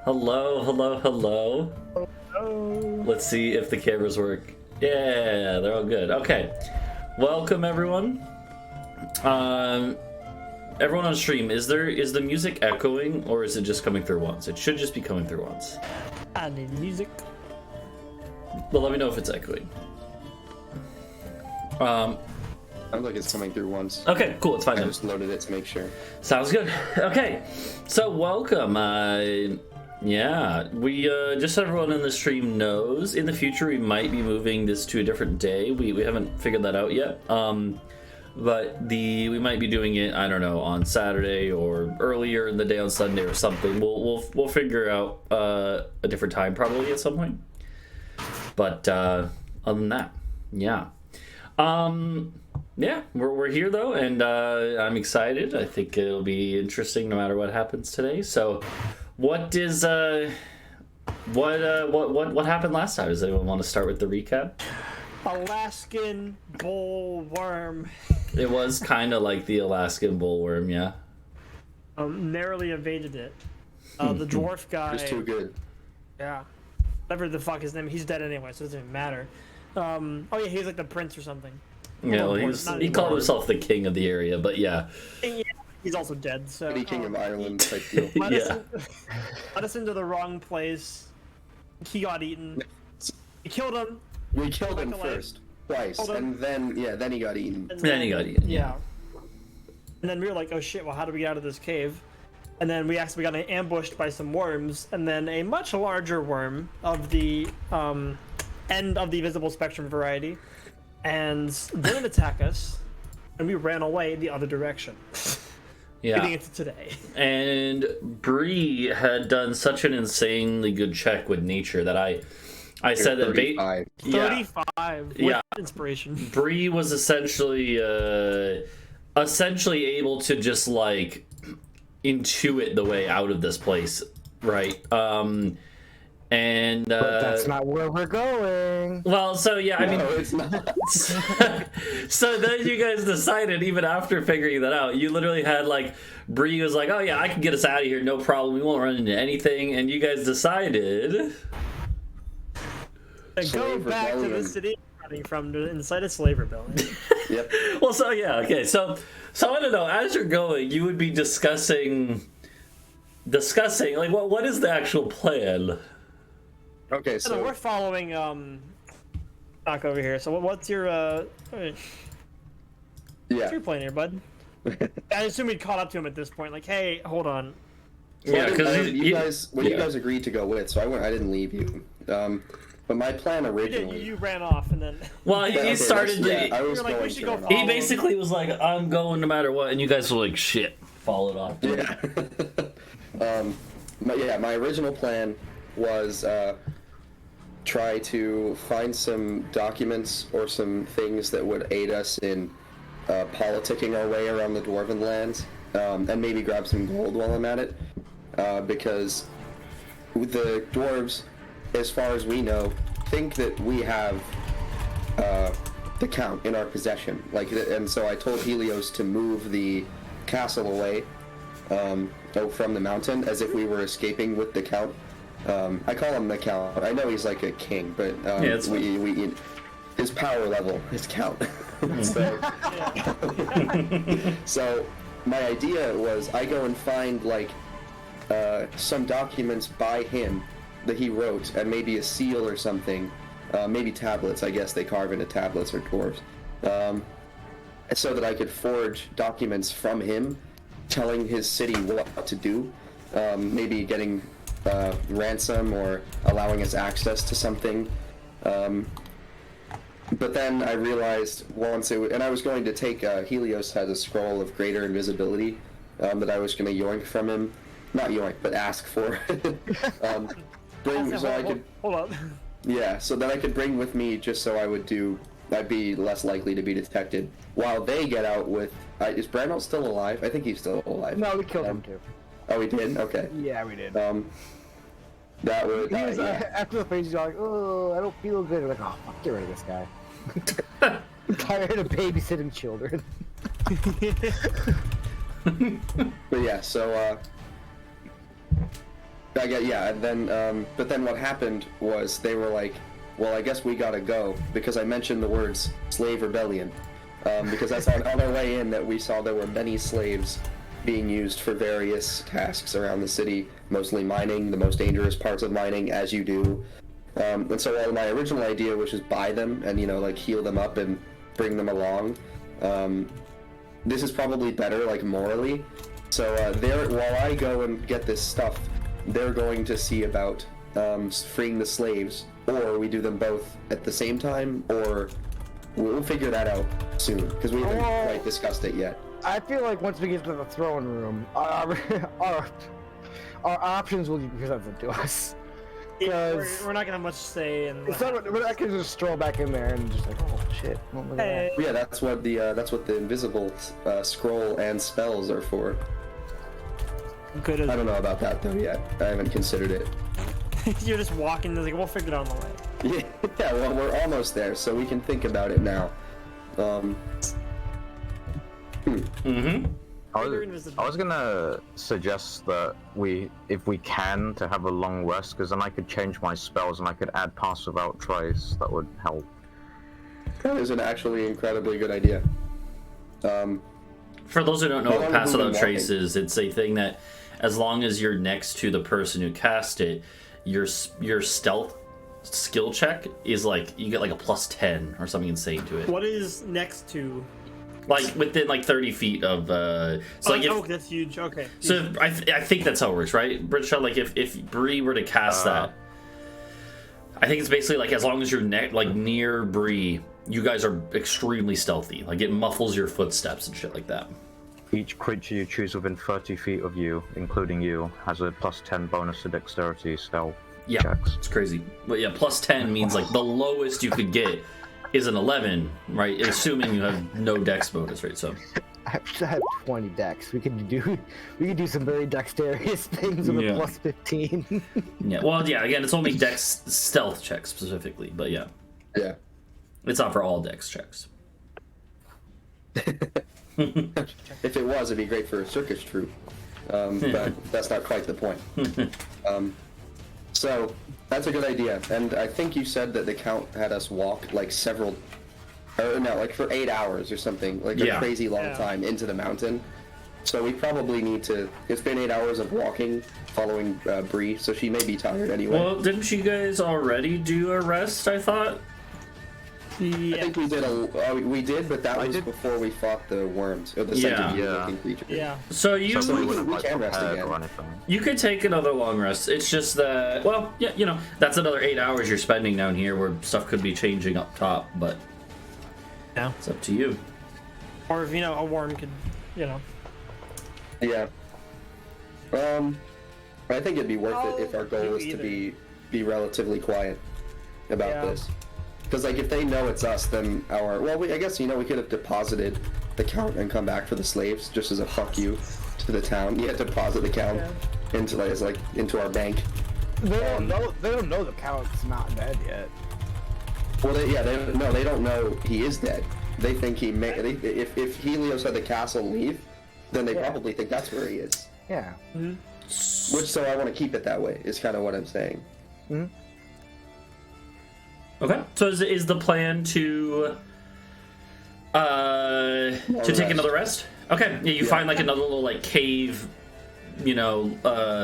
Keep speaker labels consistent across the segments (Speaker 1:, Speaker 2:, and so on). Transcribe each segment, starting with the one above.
Speaker 1: Hello, hello, hello.
Speaker 2: Hello.
Speaker 1: Let's see if the cameras work. Yeah, they're all good. Okay. Welcome everyone. Everyone on stream, is the music echoing or is it just coming through once? It should just be coming through once.
Speaker 2: I need music.
Speaker 1: Well, let me know if it's echoing.
Speaker 3: Sounds like it's coming through once.
Speaker 1: Okay, cool, it's fine
Speaker 3: I
Speaker 1: then.
Speaker 3: just loaded it to make sure.
Speaker 1: Sounds good. Okay, so welcome. Yeah, we just so everyone in the stream knows, in the future we might be moving this to a different day. We haven't figured that out yet. But we might be doing it, I don't know, on Saturday or earlier in the day on Sunday or something. We'll figure out a different time probably at some point. But other than that, yeah. Yeah, we're here though, and I'm excited. I think it'll be interesting no matter what happens today. So, what happened last time? Does anyone want to start with the recap?
Speaker 2: Alaskan bullworm.
Speaker 1: It was kind of like the Alaskan bullworm, yeah.
Speaker 2: Narrowly evaded it. The dwarf guy.
Speaker 3: It's too good.
Speaker 2: Yeah. Whatever the fuck his name. He's dead anyway, so it doesn't even matter. Oh yeah, he's like the prince or something.
Speaker 1: Yeah, well, he called himself the king of the area, but yeah.
Speaker 2: Yeah, he's also dead. So.
Speaker 3: City King of Ireland type deal.
Speaker 2: Let us into the wrong place. He got eaten. We killed him.
Speaker 3: We killed him first, twice, and then he got eaten.
Speaker 1: Then he got eaten.
Speaker 2: Yeah. And then we were like, oh shit, well how do we get out of this cave? And then we actually got ambushed by some worms, and then a much larger worm of the end of the visible spectrum variety, and didn't attack us, and we ran away the other direction.
Speaker 1: Yeah.
Speaker 2: Getting into today.
Speaker 1: And Bree had done such an insanely good check with nature that I said that
Speaker 3: 35.
Speaker 2: 35.
Speaker 1: Yeah.
Speaker 2: Inspiration.
Speaker 1: Bree was essentially able to just like intuit the way out of this place, right? And
Speaker 4: but that's not where we're going.
Speaker 1: well, so yeah, I mean,
Speaker 3: No, it's not.
Speaker 1: so then you guys decided, even after figuring that out, you literally had like Bree was like, "Oh yeah, I can get us out of here, no problem. We won't run into anything." And you guys decided
Speaker 2: And go
Speaker 3: Slave
Speaker 2: back to the
Speaker 3: rebellion.
Speaker 2: city running from the inside a slave rebellion.
Speaker 3: Yep.
Speaker 1: Well, so yeah, okay. So I don't know. As you're going, you would be discussing like what is the actual plan?
Speaker 3: Okay,
Speaker 2: So
Speaker 3: so
Speaker 2: we're following Doc over here. So what's your what's
Speaker 3: yeah,
Speaker 2: your plan here, bud? I assume we'd caught up to him at this point. Like, hey, hold on.
Speaker 1: Yeah, because
Speaker 3: you guys agreed to go with, so I didn't leave you. But my plan originally.
Speaker 2: You ran off and then.
Speaker 1: well, he
Speaker 3: Okay,
Speaker 1: started.
Speaker 3: I was
Speaker 2: You're like, we
Speaker 3: going
Speaker 2: should
Speaker 3: to
Speaker 2: go
Speaker 3: run
Speaker 2: follow
Speaker 1: He basically was like, "I'm going no matter what," and you guys were like, "Shit," followed off.
Speaker 3: Yeah. My original plan was try to find some documents or some things that would aid us in politicking our way around the dwarven lands, and maybe grab some gold while I'm at it, because the dwarves, as far as we know, think that we have the count in our possession. And so I told Helios to move the castle away from the mountain, as if we were escaping with the count. I call him the count. I know he's like a king, but
Speaker 1: it's
Speaker 3: his power level is count. So, so my idea was I go and find like some documents by him that he wrote, and maybe a seal or something, maybe tablets. I guess they carve into tablets or dwarves, so that I could forge documents from him, telling his city what to do, maybe getting ransom or allowing us access to something. But then I realized and I was going to take Helios has a scroll of greater invisibility that I was going to yoink from him, not yoink, but ask for.
Speaker 2: Hold up.
Speaker 3: Yeah, so then I could bring with me just so I'd be less likely to be detected while they get out with. Is Brandon still alive? I think he's still alive.
Speaker 4: No, we killed him too.
Speaker 3: Oh, we did? Okay.
Speaker 4: Yeah, we did.
Speaker 3: That would.
Speaker 4: He was,
Speaker 3: yeah.
Speaker 4: after the phase, he's like, oh, I don't feel good. We're like, oh, fuck, get rid of this guy. I'm tired of babysitting children.
Speaker 3: But yeah, so Yeah, and then, but then what happened was they were like, well, I guess we gotta go, because I mentioned the words slave rebellion. Because that's on our way in that we saw there were many slaves being used for various tasks around the city, mostly mining, the most dangerous parts of mining, as you do. And so while my original idea was just buy them and, like, heal them up and bring them along, this is probably better, like, morally. So while I go and get this stuff, they're going to see about freeing the slaves, or we do them both at the same time, or we'll figure that out soon, because we haven't quite discussed it yet.
Speaker 4: I feel like once we get to the throne room, our options will be presented to us.
Speaker 2: We're not gonna have much say in.
Speaker 4: We're not gonna just stroll back in there and just like, oh shit. Look at that.
Speaker 3: Yeah, that's what the invisible scroll and spells are for.
Speaker 2: Good.
Speaker 3: I don't know about that though yet. I haven't considered it.
Speaker 2: You're just walking. Like, we'll figure it out on the way.
Speaker 3: Yeah, well, we're almost there, so we can think about it now.
Speaker 5: I was gonna suggest that if we can, to have a long rest, because then I could change my spells and I could add Pass Without Trace. That would help.
Speaker 3: That is an actually incredibly good idea.
Speaker 1: For those who don't know what Pass Without Trace
Speaker 3: walking?
Speaker 1: is, it's a thing that, as long as you're next to the person who cast it, your stealth skill check is like, you get like a +10 or something insane to it.
Speaker 2: What is next to?
Speaker 1: Like within like 30 feet of
Speaker 2: that's huge. Okay.
Speaker 1: So I think that's how it works, right, Britsha? Like if Bree were to cast that, I think it's basically like as long as you're near Bree, you guys are extremely stealthy. Like it muffles your footsteps and shit like that.
Speaker 5: Each creature you choose within 30 feet of you, including you, has a +10 bonus to dexterity stealth checks.
Speaker 1: It's crazy. But yeah, +10 means like the lowest you could get is an 11, right? Assuming you have no dex bonus, right? So
Speaker 4: I have 20 dex. We could do some very dexterous things with a +15.
Speaker 1: yeah. Well, yeah. Again, it's only dex stealth checks specifically, but yeah.
Speaker 3: Yeah.
Speaker 1: It's not for all dex checks.
Speaker 3: If it was, it'd be great for a circus troupe. But that's not quite the point. So that's a good idea. And I think you said that the Count had us walk like for 8 hours or something, like a crazy long time into the mountain. So we probably need to. It's been 8 hours of walking, following Bree, so she may be tired anyway.
Speaker 1: Well, didn't you guys already do a rest? I thought.
Speaker 2: Yeah.
Speaker 3: I think we did we did, but that was before we fought the worms or the centipede-looking creature.
Speaker 2: Yeah.
Speaker 1: So
Speaker 3: we can rest again.
Speaker 1: You could take another long rest. It's just that, well, yeah, that's another 8 hours you're spending down here where stuff could be changing up top, but it's up to you.
Speaker 2: Or if a worm could,
Speaker 3: Yeah. I think it'd be worth it if our goal is to be relatively quiet about this. Because, like, if they know it's us, then I guess, we could have deposited the Count and come back for the slaves, just as a fuck you to the town. You had to deposit the Count into our bank.
Speaker 4: They don't know the Count's not dead yet.
Speaker 3: Well, they don't know he is dead. They think he may. If Helios had the castle leave, then they probably think that's where he is.
Speaker 4: Yeah.
Speaker 2: Mm-hmm.
Speaker 3: So I want to keep it that way, is kind of what I'm saying.
Speaker 4: Mm-hmm.
Speaker 1: Okay. So is the plan to take another rest? Okay. Yeah, you find like another little like cave,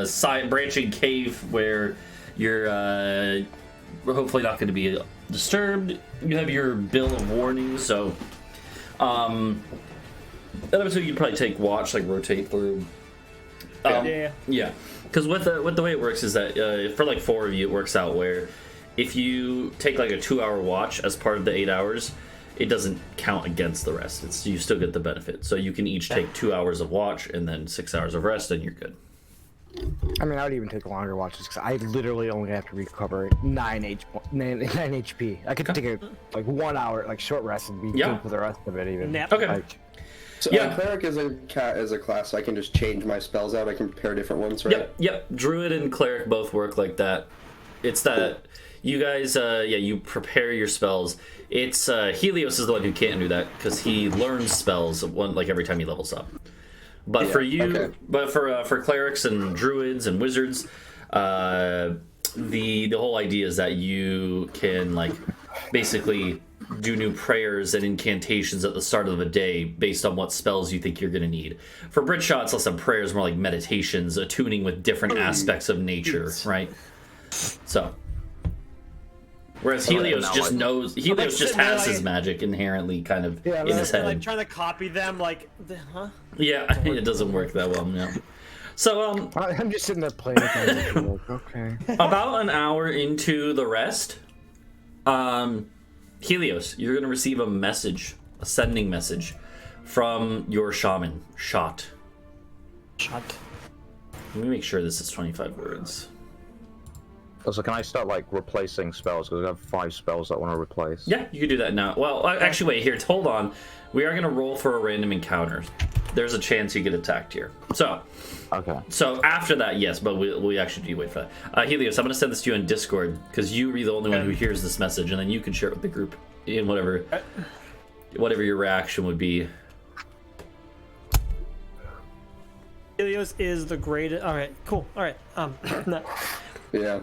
Speaker 1: side branching cave where you're hopefully not going to be disturbed. You have your bill of warning, so that episode you'd probably take watch, like rotate through. Yeah. Because with the way it works is that for like 4 of you, it works out where if you take like a 2-hour watch as part of the 8 hours, it doesn't count against the rest. You still get the benefit. So you can each take 2 hours of watch and then 6 hours of rest, and you're good.
Speaker 4: I mean, I would even take longer watches because I literally only have to recover 9 HP. I could take a 1 hour short rest and be good for the rest of it even.
Speaker 1: Okay.
Speaker 3: So Cleric is a class, so I can just change my spells out. I can prepare different ones, right?
Speaker 1: Yep. Druid and Cleric both work like that. It's that you guys, you prepare your spells. It's Helios is the one who can't do that because he learns spells every time he levels up. But for you, but for clerics and druids and wizards, The whole idea is that you can like basically do new prayers and incantations at the start of the day based on what spells you think you're going to need. For Britsha, it's less than prayers, more like meditations, attuning with different aspects of nature, right? So, whereas Helios just knows, Helios just has his magic inherently kind of in his head.
Speaker 2: Like trying to copy them, like, huh?
Speaker 1: Yeah, it doesn't work that well, no. So,
Speaker 4: I'm just sitting there playing with my like, okay.
Speaker 1: About an hour into the rest, Helios, you're going to receive a message, a sending message from your shaman, Shot.
Speaker 2: Shot.
Speaker 1: Let me make sure this is 25 words.
Speaker 5: Also, can I start like replacing spells? Because I have 5 spells that I want to replace.
Speaker 1: Yeah, you can do that now. Well, actually, wait, here, hold on. We are going to roll for a random encounter. There's a chance you get attacked here. So,
Speaker 5: okay.
Speaker 1: So after that, yes, but we actually do wait for that. Helios, I'm going to send this to you in Discord because you are the only one who hears this message, and then you can share it with the group in whatever your reaction would be.
Speaker 2: Helios is the greatest. All right, cool. All right. No.
Speaker 3: Yeah.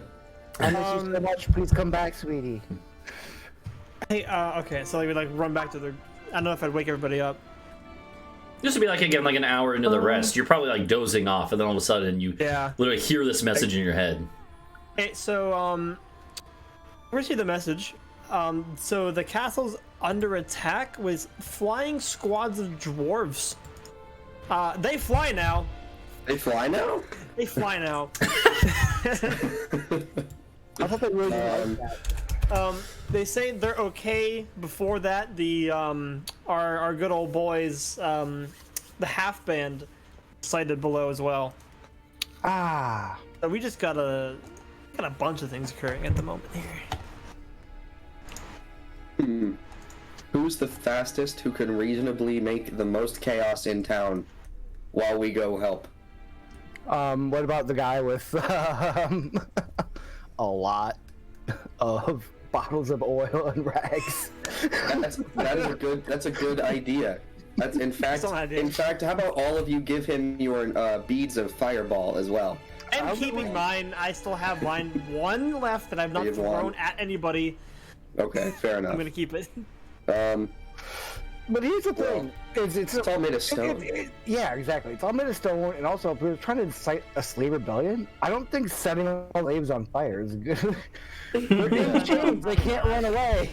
Speaker 4: I miss you so much. Please come back, sweetie.
Speaker 2: Hey, okay, so like we like run back to the. I don't know if I'd wake everybody up.
Speaker 1: Just to be like, again, like an hour into the rest, you're probably like dozing off, and then all of a sudden you literally hear this message in your head.
Speaker 2: Hey, so we received the message. So the castle's under attack with flying squads of dwarves. They fly now.
Speaker 3: They fly now?
Speaker 2: They fly now.
Speaker 4: I thought they really didn't like that.
Speaker 2: They say they're okay. Before that, the our good old boys, the half band, sighted below as well.
Speaker 4: Ah.
Speaker 2: So we just got a bunch of things occurring at the moment here.
Speaker 3: Who's the fastest who can reasonably make the most chaos in town while we go help?
Speaker 4: What about the guy with a lot of bottles of oil and rags?
Speaker 3: That's a good idea. That's in fact, how about all of you give him your beads of fireball as well?
Speaker 2: And keep in mind, I still have mine one left that I've not thrown at anybody.
Speaker 3: Okay, fair enough.
Speaker 2: I'm gonna keep it.
Speaker 4: But here's the thing: it's
Speaker 3: all made of stone.
Speaker 4: Yeah, exactly. It's all made of stone, and also if we were trying to incite a slave rebellion, I don't think setting all slaves on fire is good. They're in chains; they can't run away.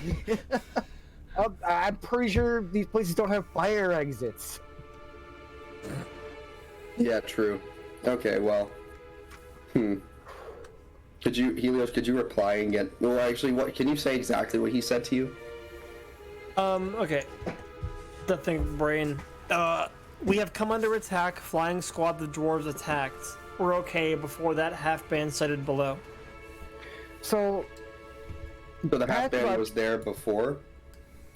Speaker 4: I'm pretty sure these places don't have fire exits.
Speaker 3: Yeah, true. Okay, well, Helios, could you reply and get? Well, actually, what can you say exactly what he said to you?
Speaker 2: Okay. The thing, brain. We have come under attack. Flying squad of dwarves attacked. We're okay. Before that, half band sighted below.
Speaker 4: So
Speaker 3: the half band was there before?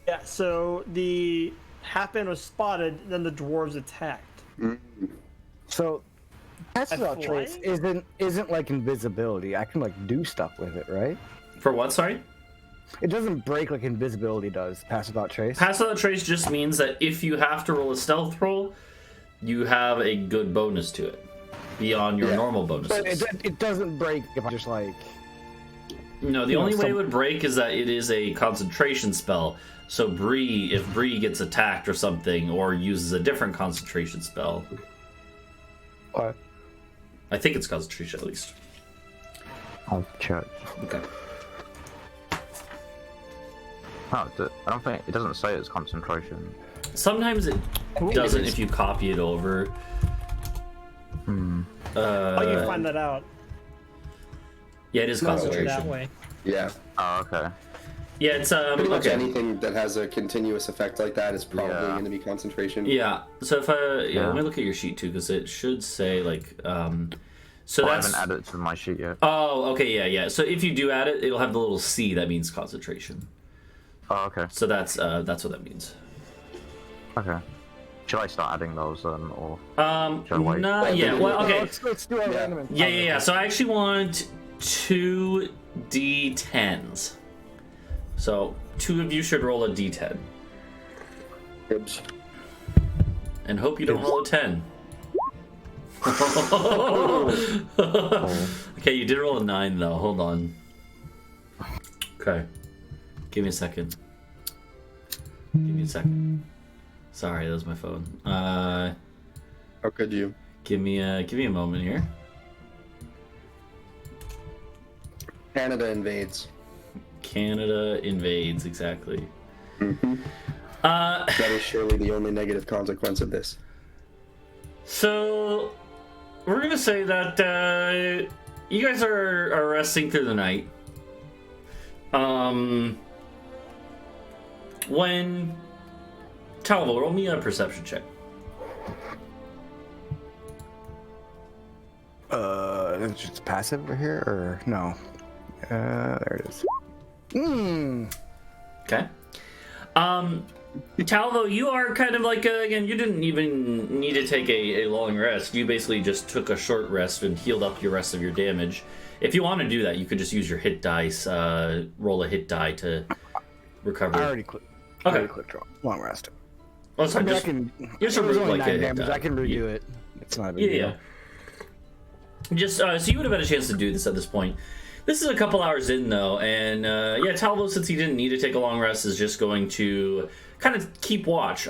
Speaker 2: Yeah, so the half band was spotted, then the dwarves attacked.
Speaker 4: So pass without trace isn't like invisibility. I can like do stuff with it, right?
Speaker 1: For what, sorry?
Speaker 4: It doesn't break like invisibility does, pass without trace.
Speaker 1: Pass without trace just means that if you have to roll a stealth roll, you have a good bonus to it, beyond your normal bonuses.
Speaker 4: But it doesn't break if I just like...
Speaker 1: No, the only way it would break is that it is a concentration spell. So Bree, if Bree gets attacked or something, or uses a different concentration spell...
Speaker 4: What?
Speaker 1: I think it's concentration, at least.
Speaker 5: I'll check.
Speaker 1: Okay.
Speaker 5: Oh, I don't think it doesn't say it's concentration.
Speaker 1: Sometimes it doesn't if you copy it over.
Speaker 2: How you find that out?
Speaker 1: Yeah, it is concentration.
Speaker 2: That way.
Speaker 3: Yeah.
Speaker 5: Oh, okay.
Speaker 1: Yeah, it's
Speaker 3: Pretty much anything that has a continuous effect like that is probably going to be concentration.
Speaker 1: Yeah. So if let me look at your sheet too, because it should say like so
Speaker 5: I
Speaker 1: that's...
Speaker 5: haven't added it to my sheet yet.
Speaker 1: Oh, okay, yeah. So if you do add it, it'll have the little C that means concentration.
Speaker 5: Oh, okay.
Speaker 1: So that's what that means.
Speaker 5: Okay. Should I start adding those then, or?
Speaker 1: Should I wait? No, yeah. Well, okay.
Speaker 4: Let's do our random.
Speaker 1: Yeah. So I actually want 2 D10s. So 2 of you should roll a D10.
Speaker 3: Oops.
Speaker 1: And hope you don't roll a 10. Okay, you did roll a 9 though. Hold on. Okay. Give me a second. Give me a second. Sorry, that was my phone.
Speaker 3: How could you?
Speaker 1: Give me a moment here.
Speaker 3: Canada invades.
Speaker 1: Canada invades, exactly.
Speaker 3: That is surely the only negative consequence of this.
Speaker 1: So we're gonna say that you guys are resting through the night. When Talvo, roll me a perception check.
Speaker 4: It's just passive over here, or no? There it is.
Speaker 1: Okay. Talvo, you are kind of like, again, you didn't even need to take a long rest. You basically just took a short rest and healed up your rest of your damage. If you want to do that, you could just use your hit dice, roll a hit die to recover.
Speaker 4: I already clicked.
Speaker 1: Okay.
Speaker 4: I already clicked long rest.
Speaker 1: Oh, sorry,
Speaker 4: I mean,
Speaker 1: just,
Speaker 4: I can.
Speaker 1: just
Speaker 4: It was
Speaker 1: remove,
Speaker 4: only
Speaker 1: like, a
Speaker 4: 9
Speaker 1: hit
Speaker 4: damage.
Speaker 1: die.
Speaker 4: I can redo it. It's not a big deal.
Speaker 1: Yeah. Just so you would have had a chance to do this at this point. This is a couple hours in though, and yeah, Talvo, since he didn't need to take a long rest, is just going to kind of keep watch.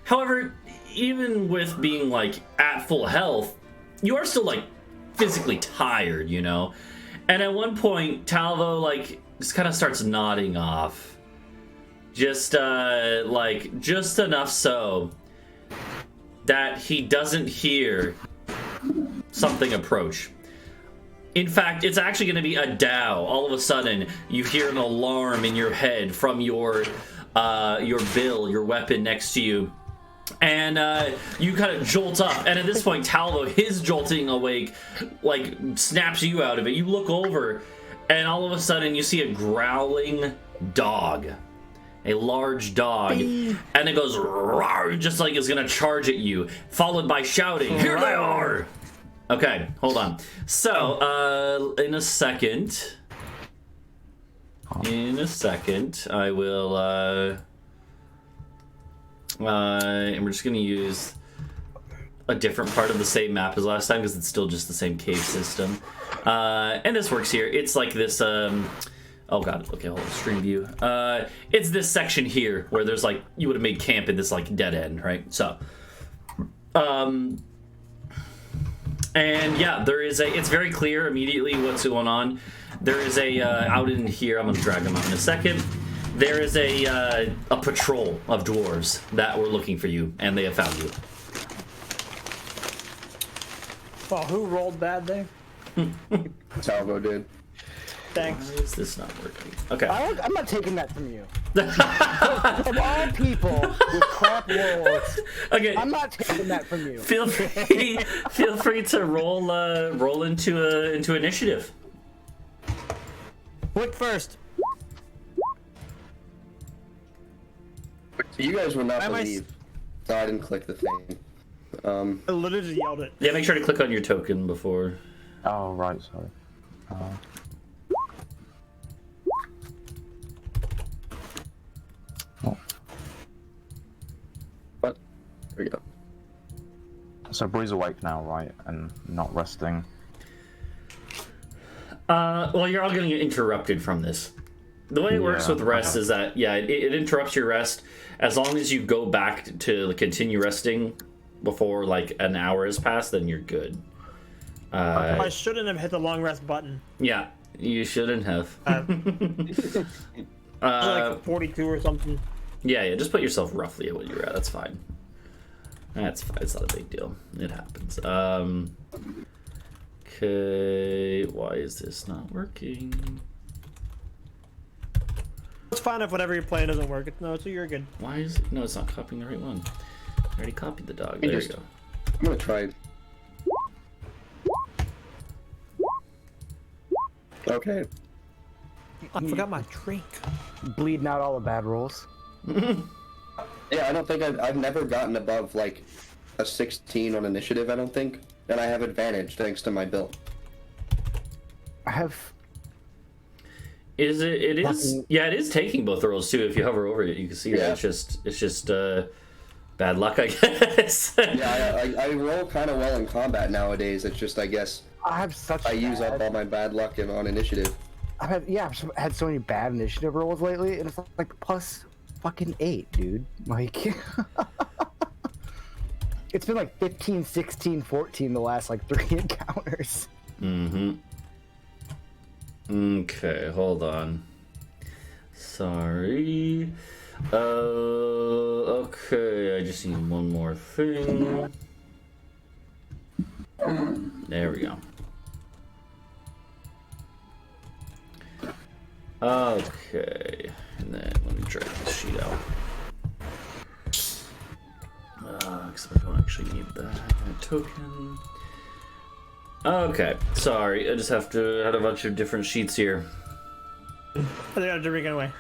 Speaker 1: However, even with being like at full health, you are still like physically tired, you know. And at one point, Talvo like just kind of starts nodding off, just just enough so that he doesn't hear something approach. In fact, it's actually going to be Adau. All of a sudden, you hear an alarm in your head from your bill, your weapon next to you. And you kind of jolt up. And at this point, Talvo, his jolting awake, like, snaps you out of it. You look over, and all of a sudden, you see a growling dog. A large dog. And it goes, "Rawr," just like it's going to charge at you. Followed by shouting, "Here they are!" Okay, hold on. So, in a second, I will, and we're just gonna use a different part of the same map as last time because it's still just the same cave system. And this works here. It's like this, oh god, okay, hold on, stream view. It's this section here where there's like, you would have made camp in this like dead end, right? So, and yeah, there is it's very clear immediately what's going on. There is out in here, I'm gonna drag them out in a second. There is a patrol of dwarves that were looking for you, and they have found you.
Speaker 2: Well, who rolled bad there?
Speaker 3: Talvo did.
Speaker 2: Thanks.
Speaker 1: Why is this not working? Okay.
Speaker 4: I'm not taking that from you. Of all people with crap rolls,
Speaker 1: Okay.
Speaker 4: I'm not taking that from you.
Speaker 1: Feel free to roll into initiative.
Speaker 2: Click first.
Speaker 3: You guys will not
Speaker 2: Am I
Speaker 3: believe. No, I didn't click the thing.
Speaker 2: I literally just yelled it.
Speaker 1: Yeah, make sure to click on your token before.
Speaker 5: Oh, right, sorry.
Speaker 3: But there we go.
Speaker 5: So Bree's awake now, right? And not resting.
Speaker 1: Well, you're all going to get interrupted from this. The way it works
Speaker 5: Yeah,
Speaker 1: with rest is that, yeah, it interrupts your rest as long as you go back to continue resting before, like, an hour has passed, then you're good.
Speaker 2: I shouldn't have hit the long rest button.
Speaker 1: Yeah, you shouldn't have.
Speaker 2: Like 42 or something.
Speaker 1: Yeah, just put yourself roughly at what you're at. That's fine. That's fine. It's not a big deal. It happens. Okay, why is this not working?
Speaker 2: It's fine if whatever you're playing doesn't work. No, so you're good.
Speaker 1: Why is it? No, it's not copying the right one. I already copied the dog. There you go.
Speaker 3: I'm gonna try. Okay.
Speaker 2: I forgot my drink.
Speaker 4: Bleeding out all the bad rolls.
Speaker 3: Yeah, I don't think I've never gotten above like a 16 on initiative. I don't think, and I have advantage thanks to my build.
Speaker 4: I have.
Speaker 1: It is. Yeah, it is taking both the rolls too. If you hover over it, you can see that
Speaker 3: Yeah.
Speaker 1: it's just Bad luck, I guess.
Speaker 3: Yeah, I roll kind of well in combat nowadays. It's just, I guess,
Speaker 4: I have such.
Speaker 3: I use up all my bad luck on initiative.
Speaker 4: I've had so many bad initiative rolls lately, and it's like plus fucking 8, dude. Like, it's been like 15, 16, 14 the last like 3 encounters.
Speaker 1: Mm-hmm. Okay, hold on. Sorry. Okay, I just need one more thing. There we go. Okay, and then let me drag this sheet out. Because I don't actually need that token. Okay, sorry, I just have to add a bunch of different sheets here.
Speaker 2: I think I have to drink anyway.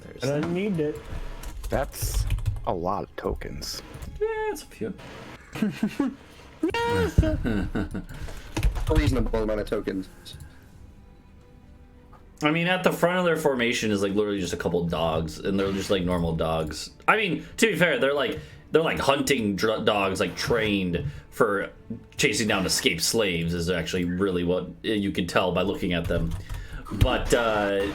Speaker 1: There's
Speaker 2: And
Speaker 1: that.
Speaker 2: I need it.
Speaker 4: That's a lot of tokens.
Speaker 1: Yeah, it's a few.
Speaker 3: A reasonable amount of tokens.
Speaker 1: I mean, at the front of their formation is like literally just a couple dogs, and they're just like normal dogs. I mean, to be fair, they're like hunting dogs, like trained for chasing down escaped slaves. Is actually really what you can tell by looking at them. But so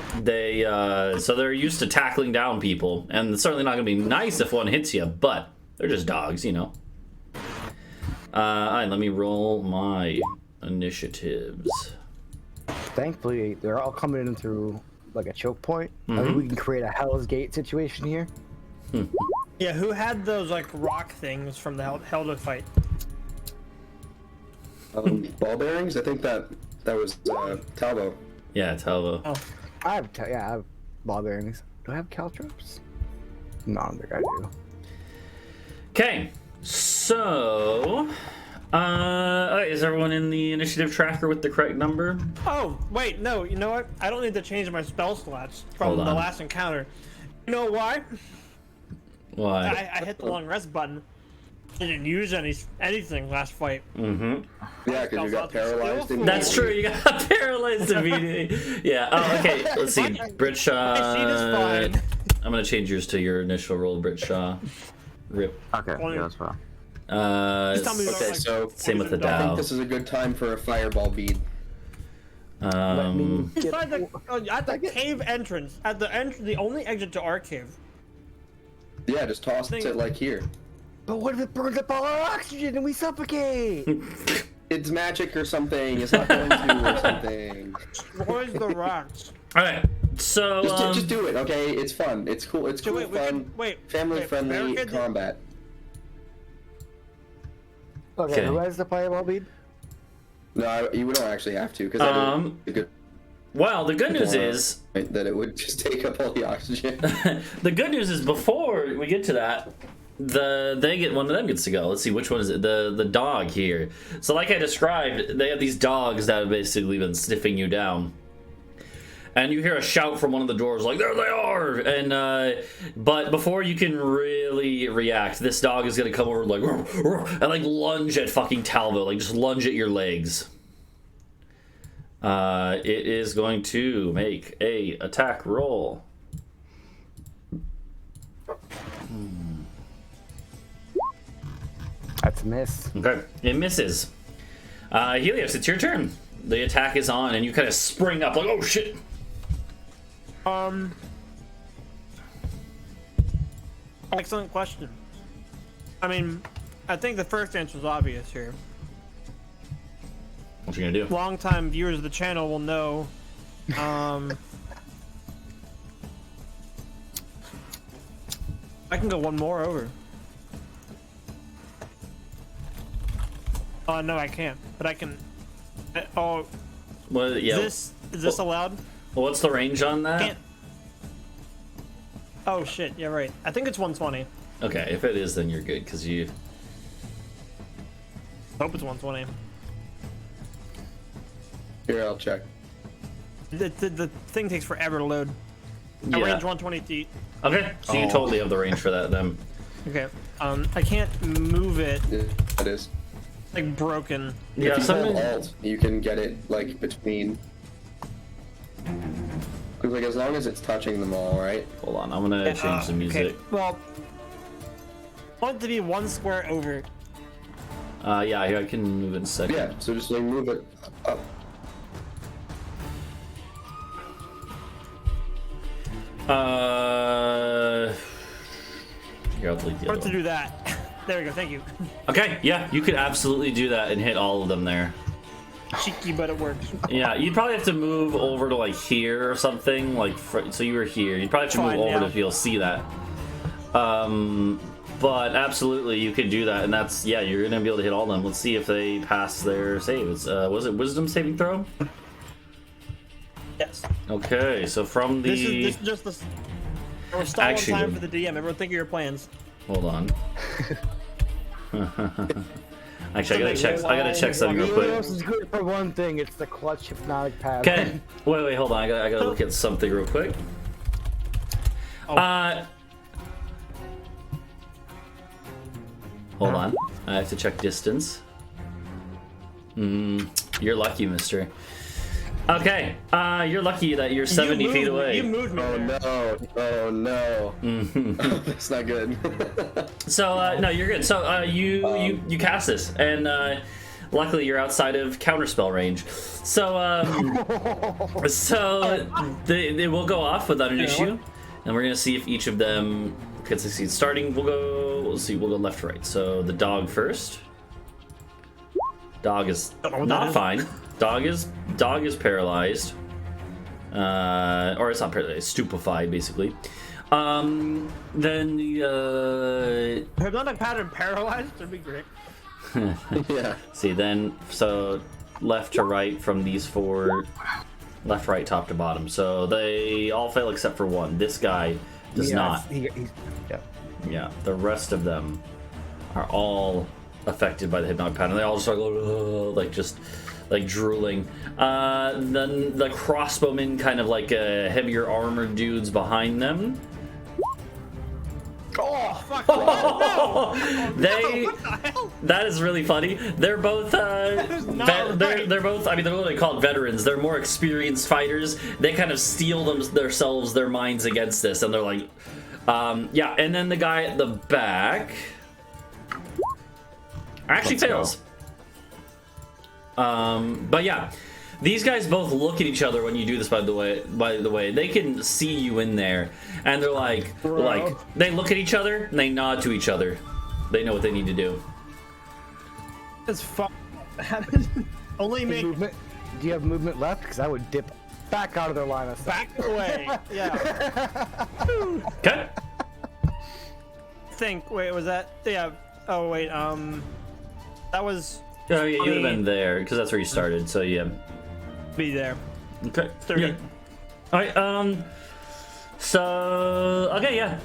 Speaker 1: they're used to tackling down people, and it's certainly not going to be nice if one hits you. But they're just dogs, you know. All right, let me roll my initiatives.
Speaker 4: Thankfully, they're all coming in through like a choke point. I think we can create a Hell's Gate situation here.
Speaker 2: Yeah, who had those like rock things from the Helda fight?
Speaker 3: Ball bearings? I think that was Talvo.
Speaker 1: Yeah, Talvo.
Speaker 2: Oh,
Speaker 4: I have ball bearings. Do I have caltrops? No, I don't think I do.
Speaker 1: Okay, so is everyone in the initiative tracker with the correct number?
Speaker 2: oh, wait, no. You know what? I don't need to change my spell slots from
Speaker 1: Hold
Speaker 2: the
Speaker 1: on.
Speaker 2: last encounter. You know why?
Speaker 1: Why?
Speaker 2: I hit the long rest button. I didn't use anything last fight.
Speaker 3: Yeah, because you got paralyzed.
Speaker 1: That's true. You got paralyzed immediately. Yeah. Oh, okay. Let's see. Britsha.
Speaker 2: My sheet is fine.
Speaker 1: I'm gonna change yours to your initial roll, Britsha. Rip.
Speaker 5: Okay, yeah, that's fine.
Speaker 2: Just tell me
Speaker 3: Okay,
Speaker 2: like,
Speaker 3: so
Speaker 1: Same with the
Speaker 2: poison
Speaker 3: I think
Speaker 1: Adau.
Speaker 3: this is a good time for a fireball bead.
Speaker 2: Inside at the cave entrance, at the only exit to our cave.
Speaker 3: Yeah, just toss it like here.
Speaker 4: But what if it burns up all our oxygen and we suffocate?
Speaker 3: It's magic or something. It's not going to or something.
Speaker 2: Where's the rocks?
Speaker 1: All right. So
Speaker 3: Just do it, okay? It's fun. It's cool. It's cool,
Speaker 2: wait,
Speaker 3: fun, family-friendly
Speaker 2: barricade-
Speaker 3: combat.
Speaker 4: Okay, who
Speaker 1: Okay.
Speaker 4: has the fireball bead?
Speaker 3: No, you don't actually have to, because a good
Speaker 1: well, the good news is
Speaker 3: point that it would just take up all the oxygen.
Speaker 1: the good news is before we get to that, one of them gets to go. Let's see, which one is it? The dog here. So like I described, they have these dogs that have basically been sniffing you down. And you hear a shout from one of the doors, like, there they are! And, but before you can really react, this dog is gonna come over, like, and, like, lunge at fucking Talvo, like, just lunge at your legs. It is going to make a attack roll.
Speaker 4: That's a miss.
Speaker 1: Okay, it misses. Helios, it's your turn. The attack is on, and you kind of spring up, like, oh shit!
Speaker 2: Excellent question. I mean, I think the first answer is obvious here.
Speaker 1: What you gonna do?
Speaker 2: Longtime viewers of the channel will know. I can go one more over. Oh no, I can't. But I can. Oh,
Speaker 1: Well, yeah.
Speaker 2: is this allowed?
Speaker 1: Well, what's the range on that?
Speaker 2: Can't. Oh shit, yeah right. I think it's 120.
Speaker 1: Okay, if it is, then you're good, because you...
Speaker 2: Hope it's 120.
Speaker 3: Here, I'll check.
Speaker 2: The thing takes forever to load. I
Speaker 1: Yeah.
Speaker 2: range 120 feet.
Speaker 1: Okay, so you totally have the range for that, then.
Speaker 2: Okay. I can't move it.
Speaker 3: Yeah, it is.
Speaker 2: Like broken.
Speaker 1: Yeah,
Speaker 3: If you
Speaker 1: something...
Speaker 3: hold Alt, you can get it like between. Because like as long as it's touching them all, right?
Speaker 1: Hold on, I'm gonna change the music.
Speaker 2: Okay. Well, I want it to be 1 square over.
Speaker 1: Yeah, here I can move in a second.
Speaker 3: Yeah. So just like move it up.
Speaker 1: Here, I'll delete the
Speaker 2: I
Speaker 1: other
Speaker 2: want to
Speaker 1: one.
Speaker 2: do that. There we go. Thank you.
Speaker 1: Okay, yeah, you could absolutely do that and hit all of them there.
Speaker 2: Cheeky, but it works.
Speaker 1: Yeah, you'd probably have to move over to like here or something, like so you were here. You'd probably have to move
Speaker 2: Fine,
Speaker 1: over
Speaker 2: yeah.
Speaker 1: to be able to see that. But absolutely, you could do that, and that's yeah, you're gonna be able to hit all of them. Let's see if they pass their saves. Was it Wisdom saving throw?
Speaker 2: Yes.
Speaker 1: Okay, so from the
Speaker 2: This is just the. We're stalling
Speaker 1: Actually,
Speaker 2: time for the DM. Everyone, think of your plans.
Speaker 1: hold on. Actually, I gotta check something real quick.
Speaker 4: Helios is good for one thing. It's the clutch hypnotic pattern.
Speaker 1: Okay, wait, hold on. I gotta look at something real quick.
Speaker 2: Oh.
Speaker 1: Hold on. I have to check distance. You're lucky, mister. Okay, you're lucky that you're 70 feet away.
Speaker 2: You moved me.
Speaker 3: Oh
Speaker 2: there.
Speaker 3: no! Oh no! That's not good.
Speaker 1: So no, you're good. So you cast this, and luckily you're outside of counterspell range. So they will go off without an issue, and we're gonna see if each of them can succeed. Starting, we'll go left to right. So the dog first. Dog is
Speaker 2: Don't know what that
Speaker 1: not
Speaker 2: is.
Speaker 1: fine. Dog is paralyzed. Or it's not paralyzed, stupefied basically. Then the
Speaker 2: Hypnotic pattern paralyzed would be great.
Speaker 3: Yeah.
Speaker 1: see then so left to right from these four, left, right, top to bottom. So they all fail except for one. This guy does not.
Speaker 4: He's, yeah.
Speaker 1: Yeah, the rest of them are all affected by the hypnotic pattern. They all just start like drooling. Then the crossbowmen, kind of like heavier armored dudes behind them.
Speaker 2: Oh fuck! No!
Speaker 1: They
Speaker 2: What the hell?
Speaker 1: that is really funny. They're both
Speaker 2: not
Speaker 1: they're both. I mean, they're what they call veterans. They're more experienced fighters. They kind of steel their minds against this, and they're like, yeah. And then the guy at the back actually fails. But yeah, these guys both look at each other when you do this. By the way, they can see you in there, and they're like they look at each other and they nod to each other. They know what they need to do.
Speaker 2: It's fuck. Only make
Speaker 4: Movement. Do you have movement left? Because I would dip back out of their line of sight.
Speaker 2: back away. Yeah.
Speaker 1: Okay.
Speaker 2: Think. Wait, was that? Yeah. Oh wait. That was
Speaker 1: Oh, yeah, you would have been there because that's where you started. So yeah.
Speaker 2: be there.
Speaker 1: Okay.
Speaker 2: 30.
Speaker 1: Yeah. All right. So okay, yeah.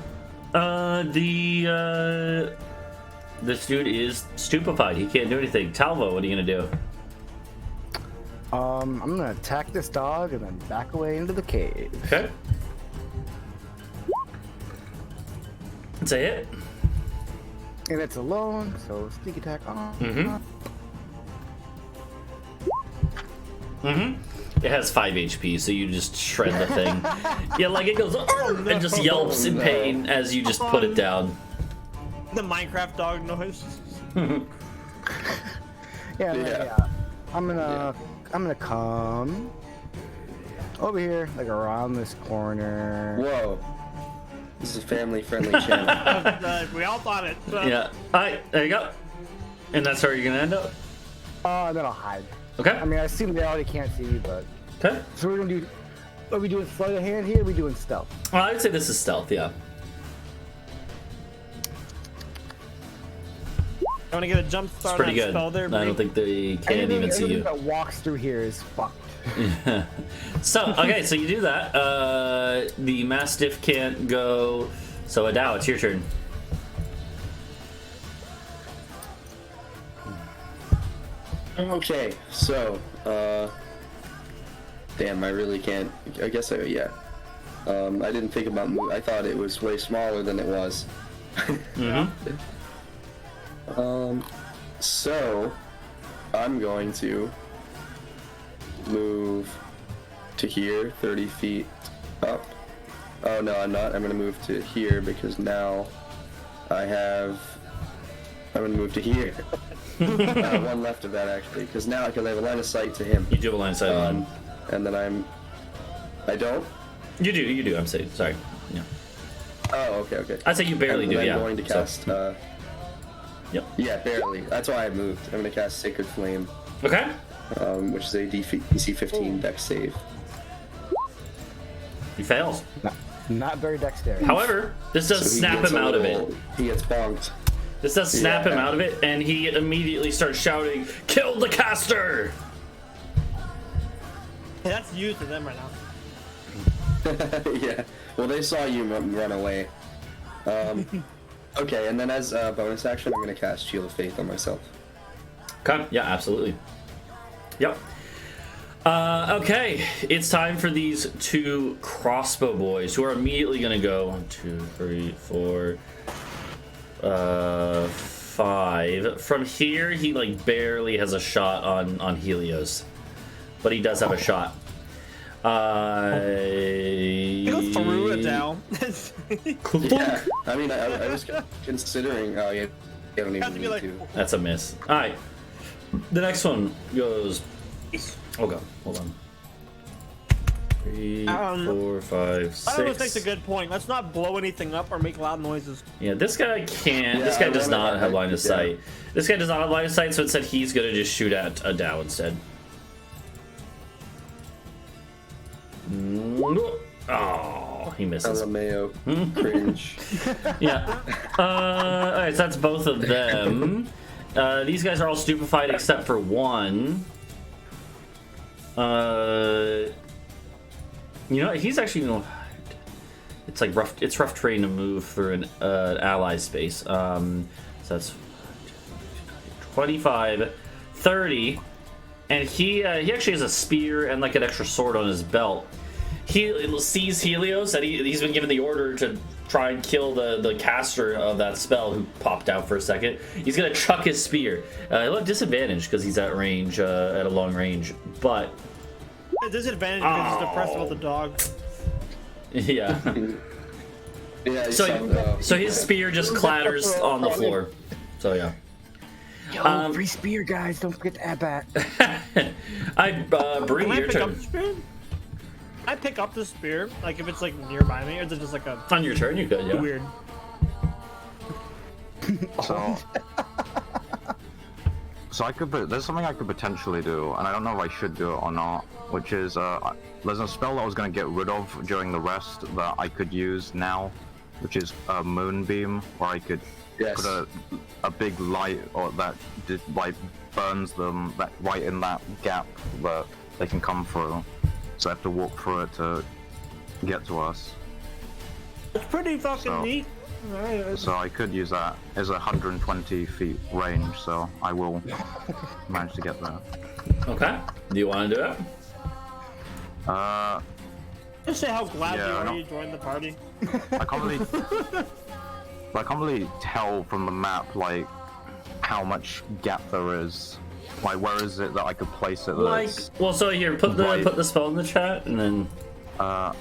Speaker 1: This dude is stupefied. He can't do anything. Talvo, what are you gonna do?
Speaker 4: I'm gonna attack this dog and then back away into the cave.
Speaker 1: Okay. It's a hit.
Speaker 4: And it's alone, so sneak attack on.
Speaker 1: It has 5 HP, so you just shred the thing. Yeah, like it goes and just yelps in pain as you just put it down.
Speaker 2: The Minecraft dog noise.
Speaker 4: Yeah. I'm gonna come over here, like around this corner.
Speaker 3: Whoa. This is a family-friendly channel.
Speaker 2: We all thought it. So.
Speaker 1: Yeah. All right, there you go. And that's where you're gonna end up.
Speaker 4: And then I'll hide.
Speaker 1: Okay.
Speaker 4: I mean, I assume they already can't see me, but
Speaker 1: Okay.
Speaker 4: so we're gonna do. Are we doing sleight of hand here? Or are we doing stealth?
Speaker 1: Well, I'd say this is stealth. Yeah.
Speaker 2: I want to get a jump
Speaker 1: It's
Speaker 2: start
Speaker 1: pretty
Speaker 2: on
Speaker 1: good.
Speaker 2: spell there.
Speaker 1: I
Speaker 2: Bree.
Speaker 1: don't think they can even see
Speaker 4: Anything
Speaker 1: you.
Speaker 4: that walks through here is fucked.
Speaker 1: So okay, so you do that. The Mastiff can't go. So Adau, it's your turn.
Speaker 3: Okay, so, damn, I really can't. I guess yeah. I didn't think about I thought it was way smaller than it was. So, I'm going to move to here, 30 feet Oh no, I'm not. I'm gonna move to here because now I'm gonna move to here. One left of that actually, because now I can have a line of sight to him.
Speaker 1: You do have a line of sight on him.
Speaker 3: And then I don't?
Speaker 1: You do, I'm saying, sorry. Yeah.
Speaker 3: Oh, okay.
Speaker 1: I'd say you barely do, yeah.
Speaker 3: I'm going to cast,
Speaker 1: Yep.
Speaker 3: Yeah, barely. That's why I moved. I'm gonna cast Sacred Flame.
Speaker 1: Okay.
Speaker 3: Which is a DC 15 dex save.
Speaker 1: He fails.
Speaker 4: Not very dexterous.
Speaker 1: However, this does
Speaker 3: So he
Speaker 1: snap
Speaker 3: gets
Speaker 1: him
Speaker 3: a
Speaker 1: out of
Speaker 3: little-
Speaker 1: it.
Speaker 3: He gets bonked.
Speaker 1: This does snap him
Speaker 3: Yeah.
Speaker 1: out of it, and he immediately starts shouting, "Kill the caster!"
Speaker 2: Hey, that's you to them right now.
Speaker 3: Yeah. Well, they saw you run away. Okay, and then as a bonus action, I'm gonna cast Shield of Faith on myself.
Speaker 1: Okay, yeah, absolutely. Yep. Okay, it's time for these two crossbow boys who are immediately gonna go 1, 2, 3, 4, 5. From here, he like barely has a shot on Helios, but he does have a shot.
Speaker 2: You go through it now.
Speaker 3: Yeah. I mean, I was considering. Oh, you don't
Speaker 2: Have
Speaker 3: even
Speaker 2: to be
Speaker 3: need
Speaker 2: like,
Speaker 3: to.
Speaker 1: That's a miss. All right, the next one goes. Oh god, hold on. 3, 4, 5, 6.
Speaker 2: I always think it's a good point. Let's not blow anything up or make loud noises.
Speaker 1: Yeah, this guy can't.
Speaker 3: Yeah,
Speaker 1: this guy
Speaker 3: I
Speaker 1: does
Speaker 3: wanna-
Speaker 1: not have line of
Speaker 3: yeah.
Speaker 1: sight. This guy does not have line of sight, so instead he's gonna just shoot at Adau instead. Oh, he misses.
Speaker 3: LMAO. Cringe.
Speaker 1: Yeah. Alright, so that's both of them. These guys are all stupefied except for one. You know, he's actually, it's like rough. It's rough terrain to move through an ally space. So that's 25, 30, and he actually has a spear and like an extra sword on his belt. He sees Helios, and he's been given the order to try and kill the caster of that spell who popped out for a second. He's gonna chuck his spear. He'll have disadvantage because he's at range, at a long range, but
Speaker 2: A disadvantage because he's depressed about the dog.
Speaker 1: yeah.
Speaker 3: Yeah.
Speaker 1: So his spear just clatters on the floor. So yeah.
Speaker 4: Yo, free spear, guys! Don't forget to add that.
Speaker 1: Bree,
Speaker 2: Can I
Speaker 1: your
Speaker 2: pick up
Speaker 1: turn.
Speaker 2: the spear? I pick up the spear, like if it's like nearby me, or is it just like a
Speaker 1: On your turn, you could, yeah.
Speaker 2: weird?
Speaker 5: So, so I could. There's something I could potentially do, and I don't know if I should do it or not. Which is, there's a spell that I was going to get rid of during the rest that I could use now, which is a moonbeam, where I could put a big light or that like burns them that right in that gap that they can come through. So I have to walk through it to get to us.
Speaker 2: It's pretty fucking
Speaker 5: So-
Speaker 2: neat. Alright.
Speaker 5: So I could use that. It's 120 feet range, so I will manage to get there.
Speaker 1: Okay. Do you want to do it?
Speaker 2: Just say how glad
Speaker 5: Yeah,
Speaker 2: you
Speaker 5: I
Speaker 2: are
Speaker 5: know.
Speaker 2: you joined the party.
Speaker 5: I can't really tell from the map like how much gap there is. Like where is it that I could place it?
Speaker 1: Like,
Speaker 5: That's,
Speaker 1: well, so here, put
Speaker 5: Right.
Speaker 1: the spell in the chat, and then
Speaker 5: um,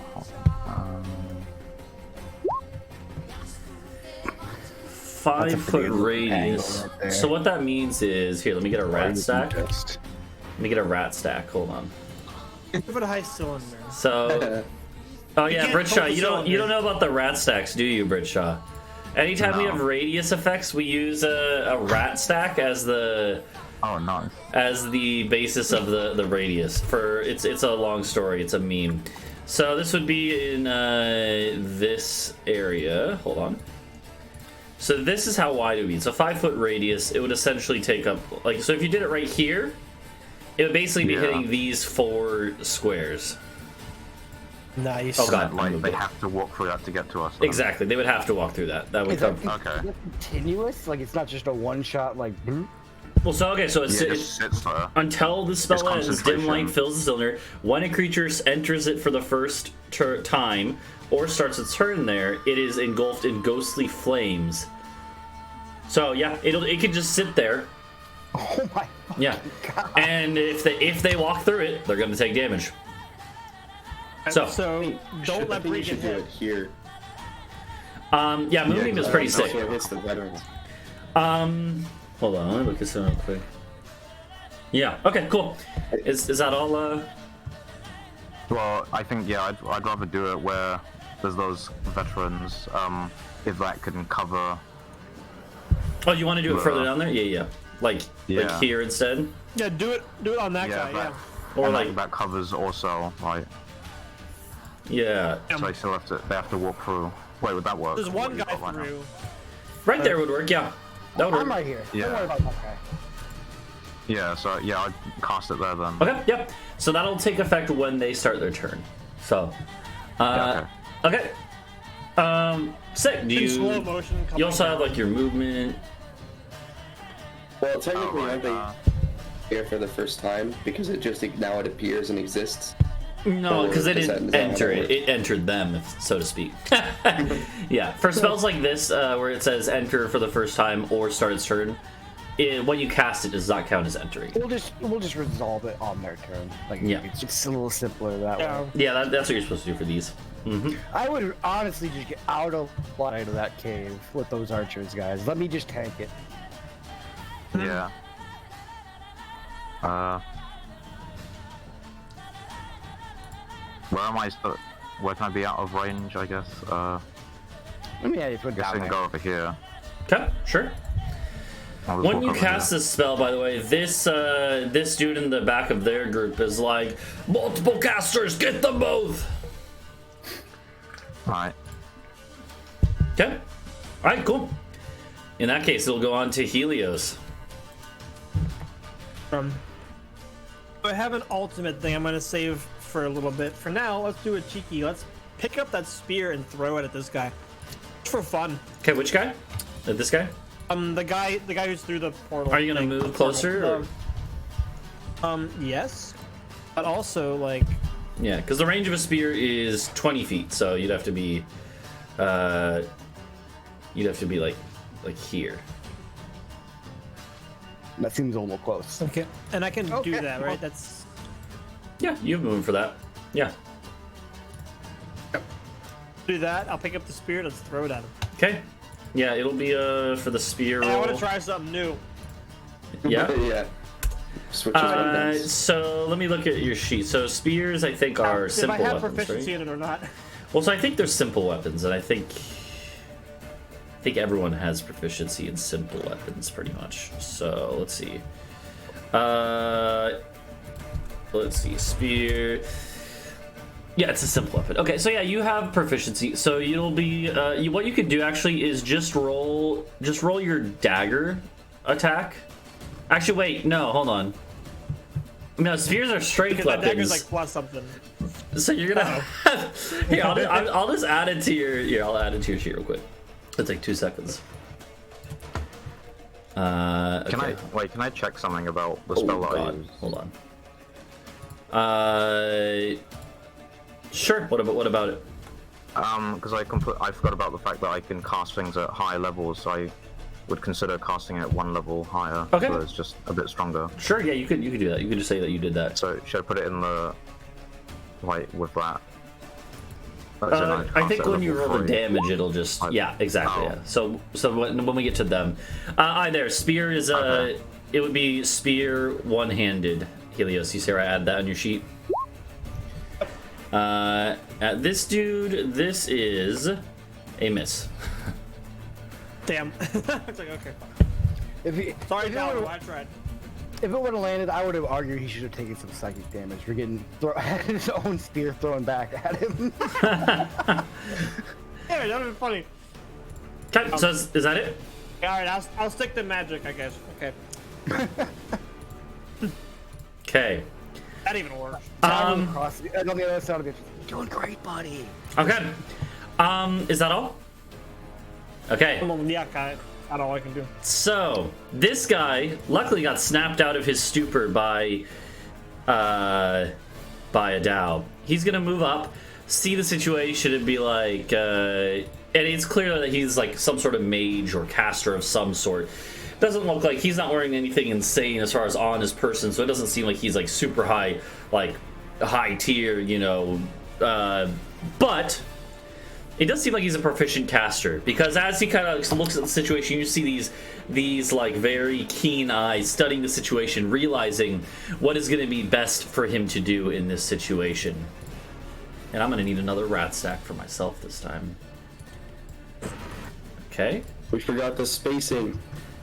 Speaker 1: 5 foot radius.
Speaker 4: angle right there.
Speaker 1: So what that means is, here, let me get a rat stack. Let
Speaker 4: Just-
Speaker 1: me get a rat stack. Hold on.
Speaker 2: Give it a high cylinder.
Speaker 1: So, oh yeah,
Speaker 2: can't
Speaker 1: Britsha,
Speaker 2: focus
Speaker 1: you
Speaker 2: on
Speaker 1: don't
Speaker 2: it.
Speaker 1: know about the rat stacks, do you, Britsha? Anytime we
Speaker 5: No.
Speaker 1: have radius effects, we use a rat stack as the
Speaker 5: oh nice.
Speaker 1: basis of the radius. For it's a long story. It's a meme. So this would be in this area. Hold on. So this is how wide it would be. So 5 foot radius. It would essentially take up like, so if you did it right here, it would basically be
Speaker 5: Yeah.
Speaker 1: hitting these 4 squares.
Speaker 2: Nice.
Speaker 1: Oh god.
Speaker 5: Like they have to walk through that to get to us. then.
Speaker 1: Exactly. They would have to walk through that. That would
Speaker 4: Is that,
Speaker 1: come.
Speaker 5: Okay.
Speaker 4: is that continuous? Like it's not just a one shot. Like bloop?
Speaker 1: Well, so okay. So it's,
Speaker 5: Yeah, it
Speaker 1: it's
Speaker 5: just sits there.
Speaker 1: until the spell
Speaker 5: It's
Speaker 1: ends, dim light
Speaker 5: concentration.
Speaker 1: fills the cylinder. When a creature enters it for the first time or starts its turn there, it is engulfed in ghostly flames. So yeah, it can just sit there.
Speaker 4: Oh my
Speaker 1: Yeah,
Speaker 4: god!
Speaker 1: and if they walk through it, they're going to take damage. So,
Speaker 2: don't
Speaker 3: I
Speaker 2: let
Speaker 3: think
Speaker 2: Bree
Speaker 3: you should
Speaker 2: get
Speaker 3: do
Speaker 2: hit.
Speaker 3: it here.
Speaker 1: yeah, Moonbeam is pretty sick.
Speaker 3: It hits the veterans.
Speaker 1: Hold on, let me look this up real quick. Yeah, okay, cool. Is that all,
Speaker 5: Well, I think, yeah, I'd rather do it where there's those veterans, if that can cover...
Speaker 1: Oh, you want to do it further down there? Yeah. Like here instead?
Speaker 2: Yeah, do it on that guy, yeah.
Speaker 1: Or
Speaker 5: and
Speaker 1: like...
Speaker 5: that covers also, right?
Speaker 1: Yeah.
Speaker 5: So they have to walk through. Wait, would that work?
Speaker 2: There's one guy
Speaker 5: Right now?
Speaker 2: through.
Speaker 1: Right there would work, yeah. That would work.
Speaker 4: I'm right here.
Speaker 5: Yeah.
Speaker 4: Don't worry about that guy.
Speaker 5: Yeah, so yeah, I'd cast it there then.
Speaker 1: Okay, yep. So that'll take effect when they start their turn. So, okay. Sick. Do
Speaker 2: In
Speaker 1: you?
Speaker 2: slow motion.
Speaker 1: You also have like your movement.
Speaker 3: Well, technically, aren't
Speaker 5: right,
Speaker 3: they here for the first time because it appears and exists?
Speaker 1: No, because they
Speaker 3: Or does
Speaker 1: didn't
Speaker 3: that
Speaker 1: enter
Speaker 3: work?
Speaker 1: it. It entered them, so to speak. Yeah. For spells like this, where it says enter for the first time or start its turn, when you cast it does not count as entering.
Speaker 4: We'll just resolve it on their turn. Like,
Speaker 1: Yeah.
Speaker 4: it's a little simpler that way.
Speaker 1: Yeah, that's what you're supposed to do for these.
Speaker 4: I would honestly just get out of line of that cave with those archers, guys. Let me just tank it.
Speaker 5: Yeah. Where am I? Where can I be out of range? I guess.
Speaker 4: Let me put
Speaker 5: Guess I
Speaker 4: down
Speaker 5: can
Speaker 4: there.
Speaker 5: go over here.
Speaker 1: Okay, sure.
Speaker 5: I'll just
Speaker 1: When
Speaker 5: walk
Speaker 1: you
Speaker 5: over
Speaker 1: cast
Speaker 5: here.
Speaker 1: this spell, by the way, this dude in the back of their group is like, multiple casters, get them both.
Speaker 5: Right.
Speaker 1: Okay. All right, cool. In that case, it'll go on to Helios.
Speaker 2: I have an ultimate thing I'm gonna save for a little bit. For now, let's do a cheeky. Let's pick up that spear and throw it at this guy. Just for fun.
Speaker 1: Okay, which guy? This guy?
Speaker 2: The guy who's through the portal.
Speaker 1: Are you gonna move closer? Or?
Speaker 2: Yes. But also, like...
Speaker 1: Yeah, because the range of a spear is 20 feet, so you'd have to be, like here.
Speaker 4: That seems a little close.
Speaker 2: Okay. And I can do
Speaker 4: Okay.
Speaker 2: that, right? That's...
Speaker 1: Yeah, you have movement for that. Yeah.
Speaker 2: Do that. I'll pick up the spear. Let's throw it at him.
Speaker 1: Okay. Yeah, it'll be for the spear
Speaker 2: And I want
Speaker 1: roll.
Speaker 2: to try something new.
Speaker 1: Yeah.
Speaker 3: Yeah. Switches weapons.
Speaker 1: So let me look at your sheet. So spears, I think, are
Speaker 2: if
Speaker 1: simple
Speaker 2: I have
Speaker 1: weapons,
Speaker 2: proficiency
Speaker 1: right?
Speaker 2: in it or not.
Speaker 1: Well, so I think they're simple weapons, and I think everyone has proficiency in simple weapons, pretty much. So let's see. Spear. Yeah, it's a simple weapon. Okay, so yeah, you have proficiency. So you'll be. What you could do actually is just roll your dagger attack. Actually, wait, no, hold on. No, spears are strength
Speaker 2: Because that
Speaker 1: weapons.
Speaker 2: dagger's like plus something.
Speaker 1: So you're gonna. Here, I'll just add it to your. Here, I'll add it to your sheet real quick. It'll take 2 seconds. Okay.
Speaker 5: Can I check something about the spell that I
Speaker 1: God.
Speaker 5: used?
Speaker 1: Hold on. Sure. What about it?
Speaker 5: Because I forgot about the fact that I can cast things at high levels, so I would consider casting it 1 level higher.
Speaker 1: Okay.
Speaker 5: So it's just a bit stronger.
Speaker 1: Sure. Yeah, you could do that. You could just say that you did that.
Speaker 5: So should I put it in the with that?
Speaker 1: I think when you roll the damage, it'll just yeah, exactly.
Speaker 5: Oh.
Speaker 1: Yeah. So when we get to them, there spear is
Speaker 5: Okay.
Speaker 1: it would be spear one-handed. Helios, you say I add that on your sheet. At this dude, this is a miss.
Speaker 2: Damn. It's like, okay. Sorry,
Speaker 4: if it
Speaker 2: Talvo,
Speaker 4: would've-
Speaker 2: I tried.
Speaker 4: If it would have landed, I would have argued he should have taken some psychic damage for getting his own spear thrown back at him.
Speaker 2: Yeah, that would have been funny.
Speaker 1: Okay, so is that it?
Speaker 2: Yeah, alright, I'll stick to magic, I guess. Okay.
Speaker 1: Okay.
Speaker 2: That even works.
Speaker 4: On the other side of it. You're doing great, buddy.
Speaker 1: Okay. Is that all? Okay.
Speaker 2: Yeah, I don't know what I can do.
Speaker 1: So this guy luckily got snapped out of his stupor by Adau. He's gonna move up, see the situation, and be like, and it's clear that he's like some sort of mage or caster of some sort. Doesn't look like he's not wearing anything insane as far as on his person, so it doesn't seem like he's like super high, like high tier, But it does seem like he's a proficient caster, because as he kind of looks at the situation, you see these like very keen eyes studying the situation, realizing what is going to be best for him to do in this situation. And I'm going to need another rat stack for myself this time. Okay.
Speaker 3: We forgot the spacing.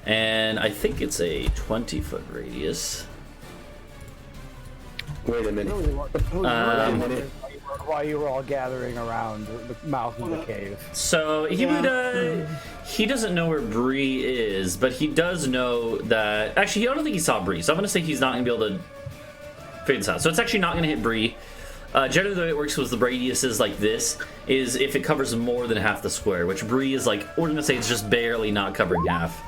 Speaker 1: And I think it's a 20-foot radius.
Speaker 3: Wait a minute.
Speaker 4: While you were all gathering around the mouth of the cave.
Speaker 1: So he would, he doesn't know where Bree is, but he does know that, actually, I don't think he saw Bree, so I'm going to say he's not going to be able to figure this out. So it's actually not going to hit Bree. Generally the way it works with the radius is like this, is if it covers more than half the square, which Bree is like, we're going to say it's just barely not covering half.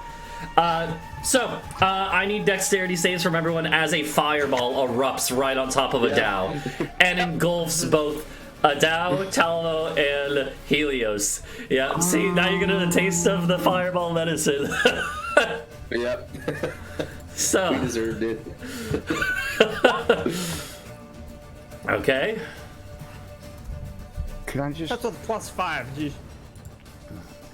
Speaker 1: I need dexterity saves from everyone as a fireball erupts right on top of Adau and engulfs both Adau, Talvo, and Helios. Yeah, see, now you're gonna have a taste of the fireball medicine.
Speaker 3: Yep.
Speaker 1: So.
Speaker 3: We deserved it.
Speaker 1: Okay.
Speaker 4: Can I just...
Speaker 2: That's with +5. Jeez.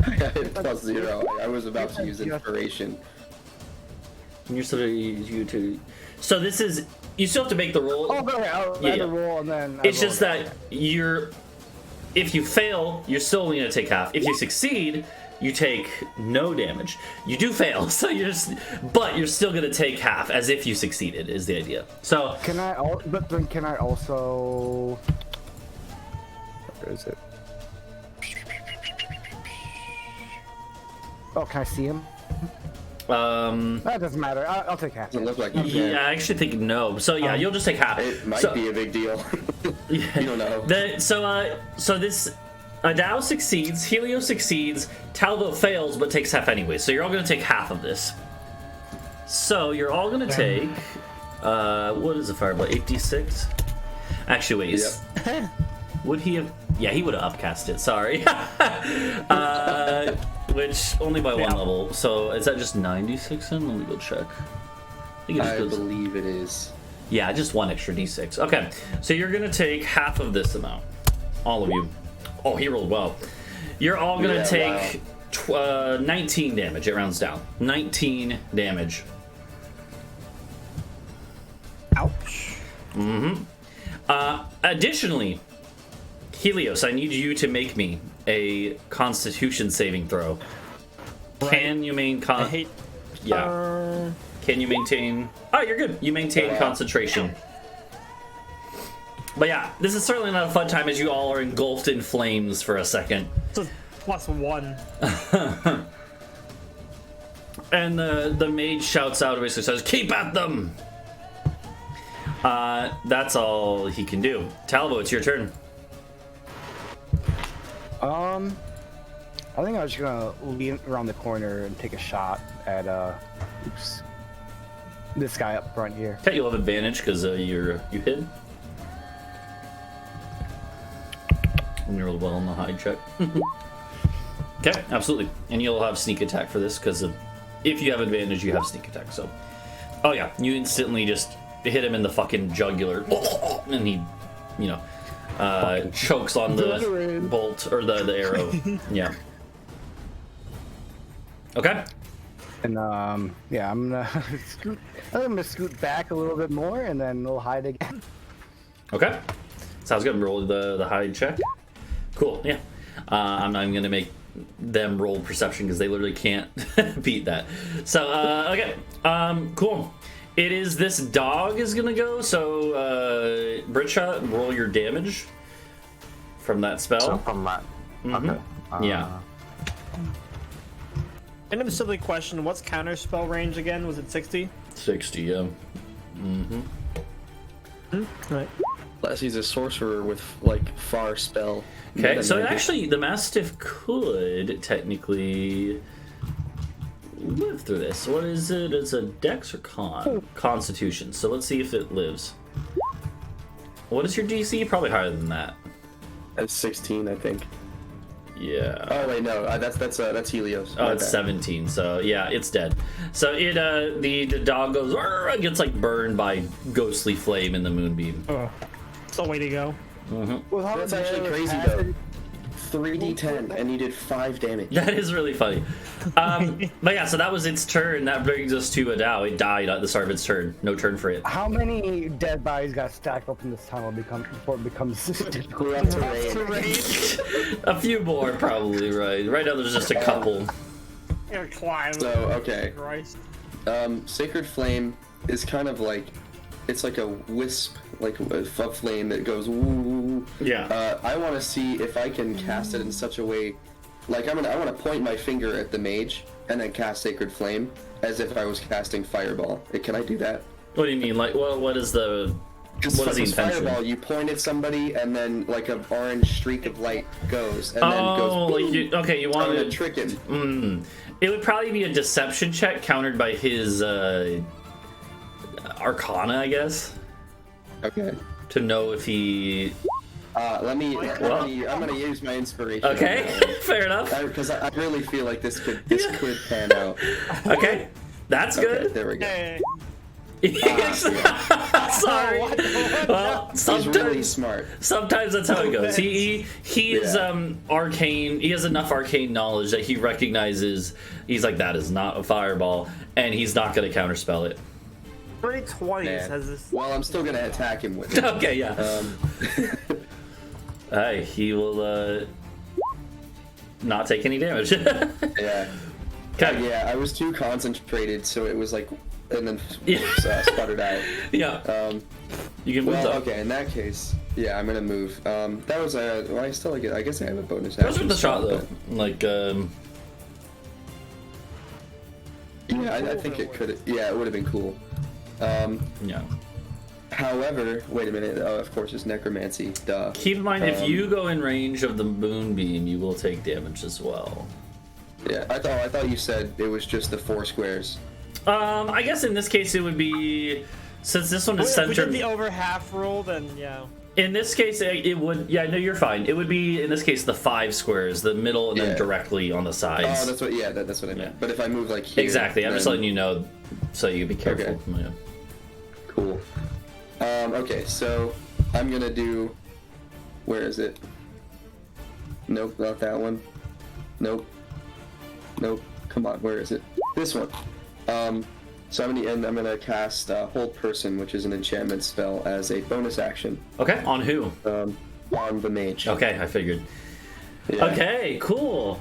Speaker 3: I hit +0. I was about to use inspiration.
Speaker 1: You're still you to. So this is, you still have to make the roll.
Speaker 4: Oh, okay, I'll add the roll and then...
Speaker 1: It's just that if you fail, you're still only going to take half. If you succeed, you take no damage. You do fail, so but you're still going to take half, as if you succeeded, is the idea. So...
Speaker 4: But then can I also... Where is it? Oh, can I see him? That doesn't matter. I'll take half.
Speaker 3: Doesn't look like you can.
Speaker 1: Yeah, I actually think no. So yeah, you'll just take half.
Speaker 3: It might be a big deal. You don't know.
Speaker 1: So this Adau succeeds, Helios succeeds, Talvo fails but takes half anyway. So you're all going to take half of this. So you're all going to take what is a fireball? 8d6. Actually, wait.
Speaker 3: Yep.
Speaker 1: Would he have? Yeah, he would have upcast it. Sorry. Which only by one level. So is that just 96 in? Let me go check.
Speaker 3: I believe it is.
Speaker 1: Yeah, just one extra d6. Okay, so you're gonna take half of this amount. All of you. Oh, he rolled well. You're all gonna take 19 damage. It rounds down. 19 damage.
Speaker 2: Ouch.
Speaker 1: Additionally, Helios, I need you to make me a Constitution saving throw.
Speaker 2: Right.
Speaker 1: Can you maintain? Yeah. Can you maintain? Oh, you're good. You maintain concentration. But yeah, this is certainly not a fun time as you all are engulfed in flames for a second.
Speaker 2: It's a +1.
Speaker 1: And the mage shouts out and basically says, "Keep at them!" That's all he can do. Talvo, it's your turn.
Speaker 4: I think I was just gonna lean around the corner and take a shot at this guy up front here.
Speaker 1: Okay, you'll have advantage because you hid. And you rolled well on the hide check. Okay, absolutely. And you'll have sneak attack for this because if you have advantage, you have sneak attack. So, oh yeah, you instantly just hit him in the fucking jugular, and he, chokes on the bolt or the arrow. Yeah. Okay.
Speaker 4: And yeah, I'm gonna scoot back a little bit more, and then we'll hide again.
Speaker 1: Okay. Sounds good. Roll the hide check. Cool. Yeah. I'm not even gonna make them roll perception because they literally can't beat that. So okay. Cool. It is this dog is gonna go. So Britsha, roll your damage from that spell.
Speaker 5: So from that. Okay.
Speaker 1: Yeah.
Speaker 2: Random silly question, what's counter spell range again? Was it 60?
Speaker 1: 60, yeah.
Speaker 2: Right.
Speaker 3: Unless he's a sorcerer with, like, far spell.
Speaker 1: Okay, so actually, the Mastiff could technically live through this. What is it? It's a Dex or Con? Constitution. So let's see if it lives. What is your DC? Probably higher than that.
Speaker 3: That's 16, I think.
Speaker 1: Yeah.
Speaker 3: Oh wait, no, that's Helios.
Speaker 1: Oh, it's 17. So yeah, it's dead. So it the dog goes and gets like burned by ghostly flame in the moonbeam.
Speaker 2: Oh, it's the way to go.
Speaker 4: Well, how
Speaker 3: That's
Speaker 4: about
Speaker 3: actually
Speaker 4: the
Speaker 3: crazy
Speaker 4: other
Speaker 3: though. 3d10, and you did 5 damage.
Speaker 1: That is really funny. But yeah, so that was its turn. That brings us to Adau. It died at the start of its turn. No turn for it.
Speaker 4: How many dead bodies got stacked up in this tunnel before it becomes difficult?
Speaker 3: We're up to raid.
Speaker 1: A few more, probably, right? Right now, there's just a couple.
Speaker 2: Gonna climb.
Speaker 3: So, okay.
Speaker 2: Christ.
Speaker 3: Sacred Flame is kind of like, it's like a wisp, like a flame that goes woo.
Speaker 1: Yeah.
Speaker 3: I want to see if I can cast it in such a way, like I want to point my finger at the mage and then cast Sacred Flame as if I was casting Fireball. Can I do that?
Speaker 1: What do you mean? Like, well, what is the intention?
Speaker 3: Fireball, you point at somebody and then like an orange streak of light goes and then goes.
Speaker 1: Like you want
Speaker 3: to
Speaker 1: to
Speaker 3: trick him.
Speaker 1: It would probably be a deception check countered by his Arcana, I guess,
Speaker 3: Okay.
Speaker 1: to know if he.
Speaker 3: I'm gonna use my inspiration.
Speaker 1: Okay, fair enough.
Speaker 3: Because I really feel like this could pan out.
Speaker 1: Okay, that's
Speaker 3: Okay,
Speaker 1: good.
Speaker 3: there we go.
Speaker 2: Hey.
Speaker 1: Sorry. Well,
Speaker 3: He's really
Speaker 1: sometimes
Speaker 3: smart.
Speaker 1: that's how it goes. He is arcane. He has enough arcane knowledge that he recognizes. He's like, that is not a fireball, and he's not going to counterspell it.
Speaker 2: 320s
Speaker 3: Man.
Speaker 2: has this.
Speaker 3: Well, I'm still gonna attack him with it.
Speaker 1: Okay, yeah. Hey, he will not take any damage.
Speaker 3: Yeah.
Speaker 1: Okay.
Speaker 3: Yeah, I was too concentrated, so it was like, and then
Speaker 1: Yeah.
Speaker 3: sputtered out.
Speaker 1: Yeah. You can move
Speaker 3: Well,
Speaker 1: up.
Speaker 3: okay, in that case, yeah, I'm gonna move. That was well, I guess I have a bonus
Speaker 1: That was
Speaker 3: action.
Speaker 1: with the shot though.
Speaker 3: but-
Speaker 1: Like,
Speaker 3: Yeah, I think it could. Yeah, it would have been cool.
Speaker 1: yeah.
Speaker 3: However, wait a minute. Oh, of course, it's necromancy. Duh.
Speaker 1: Keep in mind, if you go in range of the moonbeam, you will take damage as well.
Speaker 3: Yeah, I thought you said it was just the 4 squares.
Speaker 1: I guess in this case it would be, since this one is
Speaker 2: If we did
Speaker 1: centered.
Speaker 2: the over half rule, then yeah.
Speaker 1: In this case, it would. Yeah, no, you're fine. It would be in this case the 5 squares, the middle, and then
Speaker 3: Yeah.
Speaker 1: directly on the sides.
Speaker 3: Oh, that's what. Yeah, that's what I meant.
Speaker 1: Yeah.
Speaker 3: But if I move like here,
Speaker 1: Exactly. I'm just
Speaker 3: then-
Speaker 1: letting you know, so you be careful.
Speaker 3: Okay.
Speaker 1: Yeah.
Speaker 3: Cool. Okay, so I'm gonna do. Where is it? Nope, not that one. Nope. Come on, where is it? This one. So I'm gonna cast Hold Person, which is an enchantment spell, as a bonus action
Speaker 1: Okay. On who?
Speaker 3: on the mage.
Speaker 1: Okay, I figured.
Speaker 3: Yeah.
Speaker 1: Okay. Cool.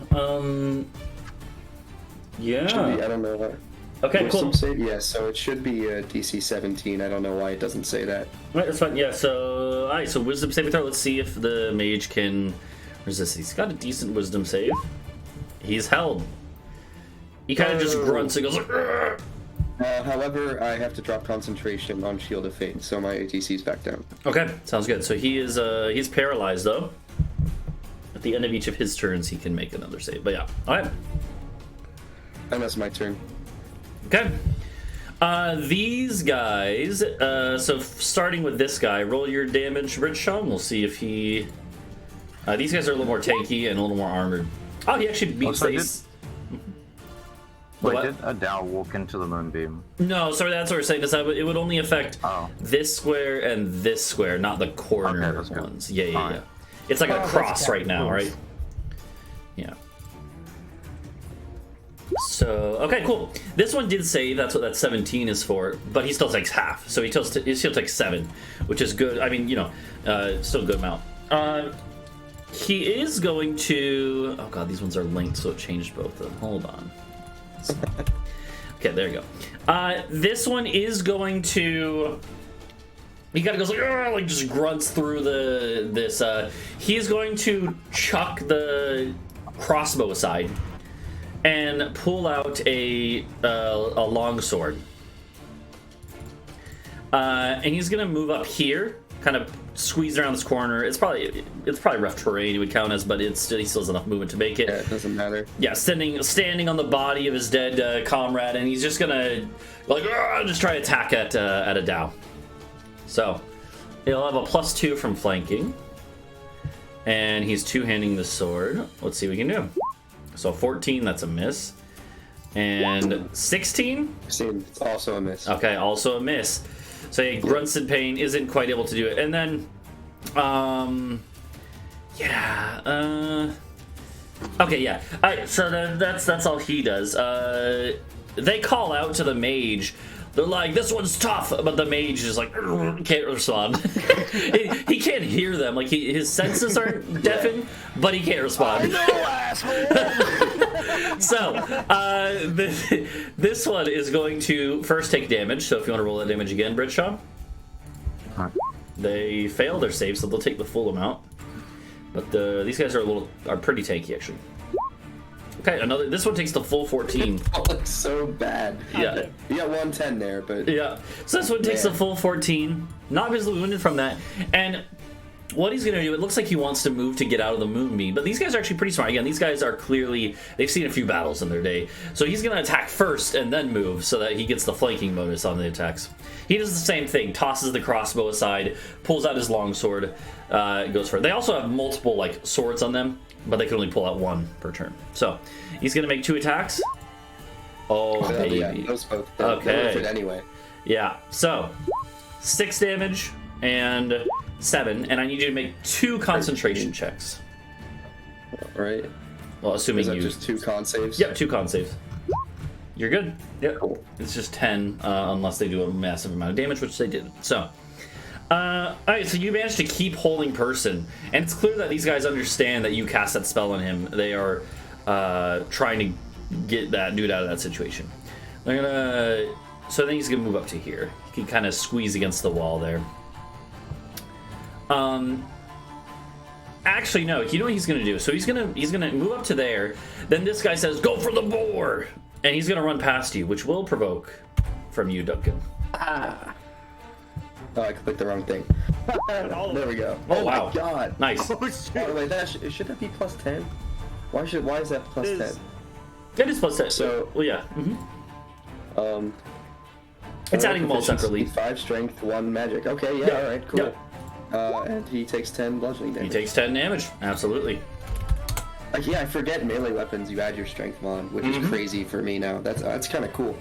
Speaker 1: Yeah.
Speaker 3: Should be, I don't know what.
Speaker 1: Okay.
Speaker 3: Wisdom
Speaker 1: Cool.
Speaker 3: save? Yeah, so it should be DC 17. I don't know why it doesn't say that.
Speaker 1: Right, that's fine. Yeah. So, all right. So, wisdom saving throw. Let's see if the mage can resist. He's got a decent wisdom save. He's held. He kind of just grunts and goes. "Argh!"
Speaker 3: However, I have to drop concentration on Shield of Fate, so my ATC's back down.
Speaker 1: Okay, sounds good. So he is he's paralyzed though. At the end of each of his turns, he can make another save. But yeah, all right.
Speaker 3: And that's my turn.
Speaker 1: Okay. These guys. So starting with this guy, roll your damage, Britsha. We'll see if he. These guys are a little more tanky and a little more armored. Oh, he actually beats
Speaker 5: Also,
Speaker 1: Ace.
Speaker 5: Wait,
Speaker 1: What?
Speaker 5: did Adau walk into the moonbeam?
Speaker 1: No, sorry, that's what we're saying. It would only affect
Speaker 5: Oh.
Speaker 1: this square and this square, not the corner
Speaker 5: Okay, that's good.
Speaker 1: ones. Yeah.
Speaker 5: Alright.
Speaker 1: It's like a
Speaker 4: that's
Speaker 1: cross right now,
Speaker 4: cool.
Speaker 1: right? Yeah. So okay, cool. This one did save. That's what that 17 is for, but he still takes half. So he still takes 7, which is good. I mean, still a good amount. He is going to. Oh god, these ones are linked, so it changed both of them. Hold on. Okay, there you go. This one is going to. He kind of goes like just grunts through this. He's going to chuck the crossbow aside and pull out a long sword. And he's gonna move up here, kind of squeeze around this corner. It's probably rough terrain. It would count as, but he still has enough movement to make it.
Speaker 3: Yeah, it doesn't matter.
Speaker 1: Yeah, standing on the body of his dead comrade, and he's just gonna just try to attack at Adau. So he'll have a +2 from flanking, and he's two-handing the sword. Let's see what we can do. So 14, that's a miss, and 16.
Speaker 3: It's also a miss.
Speaker 1: Okay, also a miss. So he grunts in pain, isn't quite able to do it, and then Yeah. Okay, yeah. Alright, so then that's all he does. They call out to the mage. They're like, this one's tough, but the mage is like, can't respond. he can't hear them. Like, his senses aren't deafened, but he can't respond.
Speaker 4: I know, asshole!
Speaker 1: So, this one is going to first take damage. So if you want to roll that damage again, Britsha.
Speaker 5: Alright.
Speaker 1: They fail their save, so they'll take the full amount. But these guys are pretty tanky, actually. Okay, this one takes the full 14.
Speaker 3: Oh, it's so bad.
Speaker 1: Yeah.
Speaker 3: You got 110 there, but...
Speaker 1: Yeah. So this one takes the full 14. Not visibly wounded from that. And what he's going to do, it looks like he wants to move to get out of the moonbeam. But these guys are actually pretty smart. Again, these guys are clearly... They've seen a few battles in their day. So he's going to attack first and then move so that he gets the flanking bonus on the attacks. He does the same thing. Tosses the crossbow aside. Pulls out his longsword. Goes for it. They also have multiple, like, swords on them. But they can only pull out one per turn. So, he's going to make 2 attacks. Oh, baby.
Speaker 3: Yeah, those both.
Speaker 1: Okay.
Speaker 3: They're worth it anyway.
Speaker 1: Yeah, so 6 damage and 7, and I need you to make 2 concentration checks.
Speaker 3: Right?
Speaker 1: Well, assuming
Speaker 3: Is that
Speaker 1: you...
Speaker 3: just 2 con saves?
Speaker 1: Yep, 2 con saves. You're good. Yep.
Speaker 3: Cool.
Speaker 1: It's just 10, unless they do a massive amount of damage, which they did. So... Alright, so you managed to keep holding person, and it's clear that these guys understand that you cast that spell on him. They are trying to get that dude out of that situation. They're gonna... So I think he's gonna move up to here. He can kind of squeeze against the wall there. Actually, no. You know what he's gonna do? So he's gonna move up to there. Then this guy says, "Go for the boar," and he's gonna run past you, which will provoke from you, Duncan.
Speaker 3: Oh, I clicked the wrong thing. There we go.
Speaker 1: Oh, wow.
Speaker 3: My god.
Speaker 1: Nice.
Speaker 3: By the way, should that be plus 10? Why is that plus 10?
Speaker 1: It is plus 10.
Speaker 3: So-
Speaker 1: well, yeah. It's adding them all separately.
Speaker 3: 5 strength, 1 magic. Okay, yeah, alright, cool. And he takes 10 bludgeoning damage.
Speaker 1: He takes 10 damage. Absolutely.
Speaker 3: Yeah, I forget melee weapons, you add your strength mod, which is crazy for me now. That's kind of cool.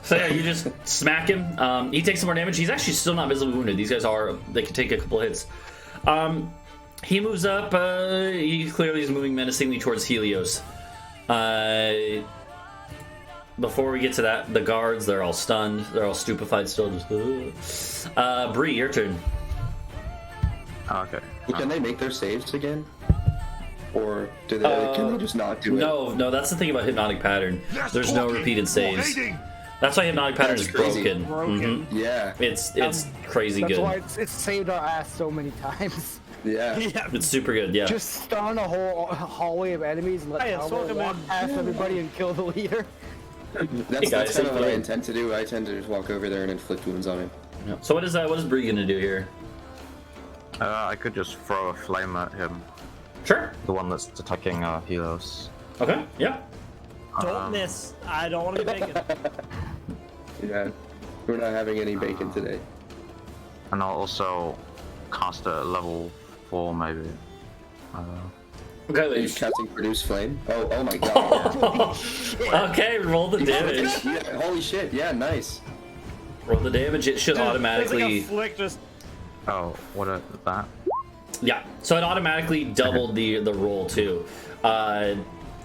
Speaker 1: So yeah, you just smack him. He takes some more damage. He's actually still not visibly wounded. These guys they can take a couple of hits. He moves up. He clearly is moving menacingly towards Helios. Before we get to that, the guards, they're all stunned. They're all stupefied still. Just, Bree, your turn.
Speaker 5: Okay.
Speaker 3: Can they make their saves again? Or do they, can they just not do it?
Speaker 1: No, that's the thing about Hypnotic Pattern. There's no repeated saves. That's why Hypnotic Pattern is
Speaker 3: That's crazy.
Speaker 1: broken.
Speaker 3: Yeah.
Speaker 1: It's crazy
Speaker 4: That's
Speaker 1: good.
Speaker 4: why it's saved our ass so many times.
Speaker 3: Yeah.
Speaker 1: It's super good, yeah.
Speaker 4: Just stun a whole hallway of enemies and let
Speaker 2: Hey,
Speaker 4: Talvo
Speaker 2: welcome
Speaker 4: walk
Speaker 2: in.
Speaker 4: past everybody and kill the leader.
Speaker 3: That's
Speaker 1: guys,
Speaker 3: kind of what I
Speaker 1: hey.
Speaker 3: intend to do. I tend to just walk over there and inflict wounds on him.
Speaker 1: Yeah. So what is Bree gonna do here?
Speaker 5: I could just throw a flame at him.
Speaker 1: Sure.
Speaker 5: The one that's attacking Helios.
Speaker 1: Okay, yeah.
Speaker 2: Don't miss. I don't want to be bacon.
Speaker 3: Yeah. We're not having any bacon today.
Speaker 5: And I'll also cast it at level 4, maybe.
Speaker 1: Okay,
Speaker 3: Are you casting Produce Flame? Oh my god.
Speaker 1: okay, roll the damage.
Speaker 3: Yeah, holy shit, yeah, nice.
Speaker 1: Roll the damage. It should
Speaker 2: It's like
Speaker 1: automatically.
Speaker 2: a flick just.
Speaker 5: Oh, what is that?
Speaker 1: Yeah, so it automatically doubled the roll too.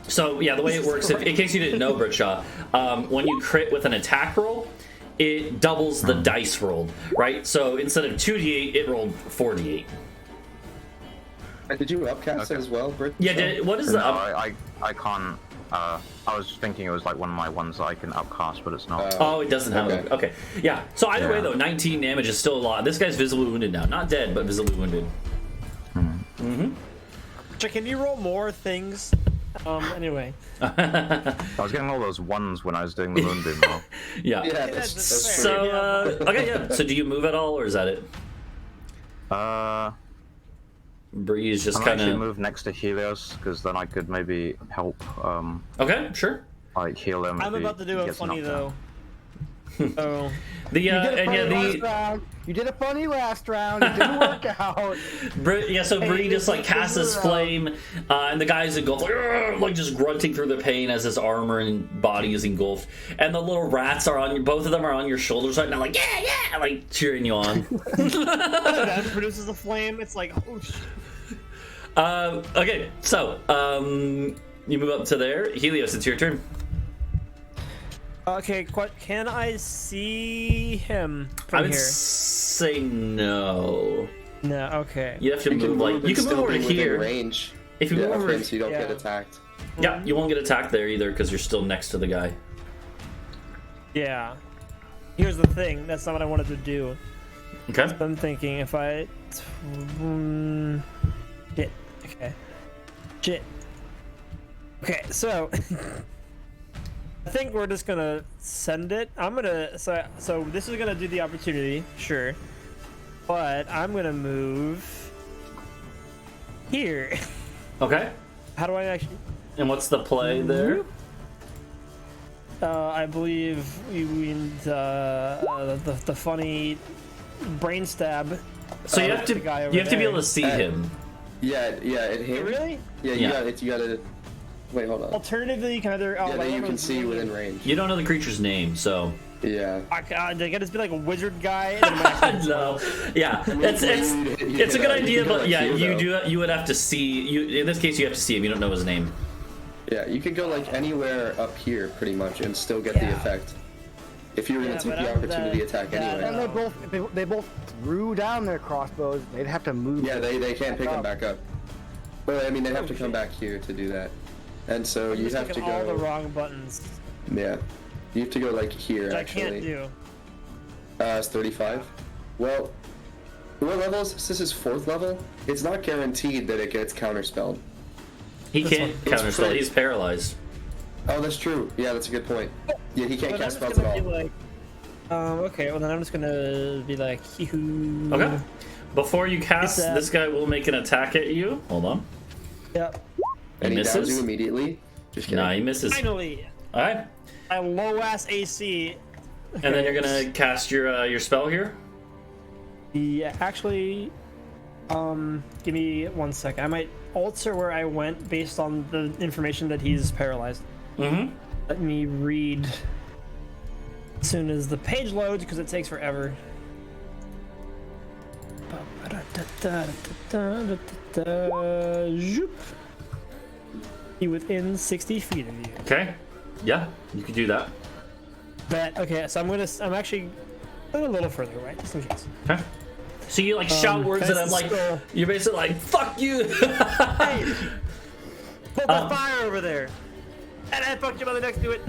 Speaker 1: So yeah, the way it works, in case you didn't know, Britsha, when you crit with an attack roll, it doubles the dice rolled, right? So instead of 2d8, it rolled 4d8.
Speaker 3: Did you upcast it as well, Britt?
Speaker 1: Yeah, what is the
Speaker 5: No,
Speaker 1: up?
Speaker 5: I can't. I was thinking it was like one of my ones that I can upcast, but it's not.
Speaker 1: Oh, it doesn't have
Speaker 3: Okay.
Speaker 1: it. Okay, yeah. So either way,
Speaker 5: Yeah.
Speaker 1: though, 19 damage is still a lot. This guy's visibly wounded now. Not dead, but visibly wounded.
Speaker 2: Can you roll more things? Anyway.
Speaker 5: I was getting all those ones when I was doing the moonbeam roll.
Speaker 1: Yeah.
Speaker 3: Yeah,
Speaker 2: That's
Speaker 3: that's
Speaker 2: fair.
Speaker 1: So, okay, yeah. So do you move at all, or is that it? Bree is just
Speaker 5: I'm
Speaker 1: kind
Speaker 5: actually
Speaker 1: of...
Speaker 5: move next to Helios because then I could maybe help,
Speaker 1: Okay, sure.
Speaker 5: like heal him.
Speaker 2: I'm
Speaker 5: if he
Speaker 2: about to do a
Speaker 5: gets
Speaker 2: funny
Speaker 5: knocked out.
Speaker 2: though. So
Speaker 1: The
Speaker 4: You did a
Speaker 1: and
Speaker 4: funny
Speaker 1: yeah,
Speaker 4: last
Speaker 1: the
Speaker 4: round. You did a funny last round. It didn't work out.
Speaker 1: So Bree just like casts this flame, and the guy's engulfed, like just grunting through the pain as his armor and body is engulfed, and the little rats are on both of them are on your shoulders right now, like yeah, like cheering you on.
Speaker 2: that produces a flame. It's like, oh shit.
Speaker 1: Okay, so you move up to there. Helios, it's your turn.
Speaker 2: Okay, can I see him
Speaker 1: I
Speaker 2: from
Speaker 1: would
Speaker 2: here?
Speaker 1: say no.
Speaker 2: No, okay.
Speaker 1: You have to move like you can move over to here.
Speaker 3: Range.
Speaker 1: If you move over,
Speaker 3: so you don't get attacked.
Speaker 1: yeah, you won't get attacked there either because you're still next to the guy.
Speaker 2: Yeah. Here's the thing. That's not what I wanted to do.
Speaker 1: Okay.
Speaker 2: I'm thinking if I... Shit. Okay. Shit. Okay, so... I think we're just gonna send it. I'm gonna... So this is gonna do the opportunity, sure. But I'm gonna move... here.
Speaker 1: Okay.
Speaker 2: How do I actually...
Speaker 1: And what's the play there?
Speaker 2: I believe we need the funny brain stab.
Speaker 1: So you have to
Speaker 2: the guy over
Speaker 1: be able
Speaker 2: there.
Speaker 1: to see him.
Speaker 3: Yeah, it hit.
Speaker 2: Really?
Speaker 3: Yeah, you gotta. Wait, hold on.
Speaker 2: Alternatively, you can either.
Speaker 3: Yeah, then you can see within range.
Speaker 1: You don't know the creature's name, so.
Speaker 3: Yeah.
Speaker 2: They gotta just be like a wizard guy. And I'm
Speaker 1: No. Yeah, it's a good idea, but yeah, you would have to see. In this case, you have to see him. You don't know his name.
Speaker 3: Yeah, you could go like anywhere up here, pretty much, and still get the effect. If you were gonna take the opportunity attack
Speaker 4: And
Speaker 3: anyway.
Speaker 4: they both threw down their crossbows. They'd have to move.
Speaker 3: Yeah, they can't pick them back up. Well, I mean, they have to come back here to do that. And so you have to go.
Speaker 2: all the wrong buttons.
Speaker 3: Yeah, you have to go like here.
Speaker 2: Which
Speaker 3: actually.
Speaker 2: I can't do.
Speaker 3: It's 35. Well, what level is this? This is 4th level. It's not guaranteed that it gets counterspelled.
Speaker 1: He can't counterspell. He's paralyzed.
Speaker 3: Oh, that's true. Yeah, that's a good point. Yeah, he can't
Speaker 2: But I'm
Speaker 3: cast
Speaker 2: just
Speaker 3: spells at
Speaker 2: gonna
Speaker 3: all.
Speaker 2: be like, okay, well then I'm just gonna be like, hee-hoo.
Speaker 1: Okay. Before you cast, this guy will make an attack at you. Hold on.
Speaker 2: Yep.
Speaker 3: And he downs
Speaker 1: misses?
Speaker 3: you immediately. Just kidding.
Speaker 1: Nah, he misses.
Speaker 2: Finally,
Speaker 1: All right.
Speaker 2: a low ass AC.
Speaker 1: And then you're gonna cast your spell here.
Speaker 2: Yeah, actually, give me 1 second. I might alter where I went based on the information that he's paralyzed.
Speaker 1: Mm-hmm.
Speaker 2: Let me read as soon as the page loads because it takes forever. Zoop. Be within 60 feet of you.
Speaker 1: Okay. Yeah, you could do that.
Speaker 2: Okay, so I'm actually a little further away, just in case.
Speaker 1: Okay. So you like shout words and I'm like, you're basically like, fuck you.
Speaker 2: Hey! Put the fire over there! And I fucked your mother next to it!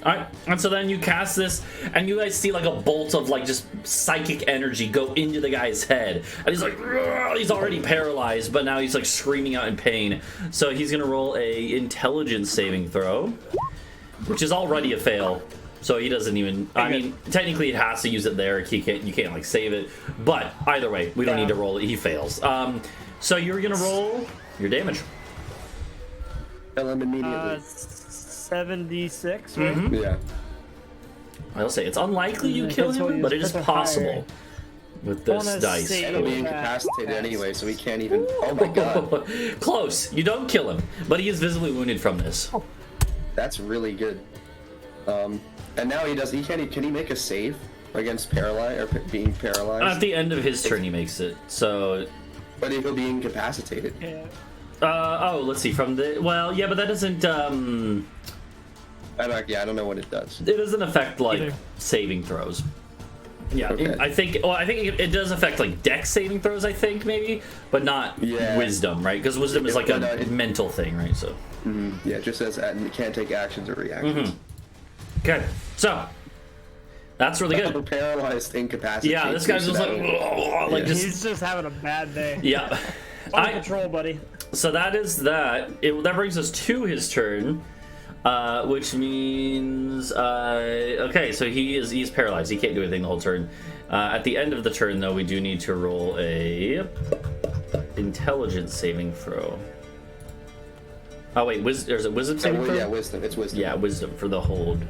Speaker 1: Alright, and so then you cast this, and you guys see like a bolt of like just psychic energy go into the guy's head. And he's like, "Rrr!" He's already paralyzed, but now he's like screaming out in pain. So he's gonna roll a intelligence saving throw, which is already a fail. So he doesn't even, I mean, technically it has to use it there. You can't like save it. But either way, we don't need to roll it. He fails. So you're gonna roll your damage.
Speaker 3: Kill him immediately.
Speaker 2: 76, right?
Speaker 1: Mm-hmm.
Speaker 3: Yeah.
Speaker 1: I'll say it's unlikely you kill him, but it is possible with this dice.
Speaker 3: He'll be incapacitated anyway, so he can't even. Oh my god.
Speaker 1: Close. You don't kill him, but he is visibly wounded from this.
Speaker 3: That's really good. And now he does. Can he make a save against being paralyzed?
Speaker 1: At the end of his turn, he makes it. So.
Speaker 3: But he'll be incapacitated.
Speaker 2: Yeah.
Speaker 1: Let's see. From the yeah, but that doesn't.
Speaker 3: I don't know what it does.
Speaker 1: It doesn't affect like saving throws. Yeah,
Speaker 3: Okay.
Speaker 1: I think it does affect like dex saving throws. I think maybe, but not wisdom, right? Because wisdom is like a mental thing, right? So.
Speaker 3: Yeah, it just says you can't take actions or reactions.
Speaker 1: Okay, so that's really good.
Speaker 3: Paralyzed, incapacitated.
Speaker 1: Yeah, this guy's just like
Speaker 2: He's just having a bad day.
Speaker 1: Yeah.
Speaker 2: Under control, buddy.
Speaker 1: So that is that. That brings us to his turn, which means okay. So he's paralyzed. He can't do anything the whole turn. At the end of the turn, though, we do need to roll a intelligence saving throw. Oh wait, there's a wisdom saving throw?
Speaker 3: Yeah, wisdom. It's wisdom.
Speaker 1: Yeah, wisdom for the hold.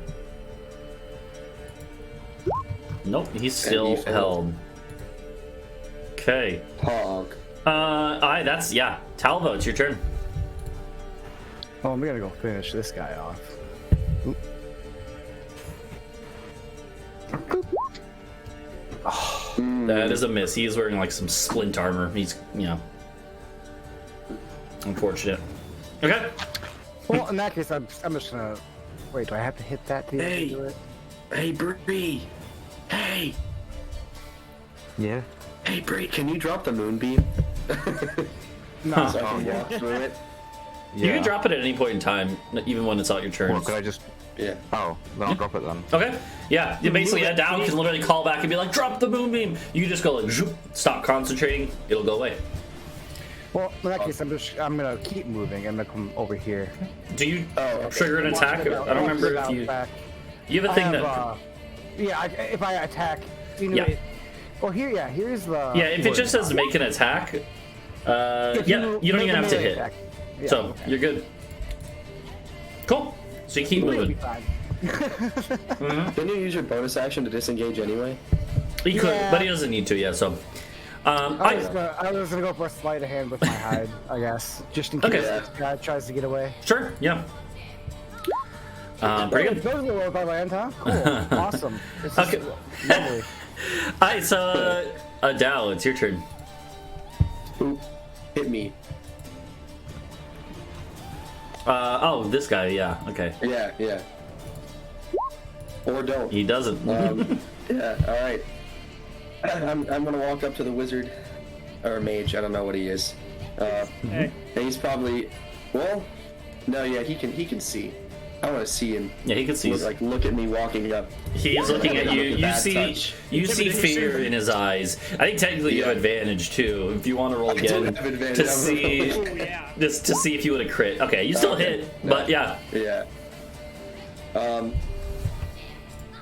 Speaker 1: Nope, he's still
Speaker 3: he failed.
Speaker 1: held. Okay.
Speaker 3: Hog.
Speaker 1: That's, yeah. Talvo, it's your turn.
Speaker 4: Oh, I'm gonna go finish this guy off. Oop.
Speaker 1: That is a miss. He is wearing like some splint armor. He's, unfortunate. Okay.
Speaker 4: Well, in that case, I'm just gonna. Wait, do I have to hit that to
Speaker 3: Hey.
Speaker 4: do it?
Speaker 3: Hey, Bree. Hey.
Speaker 4: Yeah.
Speaker 3: Hey, Bree, can you drop the moonbeam?
Speaker 4: No.
Speaker 3: So I can walk through it?
Speaker 1: You can drop it at any point in time, even when it's not your turn.
Speaker 5: Well, could I just...
Speaker 3: Yeah.
Speaker 5: Oh, then I'll drop it then.
Speaker 1: Okay. Yeah. You basically, Adau can literally call back and be like, drop the moonbeam. You can just go like, zoop, stop concentrating. It'll go away.
Speaker 4: Well, in that case, I'm gonna keep moving. I'm gonna come over here.
Speaker 1: Do you
Speaker 3: okay.
Speaker 1: trigger an attack? I don't remember if you... You have a thing that...
Speaker 4: Yeah, if I attack...
Speaker 1: Yeah.
Speaker 4: Well, here's the...
Speaker 1: Yeah, if it just says make an attack, you don't even have to hit.
Speaker 4: Yeah,
Speaker 1: So,
Speaker 4: okay.
Speaker 1: you're good. Cool. So you keep
Speaker 4: It'll be
Speaker 1: moving.
Speaker 4: fine.
Speaker 3: Didn't you use your bonus action to disengage anyway?
Speaker 1: He could,
Speaker 4: Yeah.
Speaker 1: but he doesn't need to, yeah, so...
Speaker 4: I was gonna go for a sleight of hand with my hide, I guess, just in case
Speaker 1: Okay.
Speaker 4: this guy tries to get away.
Speaker 1: Sure, yeah. Pretty good.
Speaker 4: Those are the world by land, huh? Cool, awesome. This is
Speaker 1: Okay.
Speaker 4: lovely.
Speaker 1: Alright, so, Adau, it's your turn.
Speaker 3: Who hit me?
Speaker 1: This guy, yeah, okay.
Speaker 3: Yeah. Or don't.
Speaker 1: He doesn't.
Speaker 3: Yeah, alright. I'm gonna walk up to the wizard. Or mage, I don't know what he is.
Speaker 2: Hey.
Speaker 3: And he's probably... Well, no, yeah, he can see. I want to see him.
Speaker 1: Yeah, he can see.
Speaker 3: Look at me walking up.
Speaker 1: He is looking at you. You
Speaker 3: Bad
Speaker 1: see,
Speaker 3: touch.
Speaker 1: you see fear in his eyes. I think technically you have advantage too. If you want to roll again
Speaker 3: have advantage.
Speaker 1: to see,
Speaker 2: Oh, yeah.
Speaker 1: just to see if you would have crit. Okay, you still
Speaker 3: Okay.
Speaker 1: hit, but yeah.
Speaker 3: Yeah.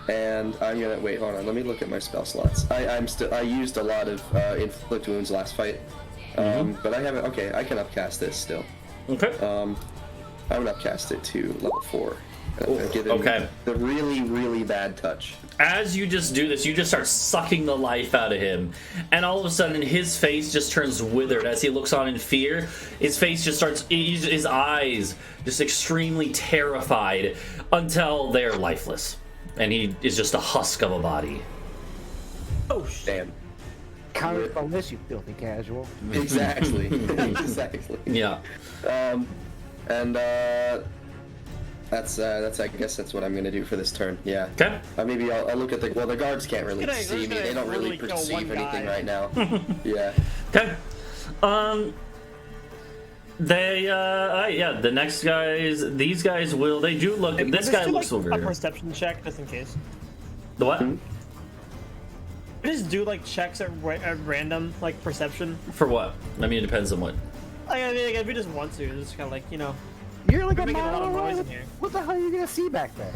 Speaker 3: And I'm gonna wait. Hold on. Let me look at my spell slots. I used a lot of inflict wounds last fight. But I haven't. Okay, I can upcast this still.
Speaker 1: Okay.
Speaker 3: I would upcast it to level 4. Give him
Speaker 1: okay.
Speaker 3: the really, really bad touch.
Speaker 1: As you just do this, you just start sucking the life out of him, and all of a sudden his face just turns withered as he looks on in fear. His face just starts, his eyes just extremely terrified until they're lifeless, and he is just a husk of a body.
Speaker 2: Oh, shit.
Speaker 3: Damn.
Speaker 4: Counter bonus, you filthy casual.
Speaker 3: Exactly. Exactly.
Speaker 1: Yeah.
Speaker 3: That's I guess that's what I'm gonna do for this turn. Yeah.
Speaker 1: Okay.
Speaker 3: Maybe I'll look at the. Well, the guards can't really
Speaker 2: Gonna-
Speaker 3: see me.
Speaker 2: gonna
Speaker 3: They don't really
Speaker 2: literally kill
Speaker 3: perceive
Speaker 2: one
Speaker 3: anything
Speaker 2: guy.
Speaker 3: right now. Yeah.
Speaker 1: Okay. The next guys, these guys will. They do look. This
Speaker 2: Just
Speaker 1: guy
Speaker 2: do,
Speaker 1: looks
Speaker 2: like,
Speaker 1: over
Speaker 2: a
Speaker 1: here.
Speaker 2: perception check, just in case.
Speaker 1: The what?
Speaker 2: Just do like checks at random, like perception.
Speaker 1: For what? I mean, it depends on what.
Speaker 2: I mean, if you just want to, it's kind of like, you know.
Speaker 4: You're like
Speaker 2: We're
Speaker 4: a
Speaker 2: making a lot
Speaker 4: mile
Speaker 2: of noise
Speaker 4: away.
Speaker 2: in here.
Speaker 4: What the hell are you gonna see back there?